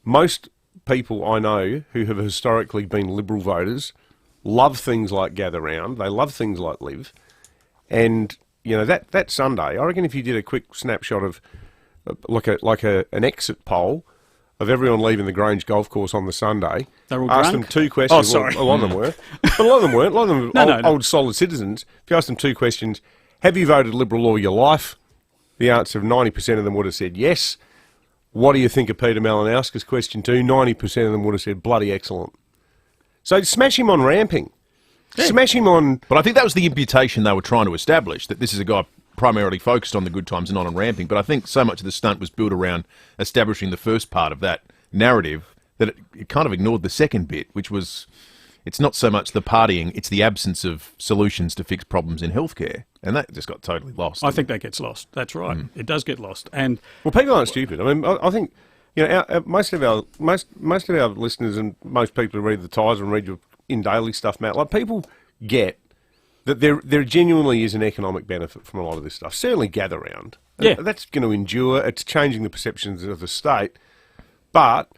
most people I know who have historically been Liberal voters love things like Gather Round, they love things like Live, and you know, that Sunday, I reckon if you did a quick snapshot of an exit poll of everyone leaving the Grange Golf Course on the Sunday, asked them 2 questions. Oh, sorry. Well, a lot of them were, but a lot of them weren't. A lot of them old solid citizens. If you asked them 2 questions, have you voted Liberal all your life? The answer of 90% of them would have said yes. What do you think of Peter Malinowski's question 2? 90% of them would have said bloody excellent. So smash him on ramping. Yeah. Smash him on... But I think that was the imputation they were trying to establish, that this is a guy primarily focused on the good times and not on ramping. But I think so much of the stunt was built around establishing the first part of that narrative that it kind of ignored the second bit, which was it's not so much the partying, it's the absence of solutions to fix problems in healthcare. And that just got totally lost. I think that gets lost. That's right. It does get lost. And well, people aren't stupid. I mean, I think... You know, most of our listeners and most people who read the Times and read your in daily stuff, Matt, like people get that there genuinely is an economic benefit from a lot of this stuff. Certainly Gather Round. Yeah. That's going to endure. It's changing the perceptions of the state. But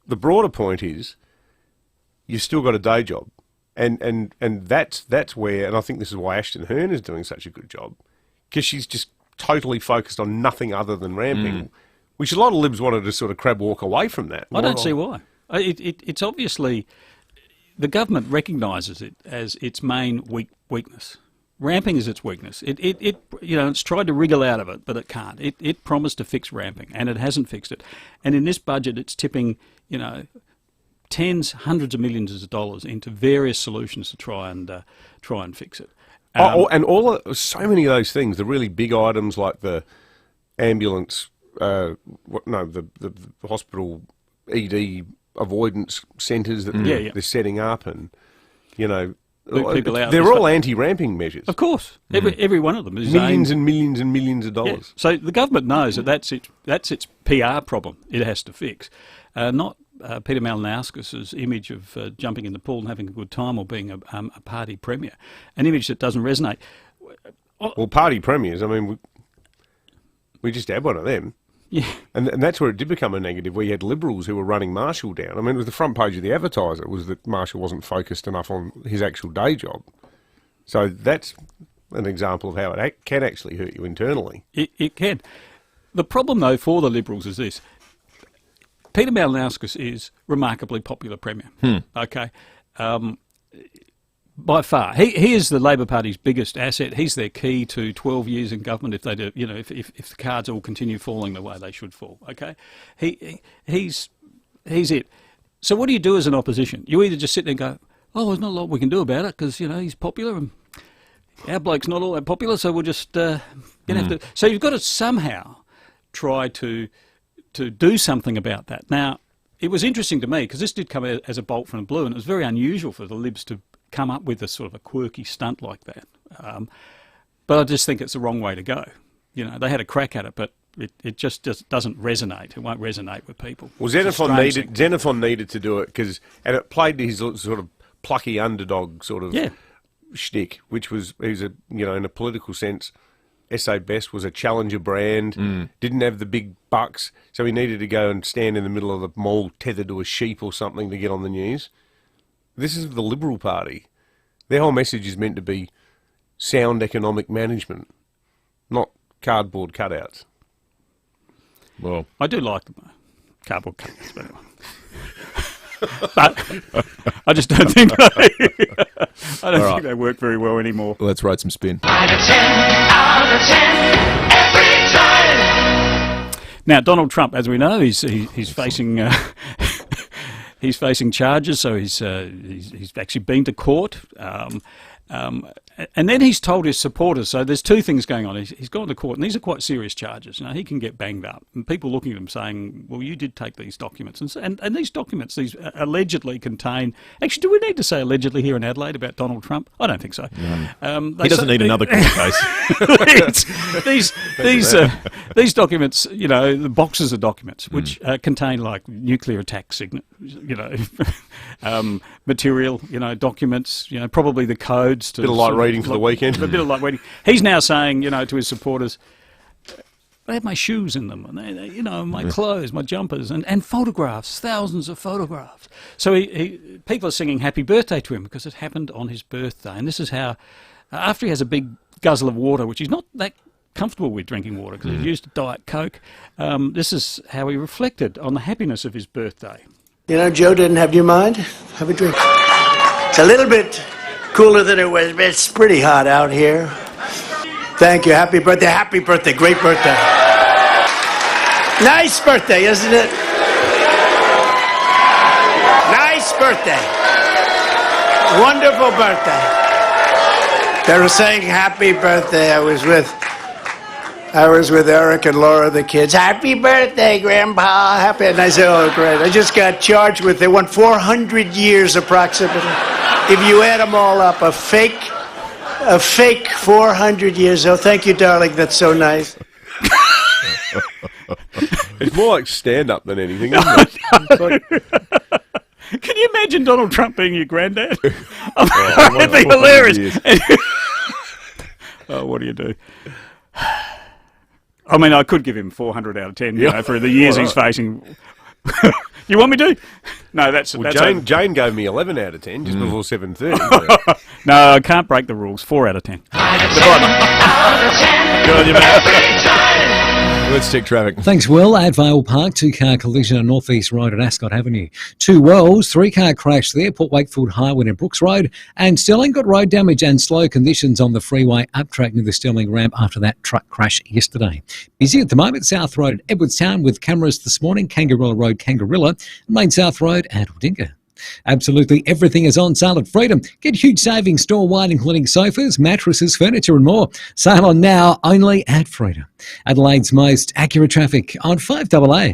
the broader point is you've still got a day job. And that's where, and I think this is why Ashton Hearn is doing such a good job, because she's just totally focused on nothing other than ramping. Which a lot of Libs wanted to sort of crab walk away from that. I don't see why. It's obviously the government recognises it as its main weakness. Ramping is its weakness. It's tried to wriggle out of it, but it can't. It promised to fix ramping, and it hasn't fixed it. And in this budget, it's tipping, tens, hundreds of millions of dollars into various solutions to try and fix it. So many of those things, the really big items like the ambulance. The hospital ED avoidance centres that they're setting up, and people out. They're all anti-ramping measures. Of course, every one of them is millions and millions and millions of dollars. Yeah. So the government knows that that's its PR problem. It has to fix, not Peter Malinowskis's image of jumping in the pool and having a good time or being a party premier, an image that doesn't resonate. Well, party premiers. I mean, we just had one of them. Yeah. And that's where it did become a negative, where you had Liberals who were running Marshall down. I mean, it was the front page of the Advertiser was that Marshall wasn't focused enough on his actual day job. So that's an example of how it can actually hurt you internally. It can. The problem, though, for the Liberals is this. Peter Malinowskis is remarkably popular premier. Okay. By far, he is the Labor Party's biggest asset. He's their key to 12 years in government if they do. If the cards all continue falling the way they should fall. Okay, he's it. So what do you do as an opposition? You either just sit there and go, "Oh, there's not a lot we can do about it because he's popular and our bloke's not all that popular, so we'll just have to." So you've got to somehow try to do something about that. Now, it was interesting to me because this did come as a bolt from the blue, and it was very unusual for the Libs to come up with a sort of a quirky stunt like that. But I just think it's the wrong way to go. They had a crack at it, but it just doesn't resonate. It won't resonate with people. Well, Xenophon needed to do it and it played his sort of plucky underdog sort of shtick, which was he's a in a political sense. SA Best was a challenger brand, didn't have the big bucks, so he needed to go and stand in the middle of the mall tethered to a sheep or something to get on the news. This is the Liberal Party. Their whole message is meant to be sound economic management, not cardboard cutouts. Well, I do like them, cardboard cutouts, but anyway. But I just don't think they work very well anymore. Let's write some spin. 5 to 10 out of 10 every time. Now, Donald Trump, as we know, he's facing he's facing charges. So he's actually been to court. And then he's told his supporters, so there's two things going on. He's gone to court, and these are quite serious charges. He can get banged up. And people looking at him saying, well, you did take these documents. And these documents, these allegedly contain... Actually, do we need to say allegedly here in Adelaide about Donald Trump? I don't think so. No. He doesn't need another court case. These documents, the boxes of documents, which contain, like, nuclear attack material, documents, probably the codes to... Bit of light reading for the weekend. A bit of light reading. He's now saying, to his supporters, they have my shoes in them, and my clothes, my jumpers, and photographs, thousands of photographs. So people are singing happy birthday to him because it happened on his birthday. And this is how, after he has a big guzzle of water, which he's not that comfortable with drinking water because he's used to Diet Coke, this is how he reflected on the happiness of his birthday. Joe didn't have your mind. Have a drink. It's a little bit cooler than it was, but it's pretty hot out here. Thank you. Happy birthday. Happy birthday. Great birthday. Nice birthday, isn't it? Nice birthday. Wonderful birthday. They were saying happy birthday. I was with Eric and Laura, the kids. Happy birthday, Grandpa. Happy. And I said, oh, great. I just got charged with, they want 400 years approximately. If you add them all up, a fake 400 years. Oh, thank you, darling. That's so nice. It's more like stand-up than anything, isn't it? Can you imagine Donald Trump being your granddad? That'd be hilarious. Oh, what do you do? I mean, I could give him 400 out of 10 for the years he's facing. You want me to? No, that's Jane gave me 11 out of 10 just before 7:30. No, I can't break the rules. 4 out of 10. Good on you, man. Let's check traffic. Thanks, Will. At Vale Park, 2-car collision on North East Road at Ascot Avenue. 2 Wells, 3-car crash there, Port Wakefield Highway and Brooks Road. And Stirling got road damage and slow conditions on the freeway up track near the Stirling ramp after that truck crash yesterday. Busy at the moment, South Road at Edwardstown with cameras this morning, Kangarilla Road, Kangarilla, Main South Road and Wodinga. Absolutely everything is on sale at Freedom. Get huge savings store-wide, including sofas, mattresses, furniture and more. Sale on now only at Freedom. Adelaide's most accurate traffic on 5AA.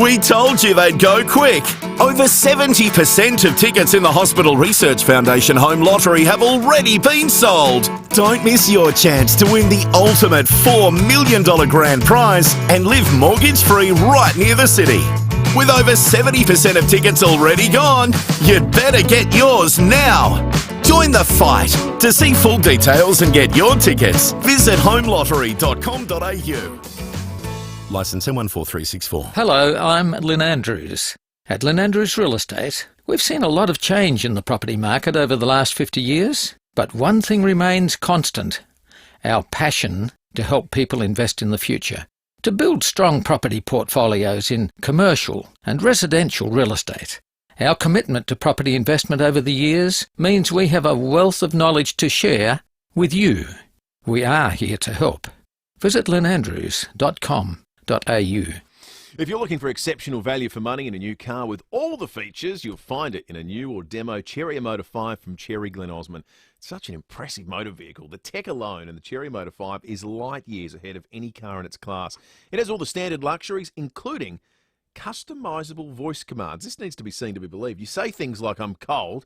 We told you they'd go quick. Over 70% of tickets in the Hospital Research Foundation Home Lottery have already been sold. Don't miss your chance to win the ultimate $4 million grand prize and live mortgage-free right near the city. With over 70% of tickets already gone, you'd better get yours now. Join the fight. To see full details and get your tickets, visit homelottery.com.au. Licence M14364. Hello, I'm Lynn Andrews. At Lynn Andrews Real Estate, we've seen a lot of change in the property market over the last 50 years, but one thing remains constant: our passion to help people invest in the future, to build strong property portfolios in commercial and residential real estate. Our commitment to property investment over the years means we have a wealth of knowledge to share with you. We are here to help. Visit lynandrews.com.au. If you're looking for exceptional value for money in a new car with all the features, you'll find it in a new or demo Cherry Motor 5 from Cherry Glen Osmond. It's such an impressive motor vehicle. The tech alone in the Cherry Motor 5 is light years ahead of any car in its class. It has all the standard luxuries, including customisable voice commands. This needs to be seen to be believed. You say things like, I'm cold,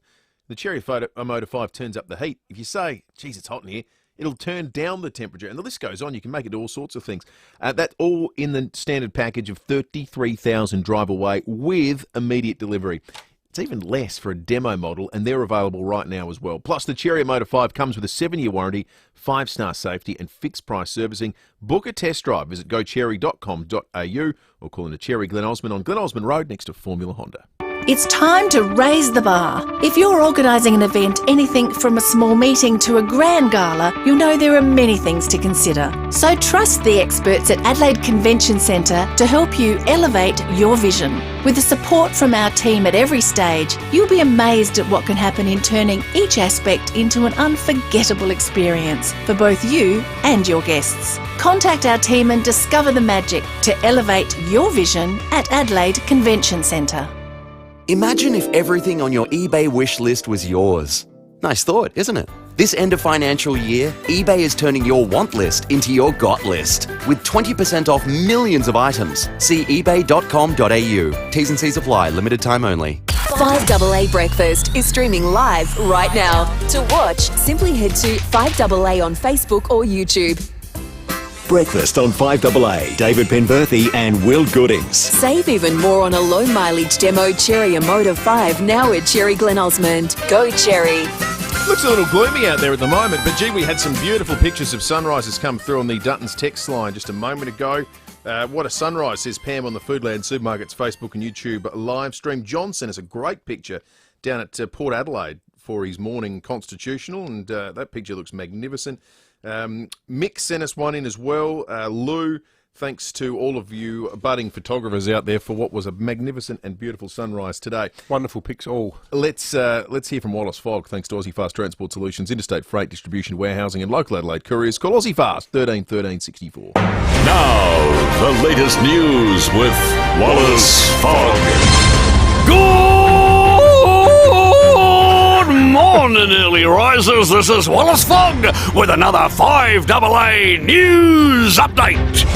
the Cherry Motor 5 turns up the heat. If you say, geez, it's hot in here, It'll turn down the temperature, and the list goes on. You can make it do all sorts of things. That's all in the standard package of 33,000 drive away with immediate delivery. It's even less for a demo model, and they're available right now as well. Plus, the Chery Motor 5 comes with a 7-year warranty, 5-star safety, and fixed price servicing. Book a test drive. Visit gocherry.com.au or call in to Chery Glen Osmond on Glen Osmond Road next to Formula Honda. It's time to raise the bar. If you're organising an event, anything from a small meeting to a grand gala, you'll know there are many things to consider. So trust the experts at Adelaide Convention Centre to help you elevate your vision. With the support from our team at every stage, you'll be amazed at what can happen in turning each aspect into an unforgettable experience for both you and your guests. Contact our team and discover the magic to elevate your vision at Adelaide Convention Centre. Imagine if everything on your eBay wish list was yours. Nice thought, isn't it? This end of financial year, eBay is turning your want list into your got list with 20% off millions of items. See ebay.com.au. T's and C's apply. Limited time only. 5AA Breakfast is streaming live right now. To watch, simply head to 5AA on Facebook or YouTube. Breakfast on 5AA. David Penberthy and Will Goodings. Save even more on a low mileage demo Chery Motor 5 now at Chery Glen Osmond. Go Chery. Looks a little gloomy out there at the moment, but gee, we had some beautiful pictures of sunrises come through on the Dutton's text line just a moment ago. What a sunrise, says Pam on the Foodland Supermarkets Facebook and YouTube live stream. John sent us a great picture down at Port Adelaide for his morning constitutional, and that picture looks magnificent. Mick sent us one in as well. Lou, thanks to all of you budding photographers out there for what was a magnificent and beautiful sunrise today. Wonderful pics all. Let's hear from Wallace Fogg, thanks to Aussie Fast Transport Solutions, Interstate Freight Distribution, Warehousing and Local Adelaide Couriers. Call Aussie Fast, 13 13 64. Now, the latest news with Wallace Fogg. Good morning, early risers. This is Wallace Fogg with another 5AA News Update.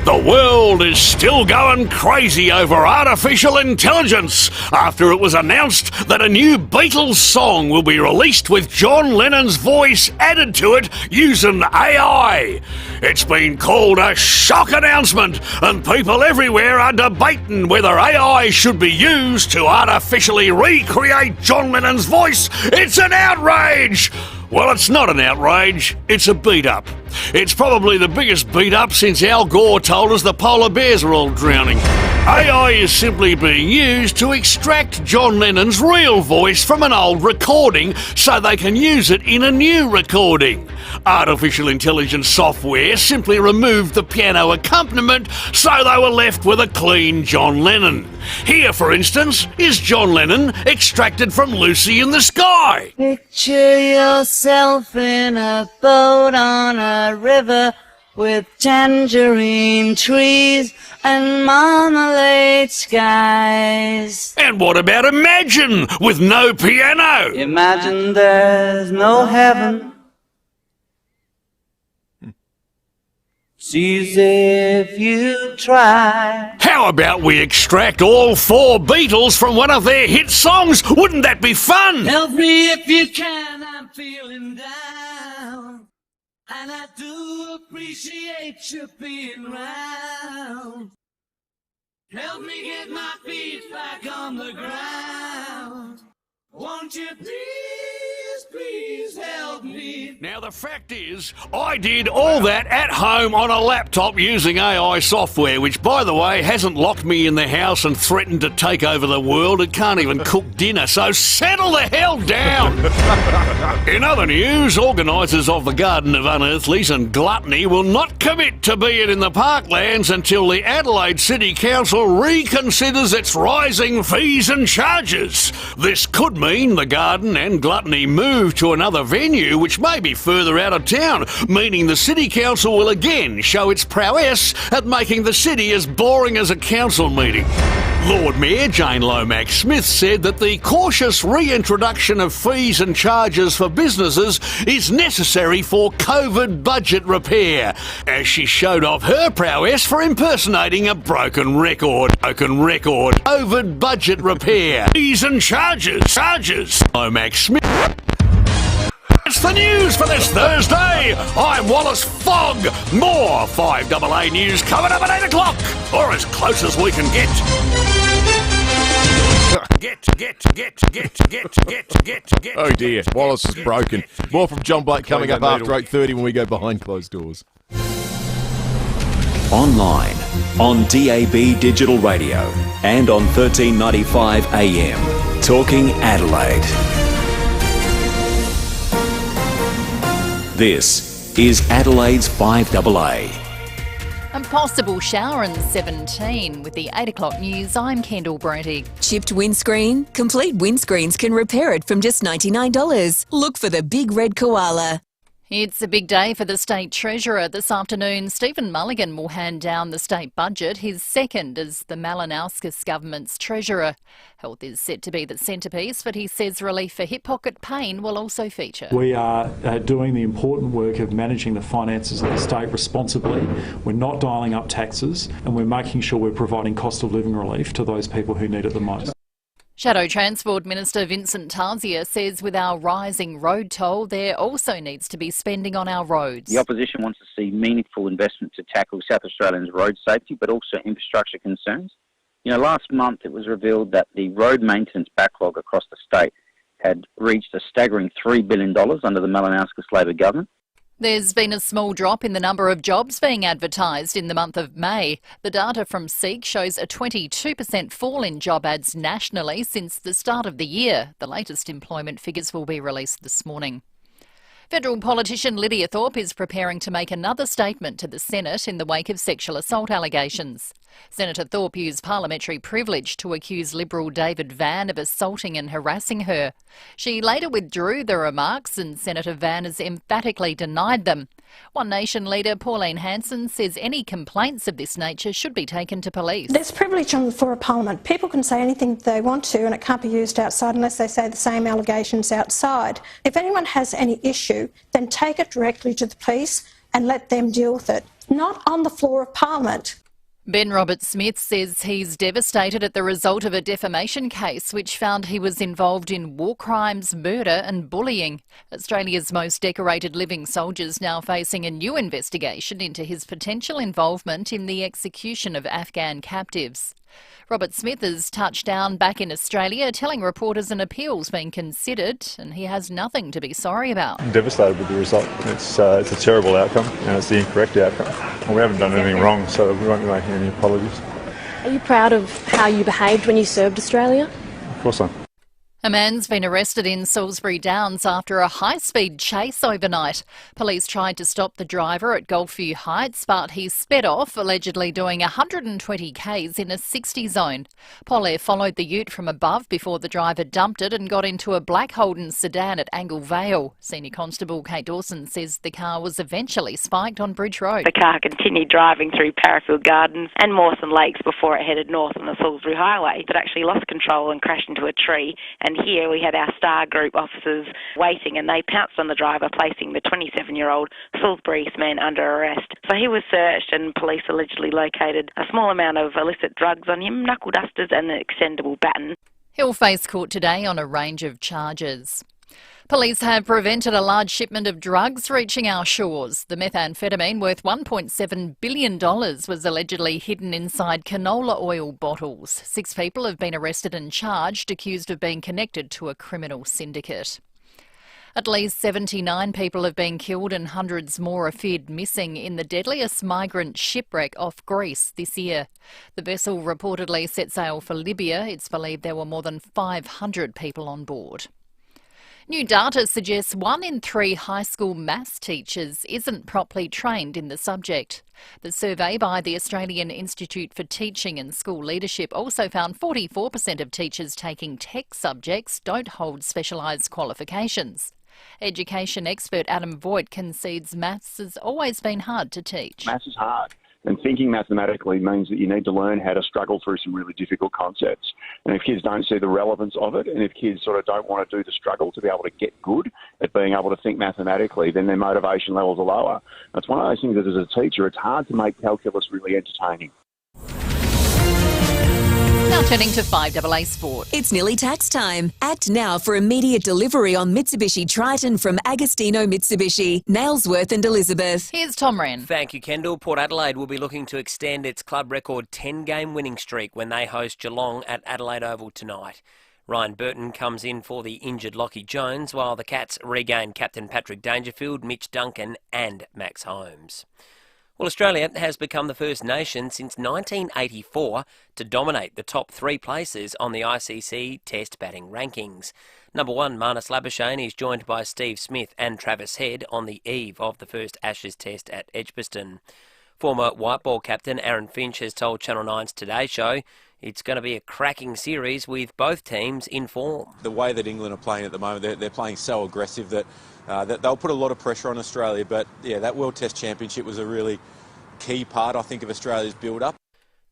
The world is still going crazy over artificial intelligence after it was announced that a new Beatles song will be released with John Lennon's voice added to it using AI. It's been called a shock announcement, and people everywhere are debating whether AI should be used to artificially recreate John Lennon's voice. It's an outrage! Well, it's not an outrage, it's a beat-up. It's probably the biggest beat-up since Al Gore told us the polar bears are all drowning. AI is simply being used to extract John Lennon's real voice from an old recording so they can use it in a new recording. Artificial intelligence software simply removed the piano accompaniment so they were left with a clean John Lennon. Here, for instance, is John Lennon extracted from Lucy in the Sky. Picture yourself in a boat on a river with tangerine trees and marmalade skies. And what about Imagine with no piano? Imagine there's no heaven. Sees if you try. How about we extract all 4 Beatles from one of their hit songs? Wouldn't that be fun? Help me if you can, I'm feeling down. And I do appreciate you being round. Help me get my feet back on the ground. Won't you please, please help me? Now, the fact is, I did all that at home on a laptop using AI software, which, by the way, hasn't locked me in the house and threatened to take over the world. It can't even cook dinner, so settle the hell down. In other news, organisers of the Garden of Unearthlies and Gluttony will not commit to being in the parklands until the Adelaide City Council reconsiders its rising fees and charges. This could mean the Garden and Gluttony move to another venue, which may be further out of town, meaning the City Council will again show its prowess at making the city as boring as a council meeting. Lord Mayor Jane Lomax Smith said that the cautious reintroduction of fees and charges for businesses is necessary for COVID budget repair, as she showed off her prowess for impersonating a broken record. COVID budget repair. Fees and charges. Lomax Smith. That's the news for this Thursday. I'm Wallace Fogg. More 5AA news coming up at 8 o'clock, or as close as we can get. Oh dear, Wallace is broken. More from John Blake coming up after 8:30 when we go behind closed doors. Online, on DAB Digital Radio, and on 1395 AM. Talking Adelaide. This is Adelaide's 5AA. A possible shower in 17. With the 8 o'clock news, I'm Kendall Brenty. Chipped windscreen? Complete Windscreens can repair it from just $99. Look for the big red koala. It's a big day for the State Treasurer. This afternoon, Stephen Mulligan will hand down the state budget, his second as the Malinowskis government's Treasurer. Health is set to be the centrepiece, but he says relief for hip pocket pain will also feature. We are doing the important work of managing the finances of the state responsibly. We're not dialing up taxes, and we're making sure we're providing cost of living relief to those people who need it the most. Shadow Transport Minister Vincent Tarzia says with our rising road toll, there also needs to be spending on our roads. The opposition wants to see meaningful investment to tackle South Australians' road safety, but also infrastructure concerns. Last month it was revealed that the road maintenance backlog across the state had reached a staggering $3 billion under the Malinowskis Labor government. There's been a small drop in the number of jobs being advertised in the month of May. The data from SEEK shows a 22% fall in job ads nationally since the start of the year. The latest employment figures will be released this morning. Federal politician Lydia Thorpe is preparing to make another statement to the Senate in the wake of sexual assault allegations. Senator Thorpe used parliamentary privilege to accuse Liberal David Van of assaulting and harassing her. She later withdrew the remarks and Senator Van has emphatically denied them. One Nation leader Pauline Hanson says any complaints of this nature should be taken to police. There's privilege on the floor of Parliament. People can say anything they want to and it can't be used outside unless they say the same allegations outside. If anyone has any issue, then take it directly to the police and let them deal with it, not on the floor of Parliament. Ben Robert-Smith says he's devastated at the result of a defamation case which found he was involved in war crimes, murder and bullying. Australia's most decorated living soldier's now facing a new investigation into his potential involvement in the execution of Afghan captives. Robert-Smith has touched down back in Australia, telling reporters an appeal's been considered and he has nothing to be sorry about. I'm devastated with the result. It's a terrible outcome and it's the incorrect outcome. Well, we haven't done anything wrong, so we won't be making any apologies. Are you proud of how you behaved when you served Australia? Of course I am. A man's been arrested in Salisbury Downs after a high-speed chase overnight. Police tried to stop the driver at Gulfview Heights, but he sped off, allegedly doing 120 k's in a 60 zone. Polair followed the ute from above before the driver dumped it and got into a black Holden sedan at Angle Vale. Senior Constable Kate Dawson says the car was eventually spiked on Bridge Road. The car continued driving through Parafield Gardens and Mawson Lakes before it headed north on the Salisbury Highway, but actually lost control and crashed into a tree. And here we had our Star Group officers waiting and they pounced on the driver, placing the 27-year-old Salisbury man under arrest. So he was searched and police allegedly located a small amount of illicit drugs on him, knuckle dusters and an extendable baton. He'll face court today on a range of charges. Police have prevented a large shipment of drugs reaching our shores. The methamphetamine, worth $1.7 billion, was allegedly hidden inside canola oil bottles. 6 people have been arrested and charged, accused of being connected to a criminal syndicate. At least 79 people have been killed and hundreds more are feared missing in the deadliest migrant shipwreck off Greece this year. The vessel reportedly set sail for Libya. It's believed there were more than 500 people on board. New data suggests 1 in 3 high school maths teachers isn't properly trained in the subject. The survey by the Australian Institute for Teaching and School Leadership also found 44% of teachers taking tech subjects don't hold specialised qualifications. Education expert Adam Voigt concedes maths has always been hard to teach. Maths is hard. And thinking mathematically means that you need to learn how to struggle through some really difficult concepts. And if kids don't see the relevance of it, and if kids sort of don't want to do the struggle to be able to get good at being able to think mathematically, then their motivation levels are lower. That's one of those things that as a teacher, it's hard to make calculus really entertaining. Now turning to 5AA Sport. It's nearly tax time. Act now for immediate delivery on Mitsubishi Triton from Agostino Mitsubishi, Nailsworth and Elizabeth. Here's Tom Wren. Thank you, Kendall. Port Adelaide will be looking to extend its club record 10-game winning streak when they host Geelong at Adelaide Oval tonight. Ryan Burton comes in for the injured Lockie Jones, while the Cats regain captain Patrick Dangerfield, Mitch Duncan and Max Holmes. Well, Australia has become the first nation since 1984 to dominate the top three places on the ICC Test batting rankings. Number one, Marnus Labuschagne, is joined by Steve Smith and Travis Head on the eve of the first Ashes Test at Edgbaston. Former white ball captain Aaron Finch has told Channel 9's Today Show it's going to be a cracking series with both teams in form. The way that England are playing at the moment, they're playing so aggressive that they'll put a lot of pressure on Australia. But yeah, that World Test Championship was a really key part, I think, of Australia's build-up.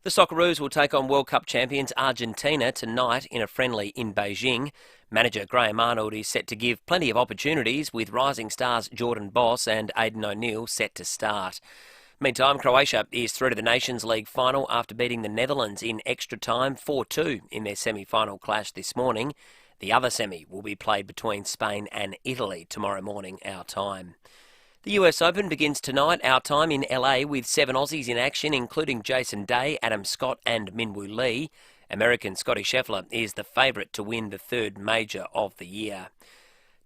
The Socceroos will take on World Cup champions Argentina tonight in a friendly in Beijing. Manager Graham Arnold is set to give plenty of opportunities, with rising stars Jordan Boss and Aidan O'Neill set to start. Meantime, Croatia is through to the Nations League final after beating the Netherlands in extra time 4-2 in their semi-final clash this morning. The other semi will be played between Spain and Italy tomorrow morning, our time. The US Open begins tonight, our time, in LA, with 7 Aussies in action, including Jason Day, Adam Scott and Minwoo Lee. American Scotty Scheffler is the favourite to win the third major of the year.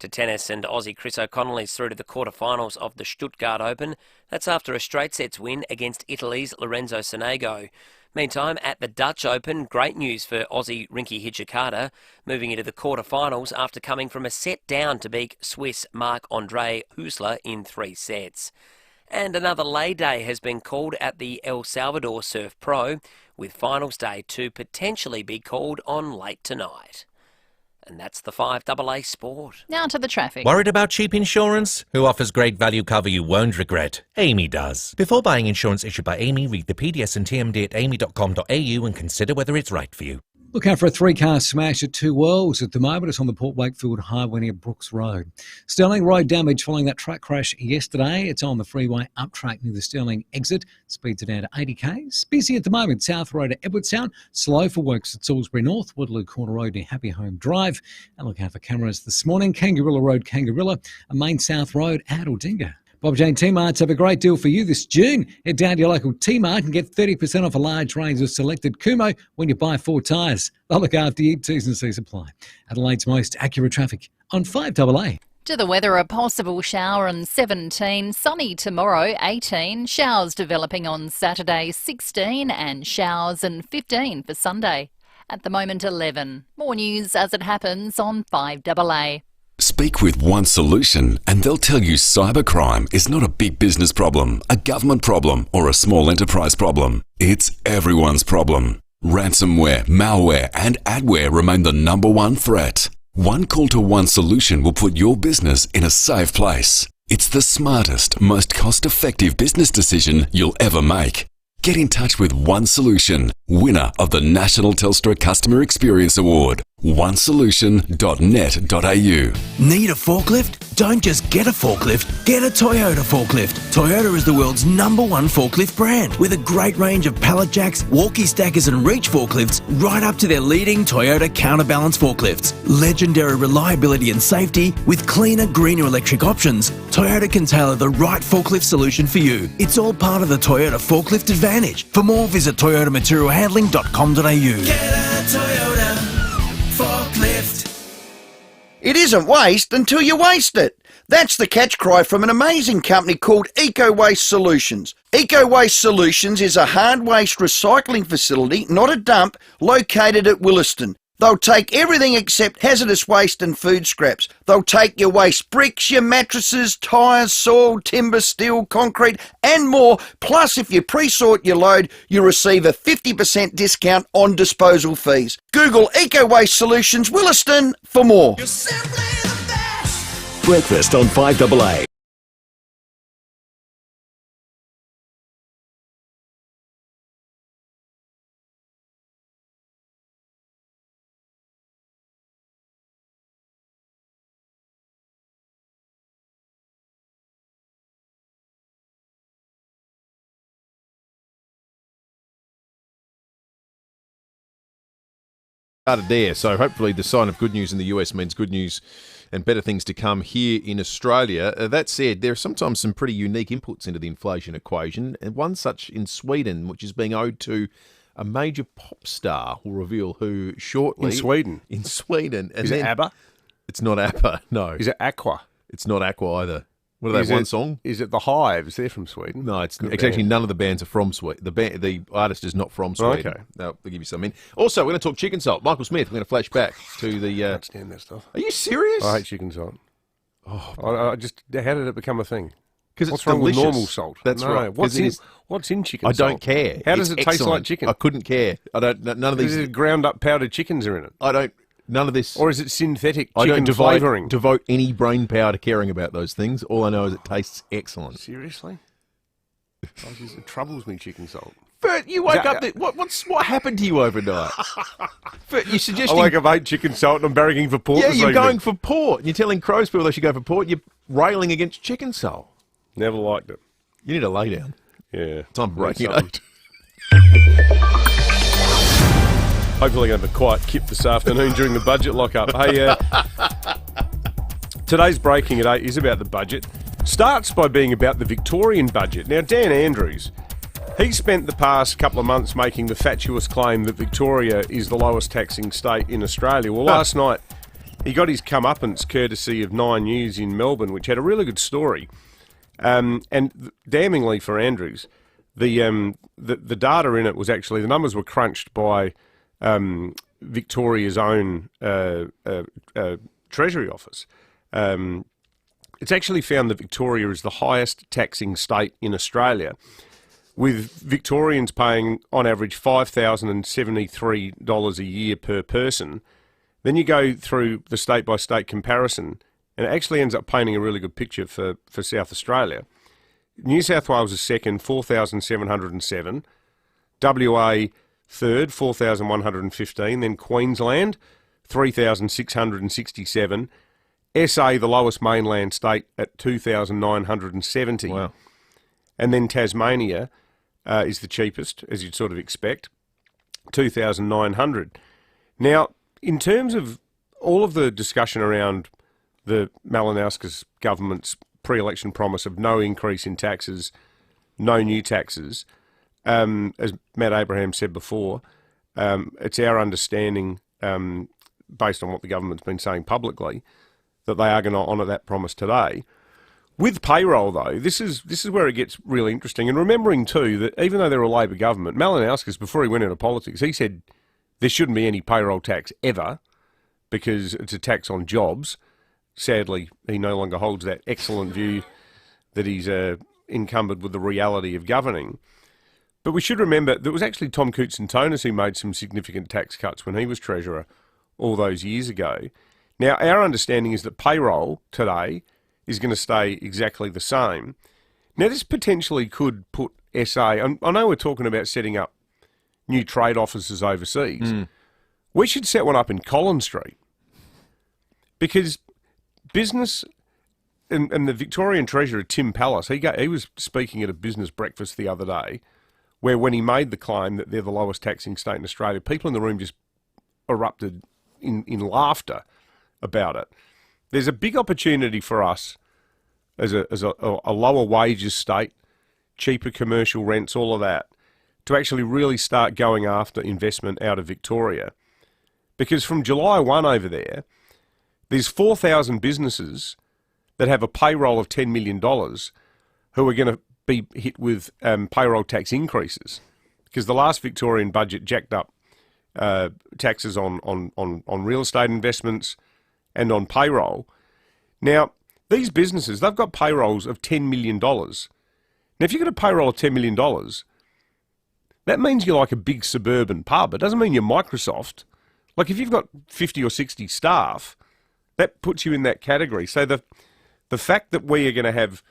To tennis, and Aussie Chris O'Connell is through to the quarterfinals of the Stuttgart Open. That's after a straight sets win against Italy's Lorenzo Sonego. Meantime, at the Dutch Open, great news for Aussie Rinky Hijikata, moving into the quarterfinals after coming from a set down to beat Swiss Marc-Andre Hussler in 3 sets. And another lay day has been called at the El Salvador Surf Pro, with finals day to potentially be called on late tonight. And that's the 5AA Sport. Now to the traffic. Worried about cheap insurance? Who offers great value cover you won't regret? Amy does. Before buying insurance issued by Amy, read the PDS and TMD at amy.com.au and consider whether it's right for you. Look out for a 3-car smash at Two Worlds. At the moment, it's on the Port Wakefield Highway near Brooks Road. Stirling road damage following that truck crash yesterday. It's on the freeway up track near the Stirling exit. Speeds are down to 80 k's. Busy at the moment, South Road to Edwardstown. Slow for works at Salisbury North, Woodloo Corner Road near Happy Home Drive. And look out for cameras this morning. Kangarilla Road, Kangarilla, and Main South Road at Aldinga. Bob Jane T-Marts have a great deal for you this June. Head down to your local T-Mart and get 30% off a large range of selected Kumo when you buy 4 tyres. They'll look after you. T's and C's apply. Adelaide's most accurate traffic on 5AA. To the weather, a possible shower on 17, sunny tomorrow 18, showers developing on Saturday 16 and showers and 15 for Sunday. At the moment 11. More news as it happens on 5AA. Speak with One Solution and they'll tell you cybercrime is not a big business problem, a government problem or a small enterprise problem. It's everyone's problem. Ransomware, malware and adware remain the #1 threat. One call to One Solution will put your business in a safe place. It's the smartest, most cost-effective business decision you'll ever make. Get in touch with One Solution, winner of the National Telstra Customer Experience Award. onesolution.net.au. Need a forklift? Don't just get a forklift, get a Toyota forklift. Toyota is the world's #1 forklift brand, with a great range of pallet jacks, walkie stackers and reach forklifts, right up to their leading Toyota counterbalance forklifts. Legendary reliability and safety with cleaner, greener electric options. Toyota can tailor the right forklift solution for you. It's all part of the Toyota Forklift Advantage. For more, visit toyotamaterialhandling.com.au. Get a Toyota forklift. It isn't waste until you waste it. That's the catch cry from an amazing company called Eco Waste Solutions. Eco Waste Solutions is a hard waste recycling facility, not a dump, located at Williston. They'll take everything except hazardous waste and food scraps. They'll take your waste bricks, your mattresses, tyres, soil, timber, steel, concrete and more. Plus, if you pre-sort your load, you'll receive a 50% discount on disposal fees. Google Eco Waste Solutions Williston for more. Breakfast on 5AA. Started there, so hopefully the sign of good news in the US means good news and better things to come here in Australia. That said, there are sometimes some pretty unique inputs into the inflation equation, and one such in Sweden, which is being owed to a major pop star. We'll reveal who shortly. In Sweden? In Sweden. And Is it ABBA? It's not ABBA, no. Is it Aqua? It's not Aqua either. What are they, one song? Is it The Hives? They're from Sweden. No, it's actually none of the bands are from Sweden. The artist is not from Sweden. Okay. They'll give you some in. Also, we're going to talk chicken salt. Michael Smith, we're going to flash back to the... I can't stand that stuff. Are you serious? I hate chicken salt. Oh, I just... How did it become a thing? Because What's it's wrong delicious. with normal salt? That's right. What's in chicken I salt? don't care. How does It's it taste like excellent. chicken? I couldn't care. I don't... None of these... Is it ground up powdered chickens are in it? I don't... None of this... Or is it synthetic I chicken don't flavouring? devote any brain power to caring about those things. All I know is it tastes excellent. Seriously? It troubles me, chicken salt. Bert, you woke up... What happened to you overnight? Bert, you're suggesting... I wake up, ate chicken salt and I'm barracking for port Yeah, this you're evening. going for port. You're telling Crows people they should go for port. You're railing against chicken salt. Never liked it. You need to lay down. Yeah. Time for breaking it. Hopefully going to have a quiet kip this afternoon during the budget lockup. Hey, today's Breaking at 8 is about the budget. Starts by being about the Victorian budget. Now, Dan Andrews, he spent the past couple of months making the fatuous claim that Victoria is the lowest taxing state in Australia. Well, last night he got his comeuppance courtesy of 9 News in Melbourne, which had a really good story. And damningly for Andrews, the data in it was actually, the numbers were crunched by Victoria's own Treasury Office. It's actually found that Victoria is the highest taxing state in Australia, with Victorians paying on average $5,073 a year per person. Then you go through the state-by-state comparison, and it actually ends up painting a really good picture for South Australia. New South Wales is second, 4,707. WA third, 4,115. Then Queensland, 3,667. SA, the lowest mainland state, at 2,970. Wow. And then Tasmania is the cheapest, as you'd sort of expect, 2,900. Now, in terms of all of the discussion around the Malinowskis government's pre-election promise of no increase in taxes, no new taxes, as Matt Abraham said before, it's our understanding, based on what the government's been saying publicly, that they are going to honour that promise today. With payroll, though, this is where it gets really interesting. And remembering, too, that even though they're a Labor government, Malinowskis, before he went into politics, he said there shouldn't be any payroll tax ever because it's a tax on jobs. Sadly, he no longer holds that excellent view that he's encumbered with the reality of governing. But we should remember that it was actually Tom Koutsantonis who made some significant tax cuts when he was Treasurer all those years ago. Now, our understanding is that payroll today is going to stay exactly the same. Now, this potentially could put SA... I know we're talking about setting up new trade offices overseas. We should set one up in Collins Street because business... And the Victorian Treasurer, Tim Pallas, he was speaking at a business breakfast the other day where when he made the claim that they're the lowest taxing state in Australia, people in the room just erupted in laughter about it. There's a big opportunity for us as a lower wages state, cheaper commercial rents, all of that, to actually really start going after investment out of Victoria. Because from July 1 over there's 4,000 businesses that have a payroll of $10 million who are going to be hit with payroll tax increases. Because the last Victorian budget jacked up taxes on real estate investments and on payroll. Now, these businesses, they've got payrolls of $10 million. Now, if you've got a payroll of $10 million, that means you're like a big suburban pub. It doesn't mean you're Microsoft. Like, if you've got 50 or 60 staff, that puts you in that category. So the fact that we are going to have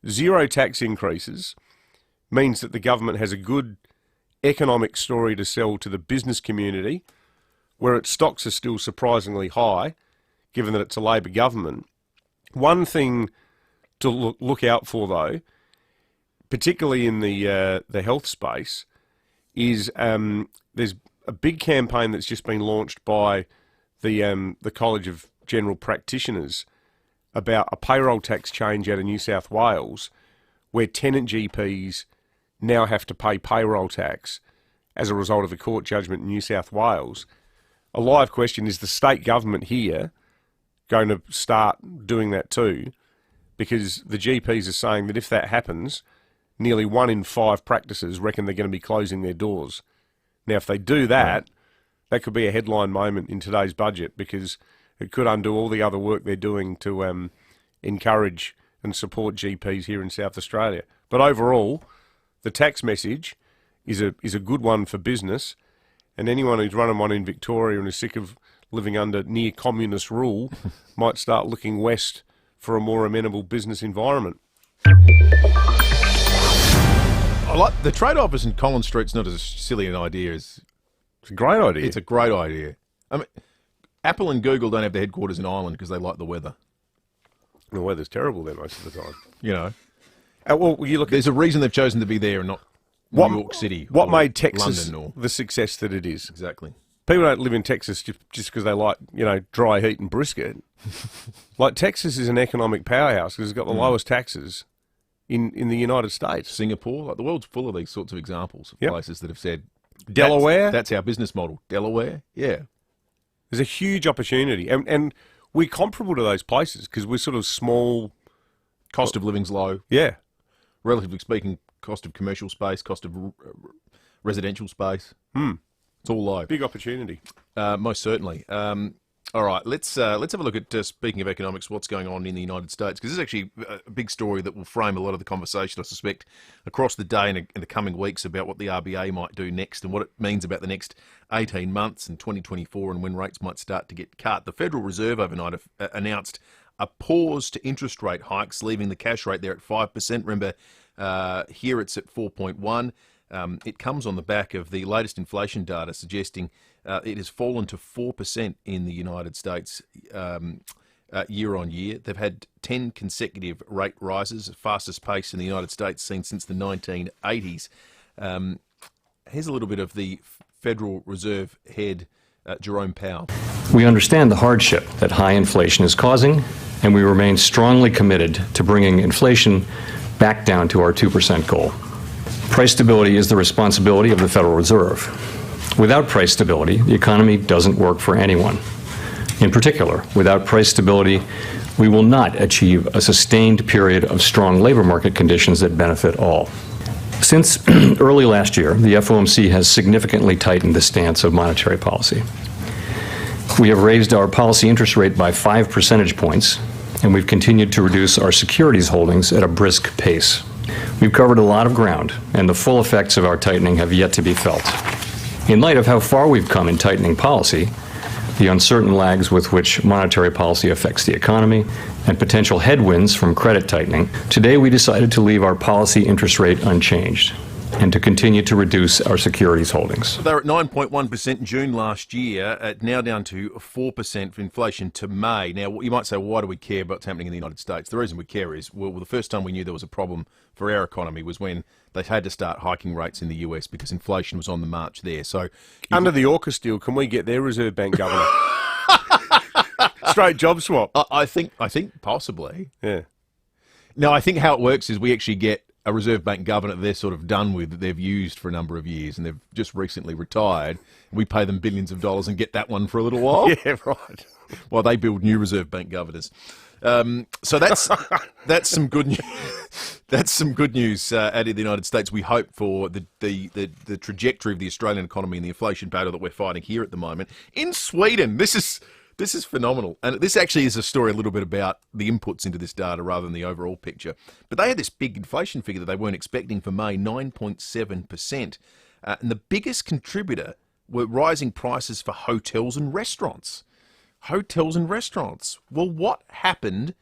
zero tax increases means that the government has a good economic story to sell to the business community, where its stocks are still surprisingly high, given that it's a Labor government. One thing to look out for, though, particularly in the health space, is there's a big campaign that's just been launched by the College of General Practitioners about a payroll tax change out of New South Wales, where tenant GPs now have to pay payroll tax as a result of a court judgment in New South Wales. A live question is the state government here going to start doing that too? Because the GPs are saying that if that happens, nearly 1 in 5 practices reckon they're going to be closing their doors. Now, if they do that, that could be a headline moment in today's budget, because it could undo all the other work they're doing to encourage and support GPs here in South Australia. But overall, the tax message is a good one for business, and anyone who's running one in Victoria and is sick of living under near communist rule might start looking west for a more amenable business environment. I like the trade office in Collins Street's not as silly an idea as... It's a great idea. It's a great idea. I mean, Apple and Google don't have their headquarters in Ireland because they like the weather. The weather's terrible there most of the time. You know. Well, you look. There's a reason they've chosen to be there and not New York City. What made Texas London or... the success that it is? Exactly. People don't live in Texas just because they like, dry heat and brisket. Like, Texas is an economic powerhouse because it's got the lowest taxes in the United States. Singapore, like the world's full of these sorts of examples of places that have said, Delaware? That's our business model. Delaware? Yeah. There's a huge opportunity. And we're comparable to those places because we're sort of small. Cost of living's low. Yeah. Relatively speaking, cost of commercial space, cost of residential space. It's all low. Big opportunity. Most certainly. All right, let's have a look at, speaking of economics, what's going on in the United States, because this is actually a big story that will frame a lot of the conversation, I suspect, across the day and in the coming weeks about what the RBA might do next and what it means about the next 18 months and 2024 and when rates might start to get cut. The Federal Reserve overnight announced a pause to interest rate hikes, leaving the cash rate there at 5%. Remember, here it's at 4.1%. It comes on the back of the latest inflation data suggesting it has fallen to 4% in the United States year on year. They've had 10 consecutive rate rises, fastest pace in the United States seen since the 1980s. Here's a little bit of the Federal Reserve head, Jerome Powell. We understand the hardship that high inflation is causing, and we remain strongly committed to bringing inflation back down to our 2% goal. Price stability is the responsibility of the Federal Reserve. Without price stability, the economy doesn't work for anyone. In particular, without price stability, we will not achieve a sustained period of strong labor market conditions that benefit all. Since early last year, the FOMC has significantly tightened the stance of monetary policy. We have raised our policy interest rate by 5 percentage points, and we've continued to reduce our securities holdings at a brisk pace. We've covered a lot of ground, and the full effects of our tightening have yet to be felt. In light of how far we've come in tightening policy, the uncertain lags with which monetary policy affects the economy, and potential headwinds from credit tightening, today we decided to leave our policy interest rate unchanged and to continue to reduce our securities holdings. They were at 9.1% in June last year, now down to 4% for inflation to May. Now, you might say, why do we care about what's happening in the United States? The reason we care is, well, the first time we knew there was a problem for our economy was when they had to start hiking rates in the US because inflation was on the march there. So, under the AUKUS deal, can we get their Reserve Bank governor? Straight job swap. I think possibly. Yeah. No, I think how it works is we actually get a Reserve Bank governor that they're sort of done with, that they've used for a number of years, and they've just recently retired. We pay them billions of dollars and get that one for a little while. Yeah, right. While they build new Reserve Bank governors. So that's some good news. That's some good news out of the United States. We hope for the trajectory of the Australian economy and the inflation battle that we're fighting here at the moment. In Sweden, this is phenomenal. And this actually is a story a little bit about the inputs into this data rather than the overall picture. But they had this big inflation figure that they weren't expecting for May, 9.7%. And the biggest contributor were rising prices for hotels and restaurants. Hotels and restaurants. Well, what happened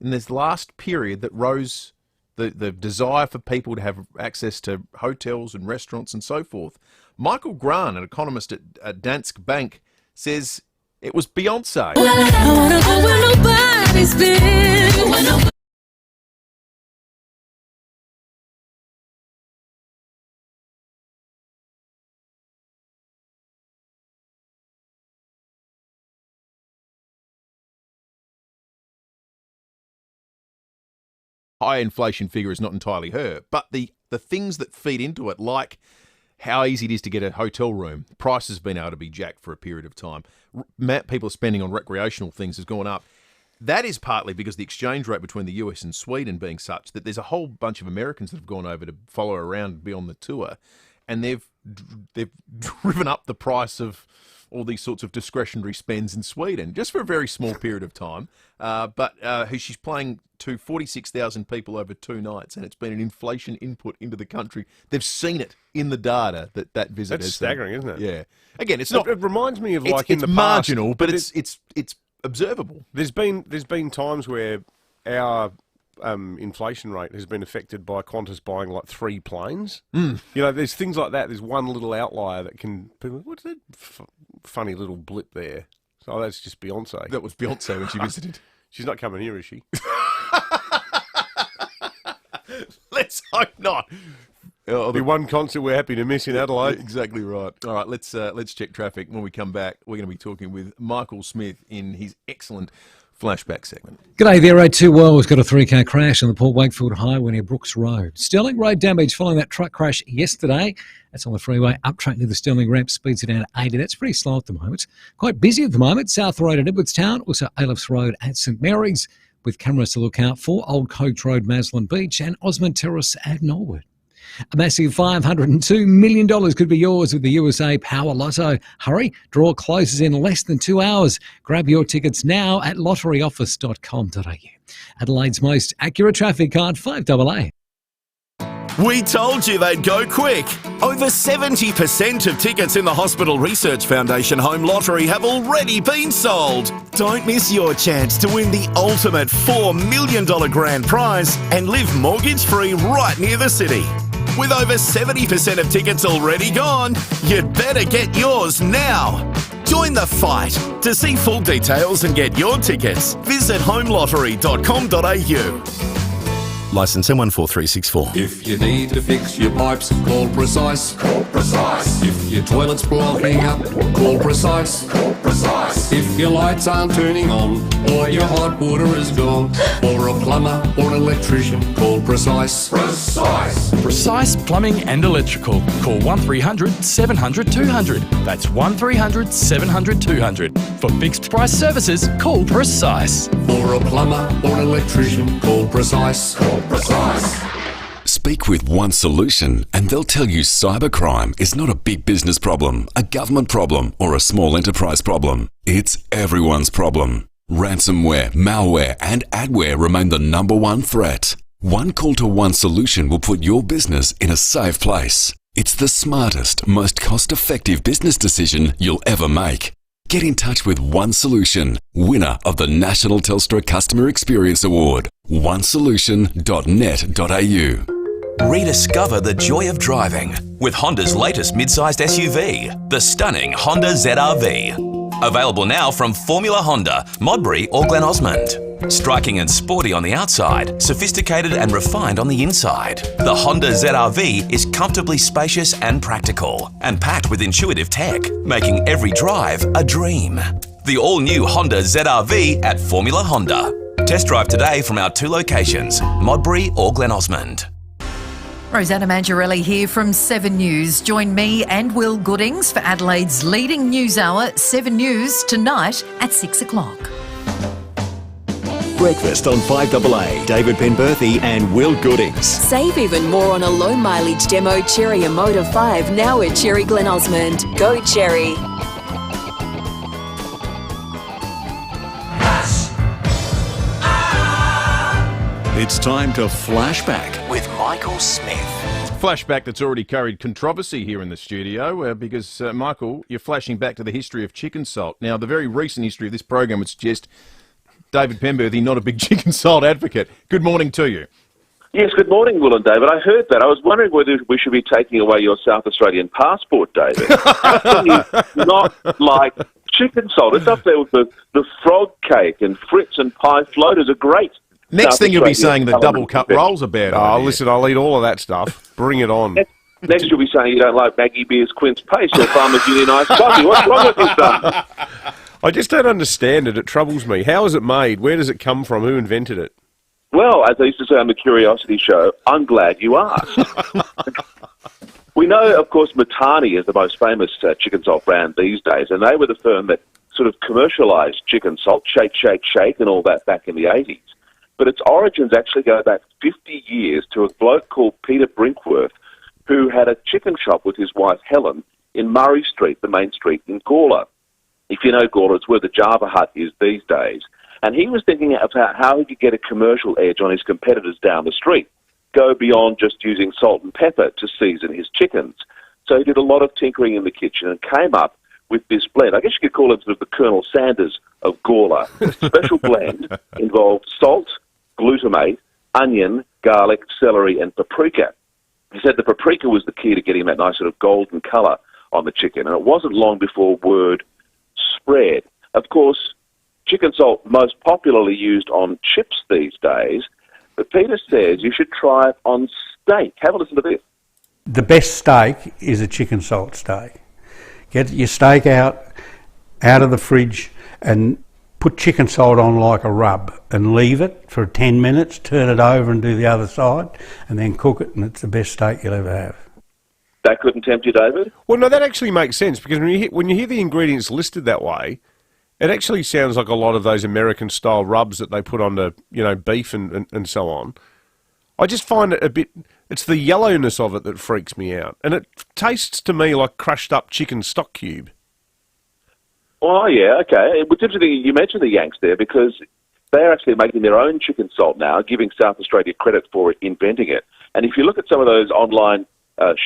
in this last period that rose the desire for people to have access to hotels and restaurants and so forth? Michael Grahn, an economist at Danske Bank, says it was Beyonce. I wanna go where nobody's been. high inflation figure is not entirely her, but the things that feed into it, like how easy it is to get a hotel room, prices have been able to be jacked for a period of time, people are spending on recreational things has gone up. That is partly because the exchange rate between the US and Sweden being such that there's a whole bunch of Americans that have gone over to follow her around and be on the tour, and they've driven up the price of all these sorts of discretionary spends in Sweden, just for a very small period of time. But she's playing to 46,000 people over 2 nights, and it's been an inflation input into the country. They've seen it in the data that visit. That's staggering, isn't it? Yeah. Again, it's not. It reminds me of It's in the marginal, past, but it's observable. There's been times where our inflation rate has been affected by Qantas buying like 3 planes. Mm. You know, there's things like that. There's one little outlier that can people. What's that funny little blip there? So that's just Beyonce. That was Beyonce when she visited. She's not coming here, is she? Let's hope not. The one concert we're happy to miss in Adelaide. Exactly right. All right, let's check traffic. When we come back, we're going to be talking with Michael Smith in his excellent flashback segment. G'day there, 82 Well. We've got a 3-car crash on the Port Wakefield Highway near Brooks Road. Stirling Road damage following that truck crash yesterday. That's on the freeway, up track near the Stirling ramp, speeds it down to 80. That's pretty slow at the moment. Quite busy at the moment. South Road at Edwardstown, also Aleph Road at St Mary's, with cameras to look out for Old Coach Road, Maslin Beach, and Osmond Terrace at Norwood. A massive $502 million could be yours with the USA Power Lotto. Hurry, draw closes in less than 2 hours. Grab your tickets now at lotteryoffice.com.au. Adelaide's most accurate traffic card, 5AA. We told you they'd go quick. Over 70% of tickets in the Hospital Research Foundation Home Lottery have already been sold. Don't miss your chance to win the ultimate $4 million grand prize and live mortgage-free right near the city. With over 70% of tickets already gone, you'd better get yours now. Join the fight. To see full details and get your tickets, visit homelottery.com.au. Licence M14364. If you need to fix your pipes, call Precise. Call Precise. If your toilet's blocking up, call Precise. Call Precise. If your lights aren't turning on, or your hot water is gone, or a plumber or an electrician, call Precise. Precise. Precise Plumbing and Electrical. Call 1300 700 200. That's 1300 700 200. For fixed price services, call Precise. For a plumber or an electrician, call Precise. Call Precise. Speak with One Solution and they'll tell you cybercrime is not a big business problem, a government problem, or a small enterprise problem. It's everyone's problem. Ransomware, malware, and adware remain the #1 threat. One call to One Solution will put your business in a safe place. It's the smartest, most cost-effective business decision you'll ever make. Get in touch with One Solution, winner of the National Telstra Customer Experience Award. onesolution.net.au. Rediscover the joy of driving with Honda's latest mid-sized SUV, the stunning Honda ZR-V. Available now from Formula Honda, Modbury or Glen Osmond. Striking and sporty on the outside, sophisticated and refined on the inside. The Honda ZR-V is comfortably spacious and practical, and packed with intuitive tech, making every drive a dream. The all-new Honda ZR-V at Formula Honda. Test drive today from our 2 locations, Modbury or Glen Osmond. Rosanna Mangiarelli here from 7 News. Join me and Will Goodings for Adelaide's leading news hour, 7 News, tonight at 6 o'clock. Breakfast on 5AA. David Penberthy and Will Goodings. Save even more on a low mileage demo Cherry and Motor 5 now at Cherry Glen Osmond. Go Cherry. It's time to flashback with Michael Smith. Flashback that's already carried controversy here in the studio because, Michael, you're flashing back to the history of chicken salt. Now, the very recent history of this program would suggest David Penberthy, not a big chicken salt advocate. Good morning to you. Yes, good morning, Will and David. I heard that. I was wondering whether we should be taking away your South Australian passport, David. How can you not like chicken salt? It's up there with the frog cake and Fritz and pie floaters are great. Next thing you'll be saying the double cup rolls are bad. Oh, listen, I'll eat all of that stuff. Bring it on. Next you'll be saying you don't like Maggie Beer's Quince Paste or Farmers Union Iced Coffee. What's wrong with you, son? I just don't understand it. It troubles me. How is it made? Where does it come from? Who invented it? Well, as I used to say on the Curiosity Show, I'm glad you asked. We know, of course, Matani is the most famous chicken salt brand these days, and they were the firm that sort of commercialised chicken salt, shake, shake, shake, and all that back in the 80s. But its origins actually go back 50 years to a bloke called Peter Brinkworth, who had a chicken shop with his wife Helen in Murray Street, the main street in Gawler. If you know Gawler, it's where the Java Hut is these days. And he was thinking about how he could get a commercial edge on his competitors down the street, go beyond just using salt and pepper to season his chickens. So he did a lot of tinkering in the kitchen and came up with this blend. I guess you could call it sort of the Colonel Sanders of Gawler. This special blend involved salt, glutamate, onion, garlic, celery, and paprika. He said the paprika was the key to getting that nice sort of golden colour on the chicken, and it wasn't long before word spread. Of course, chicken salt most popularly used on chips these days, but Peter says you should try it on steak. Have a listen to this. The best steak is a chicken salt steak. Get your steak out of the fridge and put chicken salt on like a rub and leave it for 10 minutes, turn it over and do the other side, and then cook it, and it's the best steak you'll ever have. That couldn't tempt you, David? Well, no, that actually makes sense, because when you hear the ingredients listed that way, it actually sounds like a lot of those American-style rubs that they put on the, beef and so on. I just find it a bit... It's the yellowness of it that freaks me out. And it tastes to me like crushed-up chicken stock cube. Oh, yeah, okay. It's interesting you mentioned the Yanks there, because they're actually making their own chicken salt now, giving South Australia credit for inventing it. And if you look at some of those online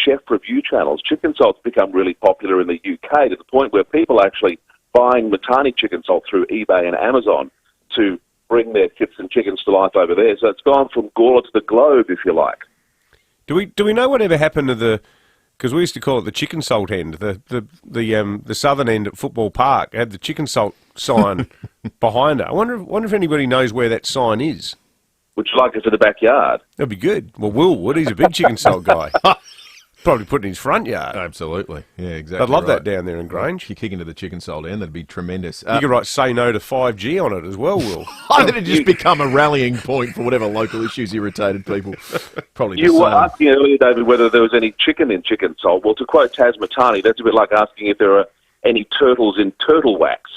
chef review channels, chicken salt's become really popular in the UK to the point where people are actually buying Matani chicken salt through eBay and Amazon to bring their chips and chickens to life over there. So it's gone from Gawler to the globe, if you like. Do we know whatever happened to the... Because we used to call it the chicken salt end. The southern end at Football Park had the chicken salt sign behind it. I wonder if anybody knows where that sign is. Would you like it for the backyard? That'd be good. Well, Will would. He's a big chicken salt guy. Probably put it in his front yard. Absolutely. Yeah, exactly. I'd love that down there in Grange. If you kick into the chicken salt end, that'd be tremendous. You could write "say no to 5G" on it as well, Will. I think it'd just become a rallying point for whatever local issues irritated people. Probably You were asking earlier, David, whether there was any chicken in chicken salt. Well, to quote Taz Matani, that's a bit like asking if there are any turtles in turtle wax.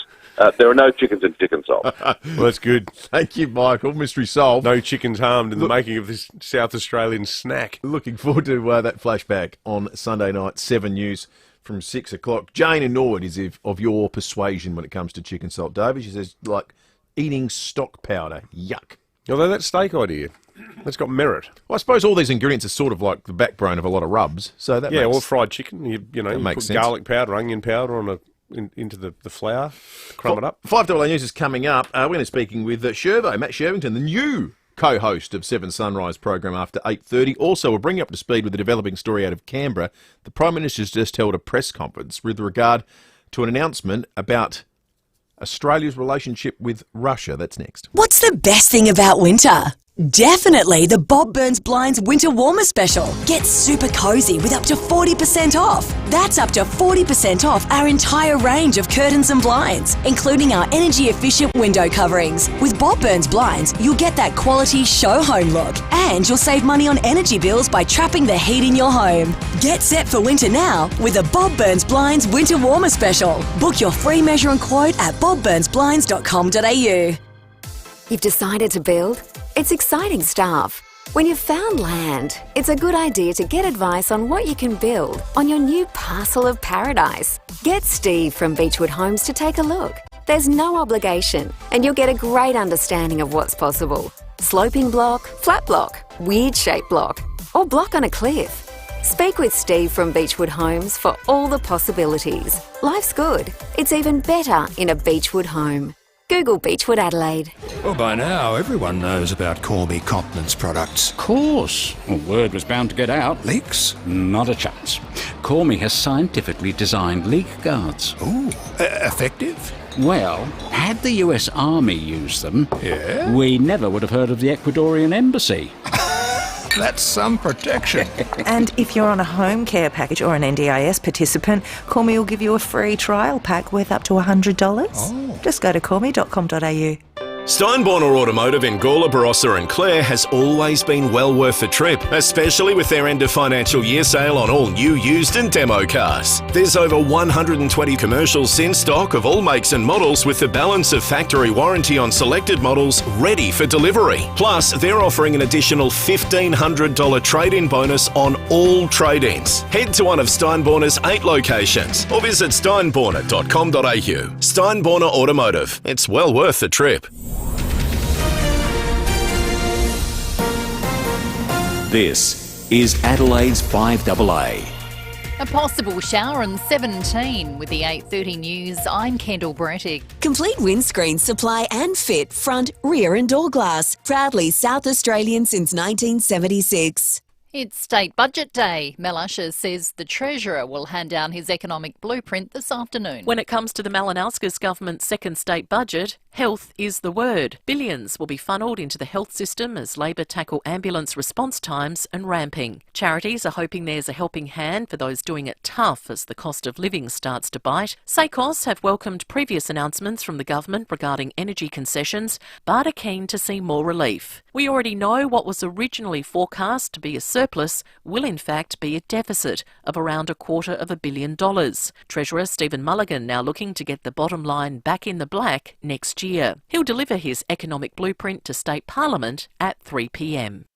There are no chickens in chicken salt. Well, that's good. Thank you, Michael. Mystery solved. No chickens harmed in the making of this South Australian snack. Looking forward to that flashback on Sunday night, 7 News from 6 o'clock. Jane in Norwood is of your persuasion when it comes to chicken salt. David, she says, like eating stock powder. Yuck. Although that steak idea, that's got merit. Well, I suppose all these ingredients are sort of like the backbone of a lot of rubs. So that or fried chicken. You makes put sense. Garlic powder, onion powder on into the flour, crumb it up. 5AA News is coming up. We're going to be speaking with Matt Shervington, the new co-host of 7 Sunrise program after 8:30. Also, we'll bring you up to speed with a developing story out of Canberra. The Prime Minister's just held a press conference with regard to an announcement about Australia's relationship with Russia. That's next. What's the best thing about winter? Definitely the Bob Burns Blinds Winter Warmer Special. Get super cozy with up to 40% off. That's up to 40% off our entire range of curtains and blinds, including our energy-efficient window coverings. With Bob Burns Blinds, you'll get that quality show home look, and you'll save money on energy bills by trapping the heat in your home. Get set for winter now with the Bob Burns Blinds Winter Warmer Special. Book your free measure and quote at bobburnsblinds.com.au. You've decided to build? It's exciting stuff. When you've found land, it's a good idea to get advice on what you can build on your new parcel of paradise. Get Steve from Beechwood Homes to take a look. There's no obligation, and you'll get a great understanding of what's possible. Sloping block, flat block, weird shaped block, or block on a cliff. Speak with Steve from Beechwood Homes for all the possibilities. Life's good. It's even better in a Beechwood home. Google Beechwood Adelaide. Well, by now, everyone knows about Corby Continence products. Of course. Well, word was bound to get out. Leaks? Not a chance. Corby has scientifically designed leak guards. Ooh, effective? Well, had the US Army used them, we never would have heard of the Ecuadorian embassy. That's some protection. And if you're on a home care package or an NDIS participant, Cormy will give you a free trial pack worth up to $100. Oh. Just go to cormy.com.au. Steinborner Automotive in Gawler, Barossa and Clare has always been well worth the trip, especially with their end of financial year sale on all new, used and demo cars. There's over 120 commercials in stock of all makes and models, with the balance of factory warranty on selected models ready for delivery. Plus, they're offering an additional $1,500 trade-in bonus on all trade-ins. Head to one of Steinborner's 8 locations or visit steinborner.com.au. Steinborner Automotive. It's well worth the trip. This is Adelaide's 5AA. A possible shower on 17 with the 8:30 news. I'm Kendall Brettick. Complete windscreen supply and fit, front, rear and door glass. Proudly South Australian since 1976. It's State Budget Day. Mel Usher says the Treasurer will hand down his economic blueprint this afternoon. When it comes to the Malinowskis government's second state budget, health is the word. Billions will be funnelled into the health system as Labor tackle ambulance response times and ramping. Charities are hoping there's a helping hand for those doing it tough as the cost of living starts to bite. SACOS have welcomed previous announcements from the government regarding energy concessions, but are keen to see more relief. We already know what was originally forecast to be a surplus will in fact be a deficit of around $250 million. Treasurer Stephen Mulligan now looking to get the bottom line back in the black next year. He'll deliver his economic blueprint to State Parliament at 3 p.m.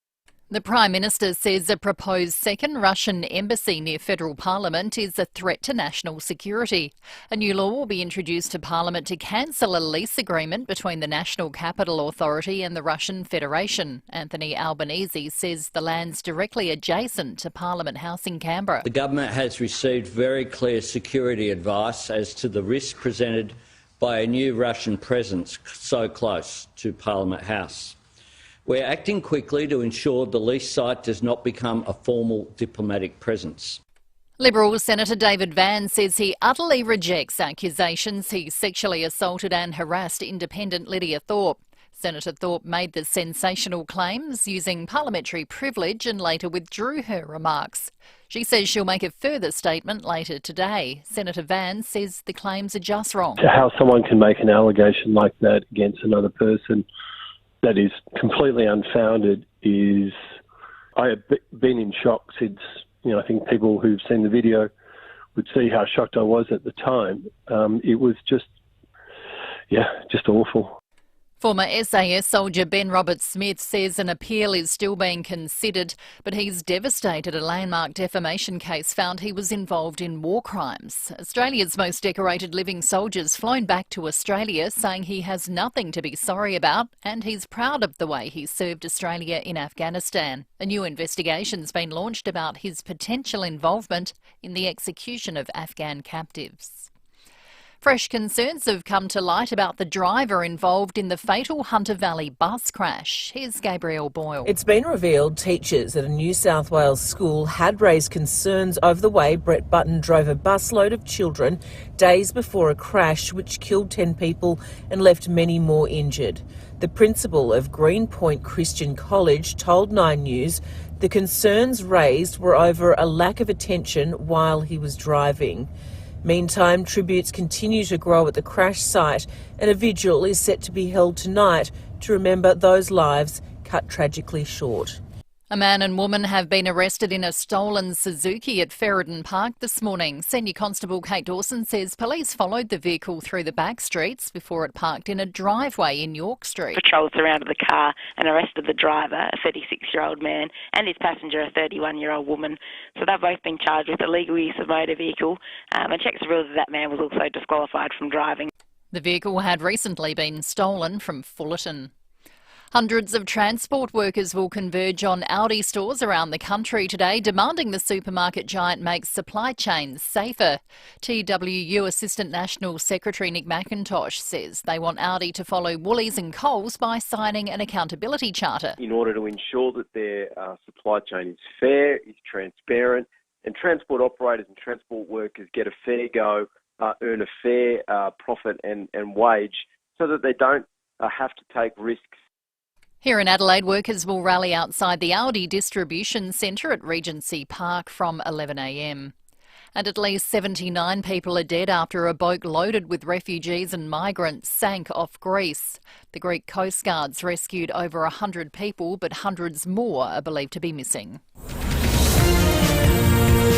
The Prime Minister says a proposed second Russian embassy near Federal Parliament is a threat to national security. A new law will be introduced to Parliament to cancel a lease agreement between the National Capital Authority and the Russian Federation. Anthony Albanese says the land's directly adjacent to Parliament House in Canberra. The government has received very clear security advice as to the risk presented by a new Russian presence so close to Parliament House. We're acting quickly to ensure the lease site does not become a formal diplomatic presence. Liberal Senator David Van says he utterly rejects accusations he sexually assaulted and harassed independent Lydia Thorpe. Senator Thorpe made the sensational claims using parliamentary privilege and later withdrew her remarks. She says she'll make a further statement later today. Senator Van says the claims are just wrong. How someone can make an allegation like that against another person that is completely unfounded is... I have been in shock since, I think people who've seen the video would see how shocked I was at the time. It was just awful. Former SAS soldier Ben Roberts-Smith says an appeal is still being considered, but he's devastated a landmark defamation case found he was involved in war crimes. Australia's most decorated living soldier's flown back to Australia, saying he has nothing to be sorry about and he's proud of the way he served Australia in Afghanistan. A new investigation's been launched about his potential involvement in the execution of Afghan captives. Fresh concerns have come to light about the driver involved in the fatal Hunter Valley bus crash. Here's Gabrielle Boyle. It's been revealed teachers at a New South Wales school had raised concerns over the way Brett Button drove a busload of children days before a crash which killed 10 people and left many more injured. The principal of Greenpoint Christian College told 9 News the concerns raised were over a lack of attention while he was driving. Meantime, tributes continue to grow at the crash site and a vigil is set to be held tonight to remember those lives cut tragically short. A man and woman have been arrested in a stolen Suzuki at Ferryden Park this morning. Senior Constable Kate Dawson says police followed the vehicle through the back streets before it parked in a driveway in York Street. Patrol surrounded the car and arrested the driver, a 36-year-old man, and his passenger, a 31-year-old woman. So they've both been charged with illegal use of motor vehicle, and checks revealed that man was also disqualified from driving. The vehicle had recently been stolen from Fullerton. Hundreds of transport workers will converge on Aldi stores around the country today, demanding the supermarket giant makes supply chains safer. TWU Assistant National Secretary Nick McIntosh says they want Aldi to follow Woolies and Coles by signing an accountability charter. In order to ensure that their supply chain is fair, is transparent, and transport operators and transport workers get a fair go, earn a fair profit and wage, so that they don't have to take risks. Here in Adelaide, workers will rally outside the Aldi Distribution Centre at Regency Park from 11 a.m. And at least 79 people are dead after a boat loaded with refugees and migrants sank off Greece. The Greek Coast Guard's rescued over 100 people, but hundreds more are believed to be missing.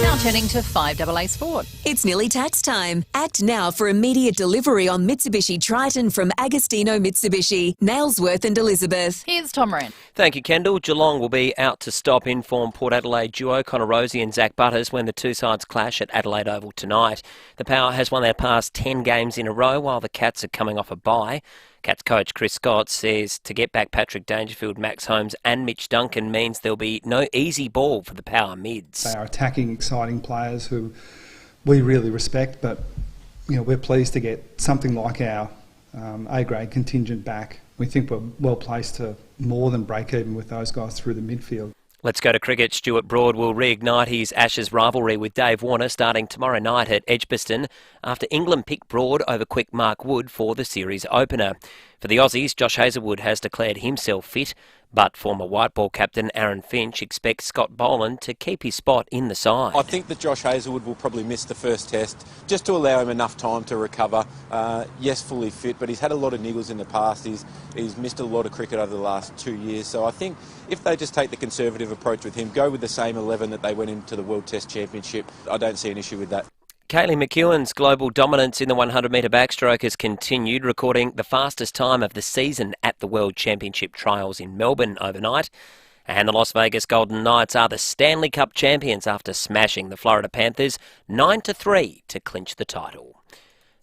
Now turning to 5AA Sport. It's nearly tax time. Act now for immediate delivery on Mitsubishi Triton from Agostino Mitsubishi, Nailsworth and Elizabeth. Here's Tom Wren. Thank you, Kendall. Geelong will be out to stop in-form Port Adelaide duo Connor Rosie and Zach Butters when the two sides clash at Adelaide Oval tonight. The Power has won their past 10 games in a row while the Cats are coming off a bye. Cats coach Chris Scott says to get back Patrick Dangerfield, Max Holmes and Mitch Duncan means there'll be no easy ball for the Power mids. They are attacking, exciting players who we really respect, but we're pleased to get something like our A-grade contingent back. We think we're well placed to more than break even with those guys through the midfield. Let's go to cricket. Stuart Broad will reignite his Ashes rivalry with Dave Warner starting tomorrow night at Edgbaston after England picked Broad over quick Mark Wood for the series opener. For the Aussies, Josh Hazlewood has declared himself fit, but former white ball captain Aaron Finch expects Scott Boland to keep his spot in the side. I think that Josh Hazlewood will probably miss the first test just to allow him enough time to recover. Yes, fully fit, but he's had a lot of niggles in the past. He's missed a lot of cricket over the last 2 years. So I think if they just take the conservative approach with him, go with the same 11 that they went into the World Test Championship, I don't see an issue with that. Kaylee McEwen's global dominance in the 100-metre backstroke has continued, recording the fastest time of the season at the World Championship trials in Melbourne overnight. And the Las Vegas Golden Knights are the Stanley Cup champions after smashing the Florida Panthers 9-3 to clinch the title.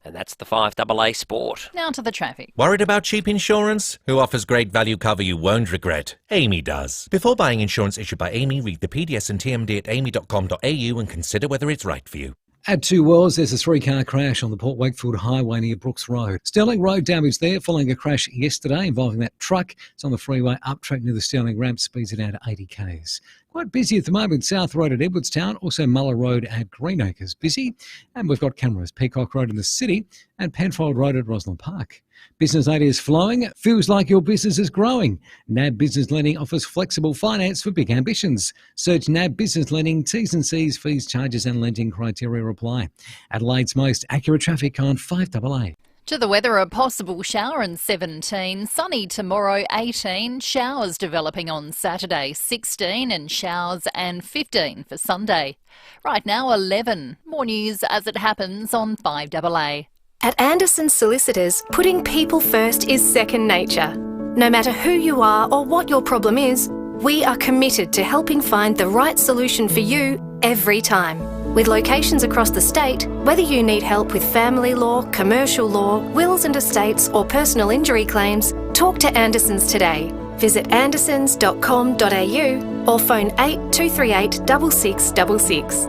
And that's the 5AA Sport. Now to the traffic. Worried about cheap insurance? Who offers great value cover you won't regret? Amy does. Before buying insurance issued by Amy, read the PDS and TMD at amy.com.au and consider whether it's right for you. At Two Wells, there's a three-car crash on the Port Wakefield Highway near Brooks Road. Sterling Road damage there following a crash yesterday involving that truck. It's on the freeway up track near the Sterling ramp, speeds it out to 80 k's. Quite busy at the moment. South Road at Edwardstown, also Muller Road at Greenacres busy. And we've got cameras, Peacock Road in the city and Penfold Road at Roslyn Park. Business ideas flowing. Feels like your business is growing. NAB Business Lending offers flexible finance for big ambitions. Search NAB Business Lending, T's and C's, fees, charges and lending criteria apply. Adelaide's most accurate traffic on 5AA. To the weather, a possible shower and 17, sunny tomorrow 18, showers developing on Saturday 16 and showers and 15 for Sunday. Right now 11. More news as it happens on 5AA. At Anderson Solicitors, putting people first is second nature. No matter who you are or what your problem is, we are committed to helping find the right solution for you every time. With locations across the state, whether you need help with family law, commercial law, wills and estates or personal injury claims, talk to Andersons today. Visit andersons.com.au or phone 8238 6666.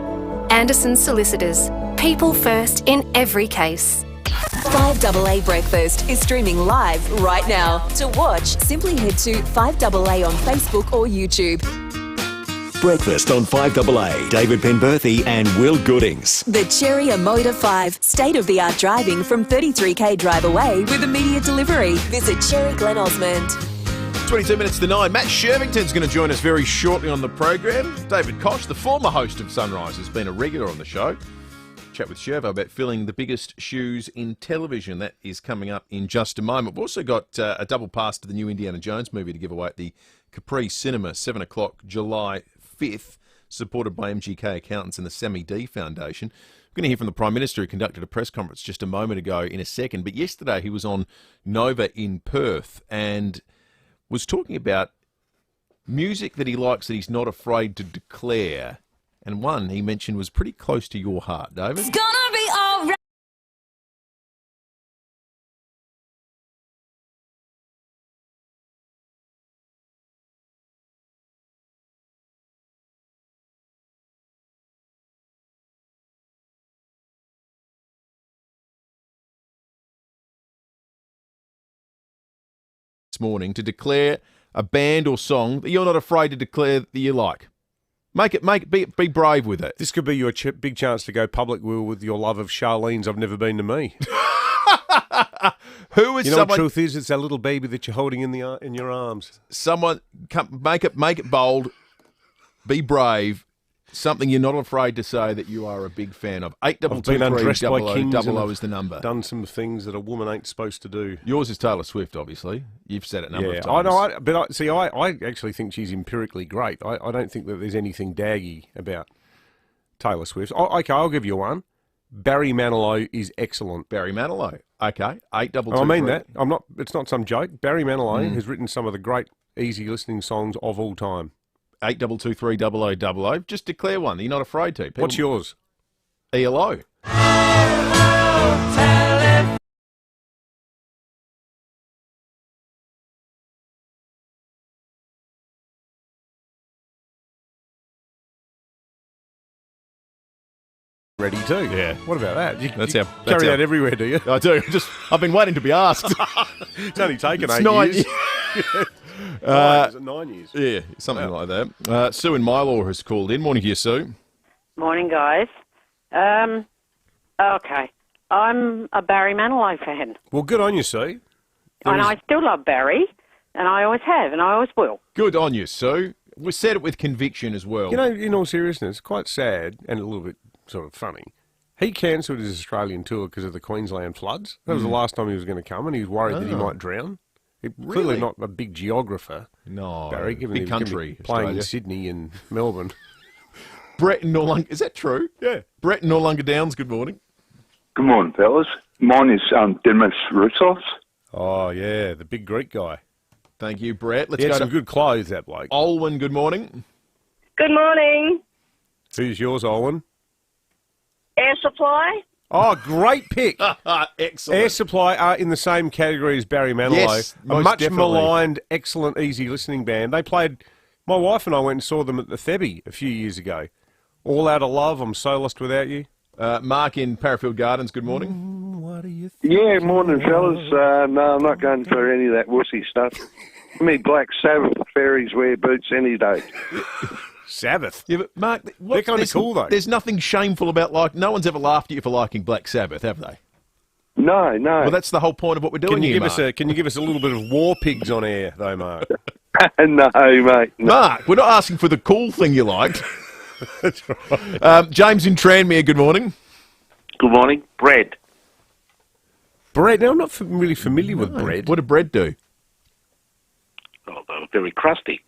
Anderson Solicitors. People first in every case. 5AA Breakfast is streaming live right now. To watch, simply head to 5AA on Facebook or YouTube. Breakfast on 5AA. David Penberthy and Will Goodings. The Cherry Motor 5. State-of-the-art driving from 33k drive away with immediate delivery. Visit Cherry Glen Osmond. 22 minutes to 9. Matt Shervington's going to join us very shortly on the program. David Koch, the former host of Sunrise, has been a regular on the show. Chat with Shervo about filling the biggest shoes in television. That is coming up in just a moment. We've also got a double pass to the new Indiana Jones movie to give away at the Capri Cinema, 7 o'clock, July 5th, supported by MGK Accountants and the Sammy D Foundation. We're going to hear from the Prime Minister, who conducted a press conference just a moment ago in a second. But yesterday he was on Nova in Perth and was talking about music that he likes that he's not afraid to declare. And one he mentioned was pretty close to your heart, David. It's gonna be all right. This morning to declare a band or song that you're not afraid to declare that you like. Be brave with it. This could be your big chance to go public, Will, with your love of Charlene's I've Never Been to Me. Who is you know someone? What truth is? It's that little baby that you're holding in your arms. Someone make it bold. Be brave. Something you're not afraid to say that you are a big fan of. I've been undressed by kings 8223000 is the number. Done some things that a woman ain't supposed to do. Yours is Taylor Swift, obviously. You've said it a number of I times. know, I actually think she's empirically great. I don't think that there's anything daggy about Taylor Swift. Okay, I'll give you one. Barry Manilow is excellent. Barry Manilow. Okay, 822. I mean that. It's not some joke. Barry Manilow has written some of the great easy listening songs of all time. 8223000. Just declare one. You're not afraid to. What's yours? ELO. Ready too. Yeah. What about that? You That's carry that everywhere, do you? I do. I've been waiting to be asked. It's only taken It's 8 9 years. Is it 9 years? Yeah, something like that. Sue in Mylor has called in. Morning to you, Sue. Morning, guys. Okay. I'm a Barry Manilow fan. Well, good on you, Sue. And I still love Barry, and I always have, and I always will. Good on you, Sue. We said it with conviction as well. You know, in all seriousness, quite sad and a little bit sort of funny. He cancelled his Australian tour because of the Queensland floods. That was the last time he was going to come, and he was worried that he might drown. Clearly not a big geographer. No, Barry, given big he was country, playing in Australia. Sydney and Melbourne. Brett in Noarlunga. Is that true? Yeah. Brett in Noarlunga Downs, good morning. Good morning, fellas. Mine is Demis Roussos. Oh, yeah, the big Greek guy. Thank you, Brett. Let's He had go some to good clothes, that bloke. Olwen, good morning. Good morning. Who's yours, Owen? Air Supply. Oh, great pick. Excellent. Air Supply are in the same category as Barry Manilow. Yes, a most much definitely. maligned, excellent, easy listening band. They played, my wife and I went and saw them at the Thebby a few years ago. All Out of Love, I'm So Lost Without You. Mark in Parafield Gardens, good morning. What do you Yeah, morning, fellas. No, I'm not going for any of that wussy stuff. Give me Black Sabbath, fairies wear boots any day. Sabbath? Yeah, but Mark, They're kind of cool, though. There's nothing shameful about no one's ever laughed at you for liking Black Sabbath, have they? No. Well, that's the whole point of what we're doing Can you here, give Mark. can you give us a little bit of War Pigs on air, though, Mark? No, mate. No. Mark, we're not asking for the cool thing you liked. That's right. James in Tranmere, good morning. Good morning. Bread. Bread? No, I'm not really familiar with bread. What did bread do? Oh, they were very crusty.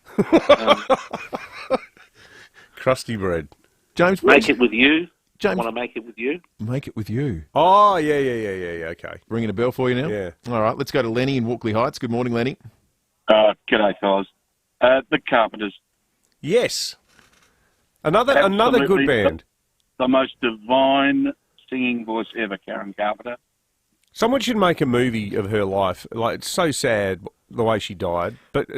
Crusty bread. James, Make it with you. James, Want to make it with you? Make it with you. Oh, yeah, okay. Ringing a bell for you now? Yeah. All right, let's go to Lenny in Walkley Heights. Good morning, Lenny. G'day, fellas. The Carpenters. Yes. Another good Absolutely band. The most divine singing voice ever, Karen Carpenter. Someone should make a movie of her life. Like, it's so sad the way she died. But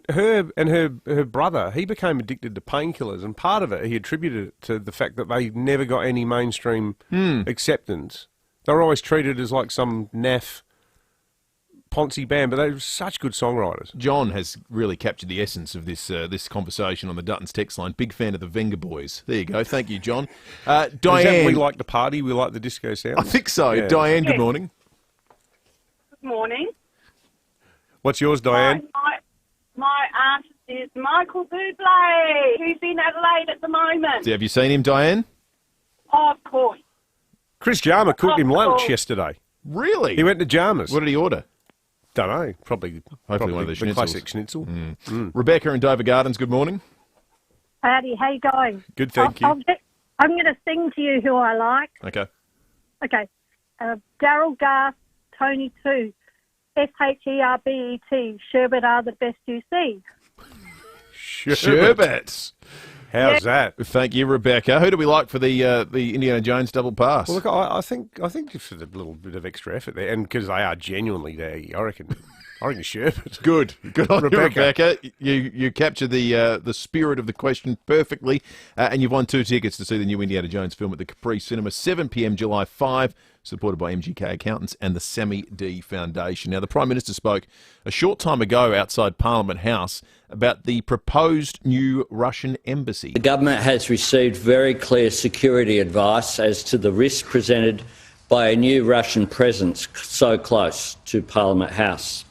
her and her brother, he became addicted to painkillers, and part of it he attributed it to the fact that they never got any mainstream acceptance. They were always treated as like some naff Ponzi band, but they were such good songwriters. John has really captured the essence of this conversation on the Duttons text line. Big fan of the Venga Boys. There you go. Thank you, John. Diane. We like the party. We like the disco sound. I think so. Yeah. Diane, good Yes. morning. Good morning. What's yours, Diane? My artist is Michael Bublé, who's in Adelaide at the moment. Have you seen him, Diane? Of course. Chris Jarmer cooked him lunch course. yesterday. Really? He went to Jarmer's. What did he order? Don't know. Probably Hopefully one of the schnitzels. classic schnitzel. Rebecca in Dover Gardens, good morning. Howdy, how you going? Good, thank you. I'm going to sing to you who I like. Okay. Okay. Daryl Garth, Tony 2, Sherbet, Sherbet are the best you see. Sherbets. How's that? Thank you, Rebecca. Who do we like for the Indiana Jones double pass? Well, look, I think just for the little bit of extra effort there, and because they are genuinely there, I reckon Sherbet. Good on Rebecca. you, Rebecca. You captured the spirit of the question perfectly, and you've won 2 tickets to see the new Indiana Jones film at the Capri Cinema, 7 p.m. July 5, supported by MGK Accountants and the Sammy D Foundation. Now, the Prime Minister spoke a short time ago outside Parliament House about the proposed new Russian embassy. The government has received very clear security advice as to the risk presented by a new Russian presence so close to Parliament House.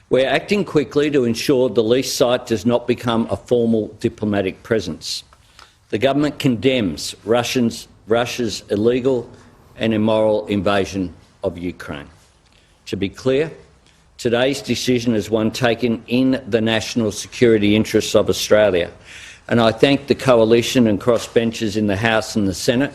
We're acting quickly to ensure the leased site does not become a formal diplomatic presence. The government condemns Russia's illegal and immoral invasion of Ukraine. To be clear, today's decision is one taken in the national security interests of Australia, and I thank the coalition and crossbenchers in the House and the Senate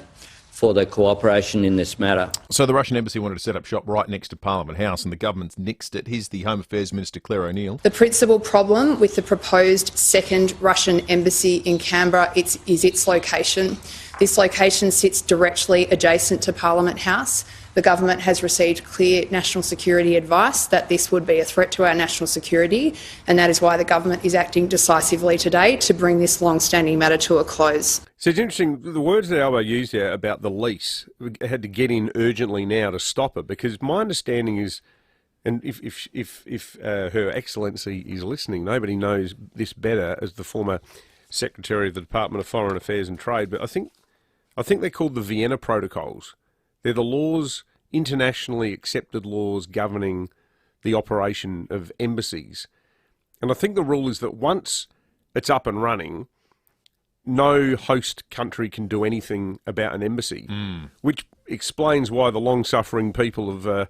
for their cooperation in this matter. So the Russian embassy wanted to set up shop right next to Parliament House and the government's nixed it. Here's the Home Affairs Minister, Claire O'Neill. The principal problem with the proposed second Russian embassy in Canberra is its location. This location sits directly adjacent to Parliament House. The government has received clear national security advice that this would be a threat to our national security, and that is why the government is acting decisively today to bring this long-standing matter to a close. So it's interesting, the words that Albo used there about the lease, we had to get in urgently now to stop it, because my understanding is, and if Her Excellency is listening, nobody knows this better as the former Secretary of the Department of Foreign Affairs and Trade, but I think they're called the Vienna Protocols. They're the laws, internationally accepted laws governing the operation of embassies. And I think the rule is that once it's up and running, no host country can do anything about an embassy, which explains why the long-suffering people of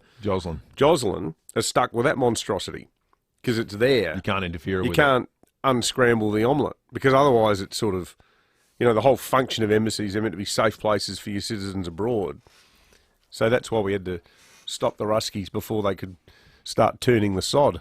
Jocelyn are stuck with that monstrosity, because it's there. You can't interfere with it. You can't unscramble the omelette, because otherwise it's sort of, you know, the whole function of embassies, they're meant to be safe places for your citizens abroad. So that's why we had to stop the Ruskies before they could start turning the sod.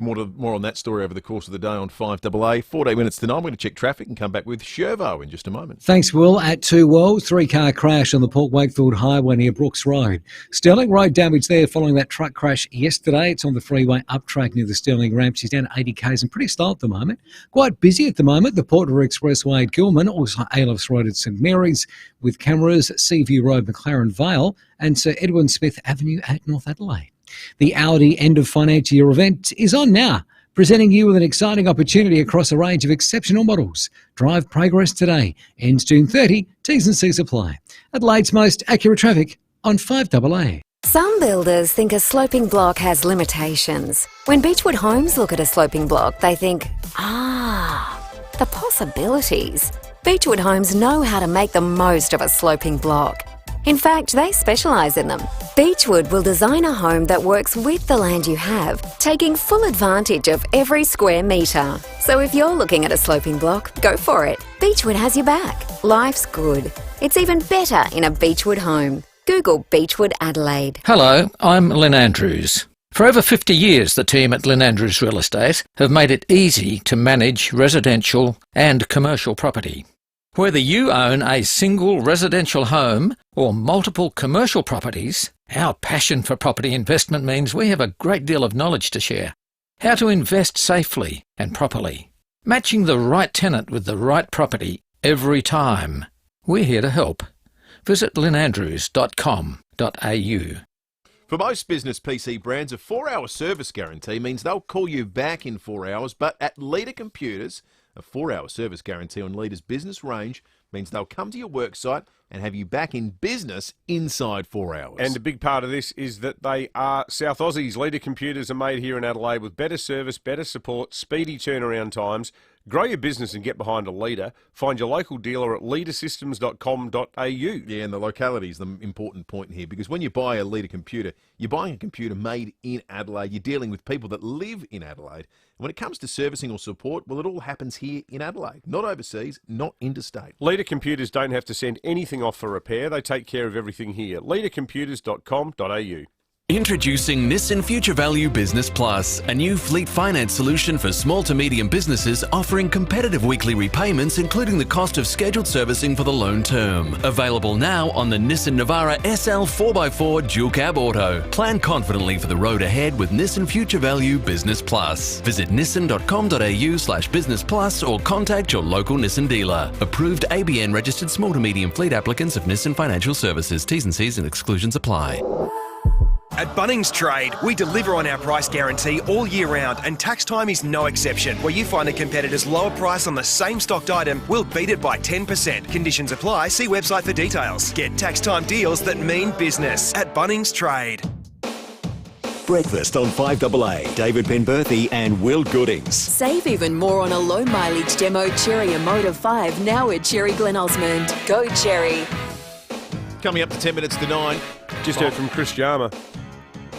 More on that story over the course of the day on 5AA. 14 minutes to 9. We're going to check traffic and come back with Shervo in just a moment. Thanks, Will. At 2 Wells, 3-car crash on the Port Wakefield Highway near Brooks Road. Stirling Road damage there following that truck crash yesterday. It's on the freeway up track near the Stirling ramp. She's down 80 k's and pretty slow at the moment. Quite busy at the moment. The Porter Expressway at Gilman, also Ailofs Road at St Mary's with cameras, Seaview Road, McLaren Vale and Sir Edwin Smith Avenue at North Adelaide. The Audi end of financial year event is on now, presenting you with an exciting opportunity across a range of exceptional models. Drive progress today. Ends June 30. T's and C's apply. Adelaide's most accurate traffic on 5AA. Some builders think a sloping block has limitations. When Beechwood Homes look at a sloping block, they think, the possibilities. Beechwood Homes know how to make the most of a sloping block. In fact, they specialise in them. Beechwood will design a home that works with the land you have, taking full advantage of every square metre. So if you're looking at a sloping block, go for it. Beechwood has your back. Life's good. It's even better in a Beechwood home. Google Beechwood Adelaide. Hello, I'm Lynn Andrews. For over 50 years, the team at Lynn Andrews Real Estate have made it easy to manage residential and commercial property. Whether you own a single residential home or multiple commercial properties, our passion for property investment means we have a great deal of knowledge to share. How to invest safely and properly. Matching the right tenant with the right property every time. We're here to help. Visit lynandrews.com.au. For most business PC brands, a 4-hour service guarantee means they'll call you back in 4 hours, but at Leader Computers, a 4-hour service guarantee on Leader's business range means they'll come to your work site and have you back in business inside 4 hours. And a big part of this is that they are South Aussies. Leader Computers are made here in Adelaide with better service, better support, speedy turnaround times. Grow your business and get behind a Leader. Find your local dealer at leadersystems.com.au. Yeah, and the locality is the important point here, because when you buy a Leader computer, you're buying a computer made in Adelaide. You're dealing with people that live in Adelaide. And when it comes to servicing or support, well, it all happens here in Adelaide, not overseas, not interstate. Leader Computers don't have to send anything off for repair. They take care of everything here. leadercomputers.com.au. Introducing Nissan Future Value Business Plus, a new fleet finance solution for small to medium businesses offering competitive weekly repayments, including the cost of scheduled servicing for the loan term. Available now on the Nissan Navara SL 4x4 Dual Cab Auto. Plan confidently for the road ahead with Nissan Future Value Business Plus. Visit nissan.com.au/business plus or contact your local Nissan dealer. Approved ABN registered small to medium fleet applicants of Nissan Financial Services. T's and C's and exclusions apply. At Bunnings Trade, we deliver on our price guarantee all year round, and tax time is no exception. Where you find a competitor's lower price on the same stocked item, we'll beat it by 10%. Conditions apply. See website for details. Get tax time deals that mean business at Bunnings Trade. Breakfast on 5AA. David Penberthy and Will Goodings. Save even more on a low mileage demo Cherry Motor 5 now at Cherry Glen Osmond. Go Cherry. Coming up to 10 minutes to 9. Just heard from Chris Jarmer.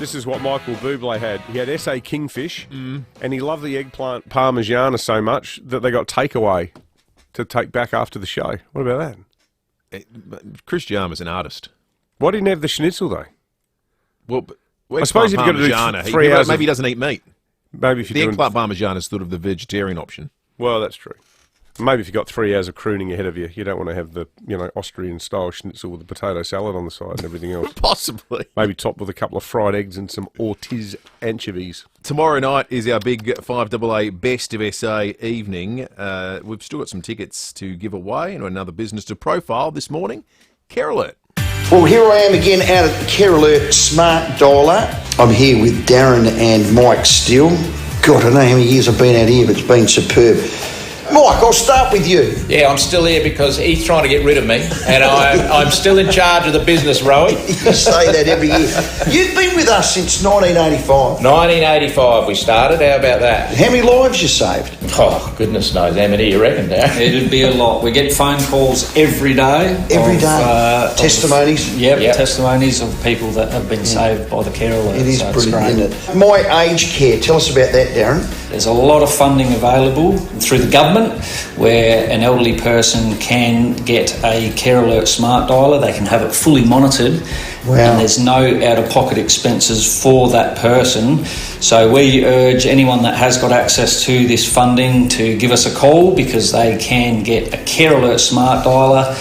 This is what Michael Bublé had. He had SA Kingfish, and he loved the eggplant parmigiana so much that they got takeaway to take back after the show. What about that? Chris Jarmer's an artist. Why didn't he have the schnitzel, though? Well, I suppose if you've got to do 3 hours... Maybe he doesn't eat meat. Maybe if the eggplant parmigiana is sort of the vegetarian option. Well, that's true. Maybe if you've got 3 hours of crooning ahead of you, you don't want to have the, Austrian-style schnitzel with the potato salad on the side and everything else. Possibly. Maybe topped with a couple of fried eggs and some Ortiz anchovies. Tomorrow night is our big 5AA Best of SA evening. We've still got some tickets to give away and another business to profile this morning. Care Alert. Well, here I am again out at the Care Alert Smart Dialer. I'm here with Darren and Mike Steele. God, I don't know how many years I've been out here, but it's been superb. Mike, I'll start with you. Yeah, I'm still here because he's trying to get rid of me, and I'm still in charge of the business, Rowie. You say that every year. You've been with us since 1985. 1985 we started. How about that? How many lives you saved? Oh, goodness knows how many you reckon, Darren? It'd be a lot. We get phone calls every day. Every day? Testimonies? Yep, testimonies of people that have been saved by the Care Alert. It is brilliant, isn't it? My Aged Care, tell us about that, Darren. There's a lot of funding available through the government where an elderly person can get a Care Alert Smart Dialer. They can have it fully monitored. Wow. And there's no out-of-pocket expenses for that person. So we urge anyone that has got access to this funding to give us a call because they can get a Care Alert Smart Dialer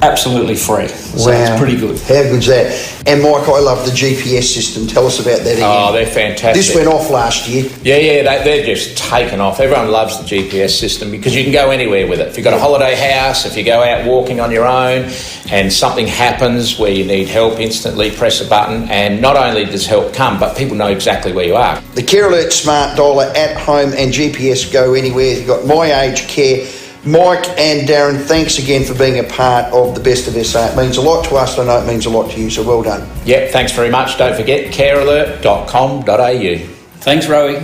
absolutely free. So it's pretty good. How good's that? And Mike, I love the GPS system. Tell us about that again. Oh, they're fantastic. This went off last year. Yeah, they're just taken off. Everyone loves the GPS system because you can go anywhere with it. If you've got a holiday house, if you go out walking on your own and something happens where you need help, instantly press a button and not only does help come, but people know exactly where you are. The Care Alert Smart Dialer at home and GPS go anywhere. You've got My Aged Care. Mike and Darren, thanks again for being a part of the Best of SA. It means a lot to us. I know it means a lot to you, so well done. Yep, thanks very much. Don't forget carealert.com.au. Thanks, Rowie.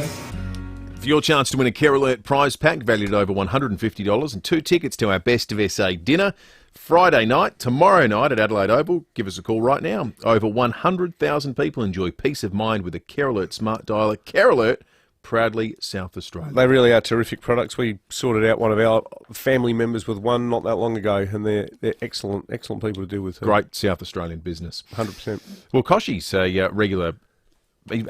For your chance to win a Care Alert prize pack valued at over $150 and 2 tickets to our Best of SA dinner Friday night, tomorrow night at Adelaide Oval. Give us a call right now. Over 100,000 people enjoy peace of mind with a Care Alert Smart Dialer. Care Alert, proudly South Australia. They really are terrific products. We sorted out one of our family members with one not that long ago, and they're excellent people to deal with. Great South Australian business. 100%. Well, Koshi's a regular...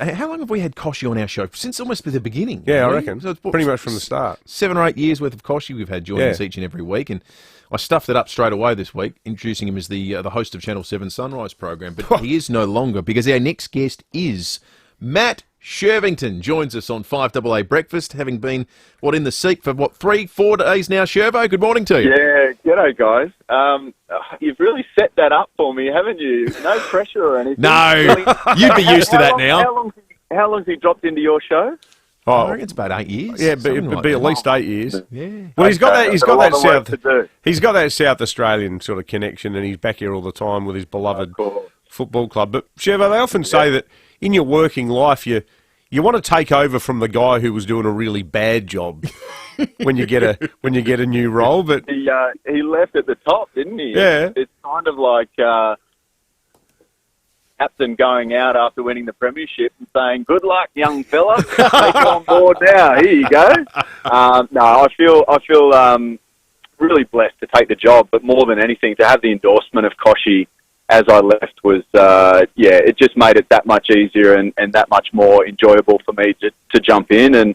How long have we had Koshi on our show? Since almost the beginning. Yeah, I reckon. So it's pretty much from the start. 7 or 8 years worth of Koshi we've had joining us each and every week, and I stuffed it up straight away this week, introducing him as the host of Channel 7 Sunrise program, but he is no longer, because our next guest is Matt Shervington. Joins us on 5AA Breakfast, having been, in the seat for, 3-4 days now, Shervo? Good morning to you. Yeah, g'day, guys. You've really set that up for me, haven't you? No pressure or anything. No, you'd be used to that now. How long's he dropped into your show? I reckon it's about 8 years. Yeah, but it'd be at least 8 years. Yeah. Well, he's got that South Australian sort of connection, and he's back here all the time with his beloved football club. But Shervo, they often say that in your working life, you want to take over from the guy who was doing a really bad job when you get a new role. But he left at the top, didn't he? Yeah, it's kind of like captain going out after winning the premiership and saying, "Good luck, young fella. Take you on board now. Here you go." No, I feel really blessed to take the job, but more than anything, to have the endorsement of Koshi as I left was, it just made it that much easier and that much more enjoyable for me to jump in. And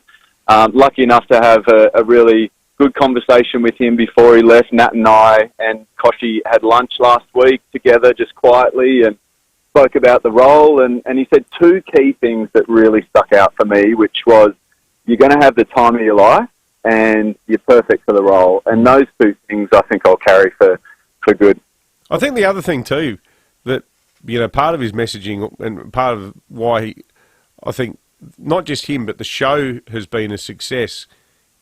lucky enough to have a really good conversation with him before he left. Nat and I and Koshi had lunch last week together just quietly and spoke about the role. And he said 2 key things that really stuck out for me, which was, you're going to have the time of your life and you're perfect for the role. And those 2 things I think I'll carry for good. I think the other thing too, that part of his messaging and part of why I think not just him but the show has been a success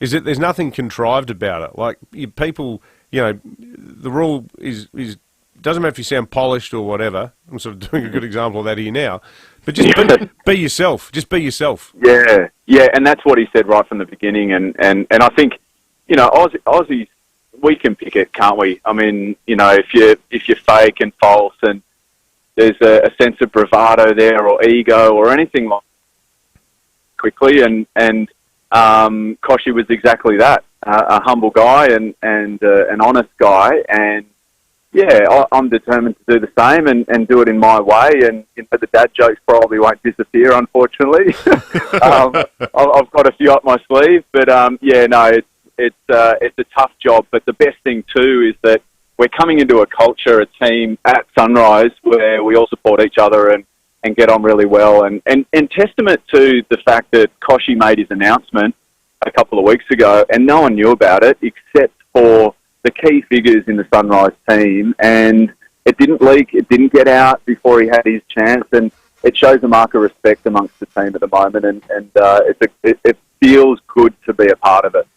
is that there's nothing contrived about it. Like people, the rule is doesn't matter if you sound polished or whatever. I'm sort of doing a good example of that here now. But just be yourself. Just be yourself. Yeah, and that's what he said right from the beginning. And I think, you know, Aussies, we can pick it, can't we? I mean, you know, if you're fake and false, and there's a sense of bravado there, or ego, or anything like that, quickly. And Koshy was exactly that, a humble guy and an honest guy. And yeah, I'm determined to do the same and do it in my way. And you know, the dad jokes probably won't disappear, unfortunately. I've got a few up my sleeve, but yeah, no, it's a tough job. But the best thing too is that we're coming into a culture, a team at Sunrise, where we all support each other and get on really well. And testament to the fact that Koshy made his announcement a couple of weeks ago, and no one knew about it except for the key figures in the Sunrise team, and it didn't leak, it didn't get out before he had his chance, and it shows a mark of respect amongst the team at the moment, and it feels good to be a part of it.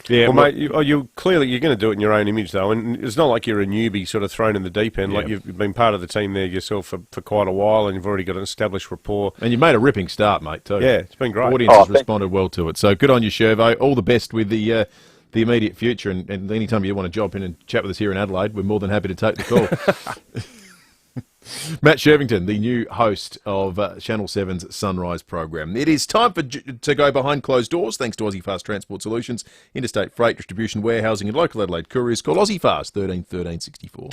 Yeah, well, mate, you're going to do it in your own image, though, and it's not like you're a newbie sort of thrown in the deep end. Like you've been part of the team there yourself for quite a while, and you've already got an established rapport. And you made a ripping start, mate, too. Yeah, it's been great. The audience has responded well to it, so good on you, Shervo. All the best with the immediate future, and anytime you want to jump in and chat with us here in Adelaide, we're more than happy to take the call. Matt Shervington, the new host of Channel 7's Sunrise program. It is time to go behind closed doors, thanks to Aussie Fast Transport Solutions, interstate freight, distribution, warehousing and local Adelaide couriers. Call Aussie Fast 13 13 64.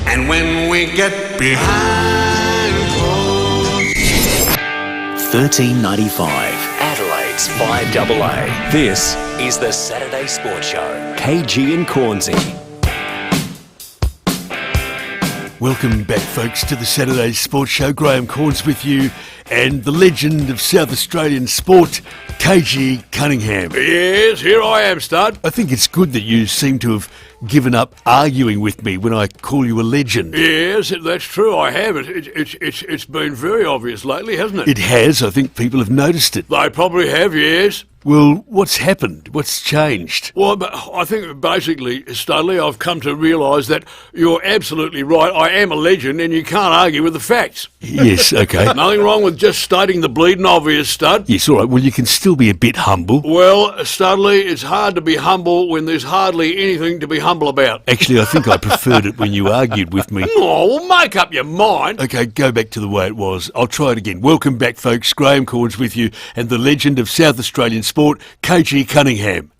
And when we get behind closed 1395, Adelaide's 5AA. This is the Saturday Sports Show. KG and Cornsey. Welcome back, folks, to the Saturday Sports Show. Graham Corns with you, and the legend of South Australian sport, KG Cunningham. Yes, here I am, stud. I think it's good that you seem to have given up arguing with me when I call you a legend. Yes, that's true, I have. It's been very obvious lately, hasn't it? It has. I think people have noticed it. They probably have, yes. Well, what's happened? What's changed? Well, I think basically, Studley, I've come to realise that you're absolutely right. I am a legend and you can't argue with the facts. Yes, okay. Nothing wrong with just stating the bleeding obvious, Stud. Yes, all right. Well, you can still be a bit humble. Well, Studley, it's hard to be humble when there's hardly anything to be humble about. Actually, I think I preferred it when you argued with me. Oh, well, make up your mind. Okay, go back to the way it was. I'll try it again. Welcome back, folks. Graham Corns with you, and the legend of South Australian sport, KG Cunningham.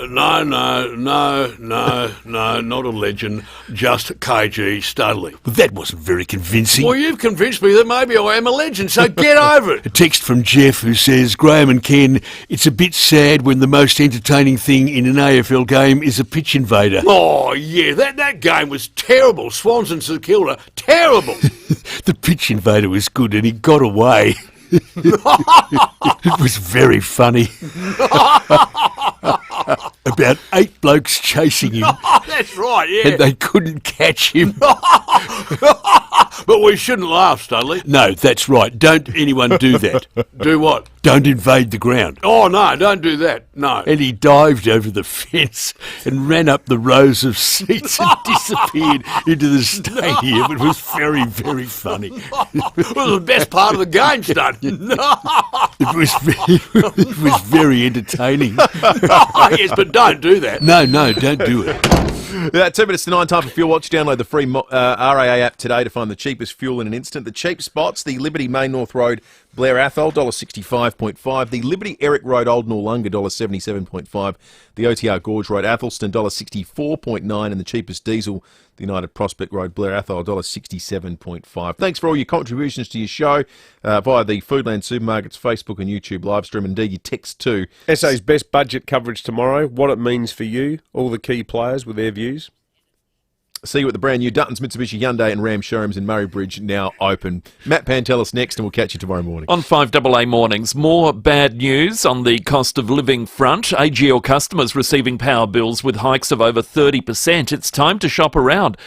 No, not a legend, just KG Studley. Well, that wasn't very convincing. Well, you've convinced me that maybe I am a legend, so get over it. A text from Jeff who says, Graham and Ken, it's a bit sad when the most entertaining thing in an AFL game is a pitch invader. Oh, yeah, that game was terrible. Swans and St Kilda, terrible. The pitch invader was good and he got away. It was very funny. About 8 blokes chasing him. That's right, yeah. And they couldn't catch him. But we shouldn't laugh, Studley. No, that's right. Don't anyone do that. Do what? Don't invade the ground. Oh, no, don't do that. No. And he dived over the fence and ran up the rows of seats and disappeared into the stadium. It was very, very funny. It was the best part of the game, Stud. It was very entertaining. Yes, but don't do that. No, don't do it. 2 minutes to 9, time for Fuel Watch. Download the free RAA app today to find the cheapest fuel in an instant. The cheap spots, the Liberty Main North Road, Blair Athol, $1.65.5. The Liberty Eric Road, Old Noarlunga, $1.77.5. The OTR Gorge Road, Athelston, $1.64.9. And the cheapest diesel, the United Prospect Road, Blair Athol, $1.67.5. Thanks for all your contributions to your show via the Foodland Supermarkets Facebook and YouTube live stream. Indeed, your text too. SA's best budget coverage tomorrow, what it means for you, all the key players with their views. See you at the brand new Dutton's, Mitsubishi, Hyundai and Ram showrooms in Murray Bridge, now open. Matt Pantelis next, and we'll catch you tomorrow morning. On 5AA mornings, more bad news on the cost of living front. AGL customers receiving power bills with hikes of over 30%. It's time to shop around.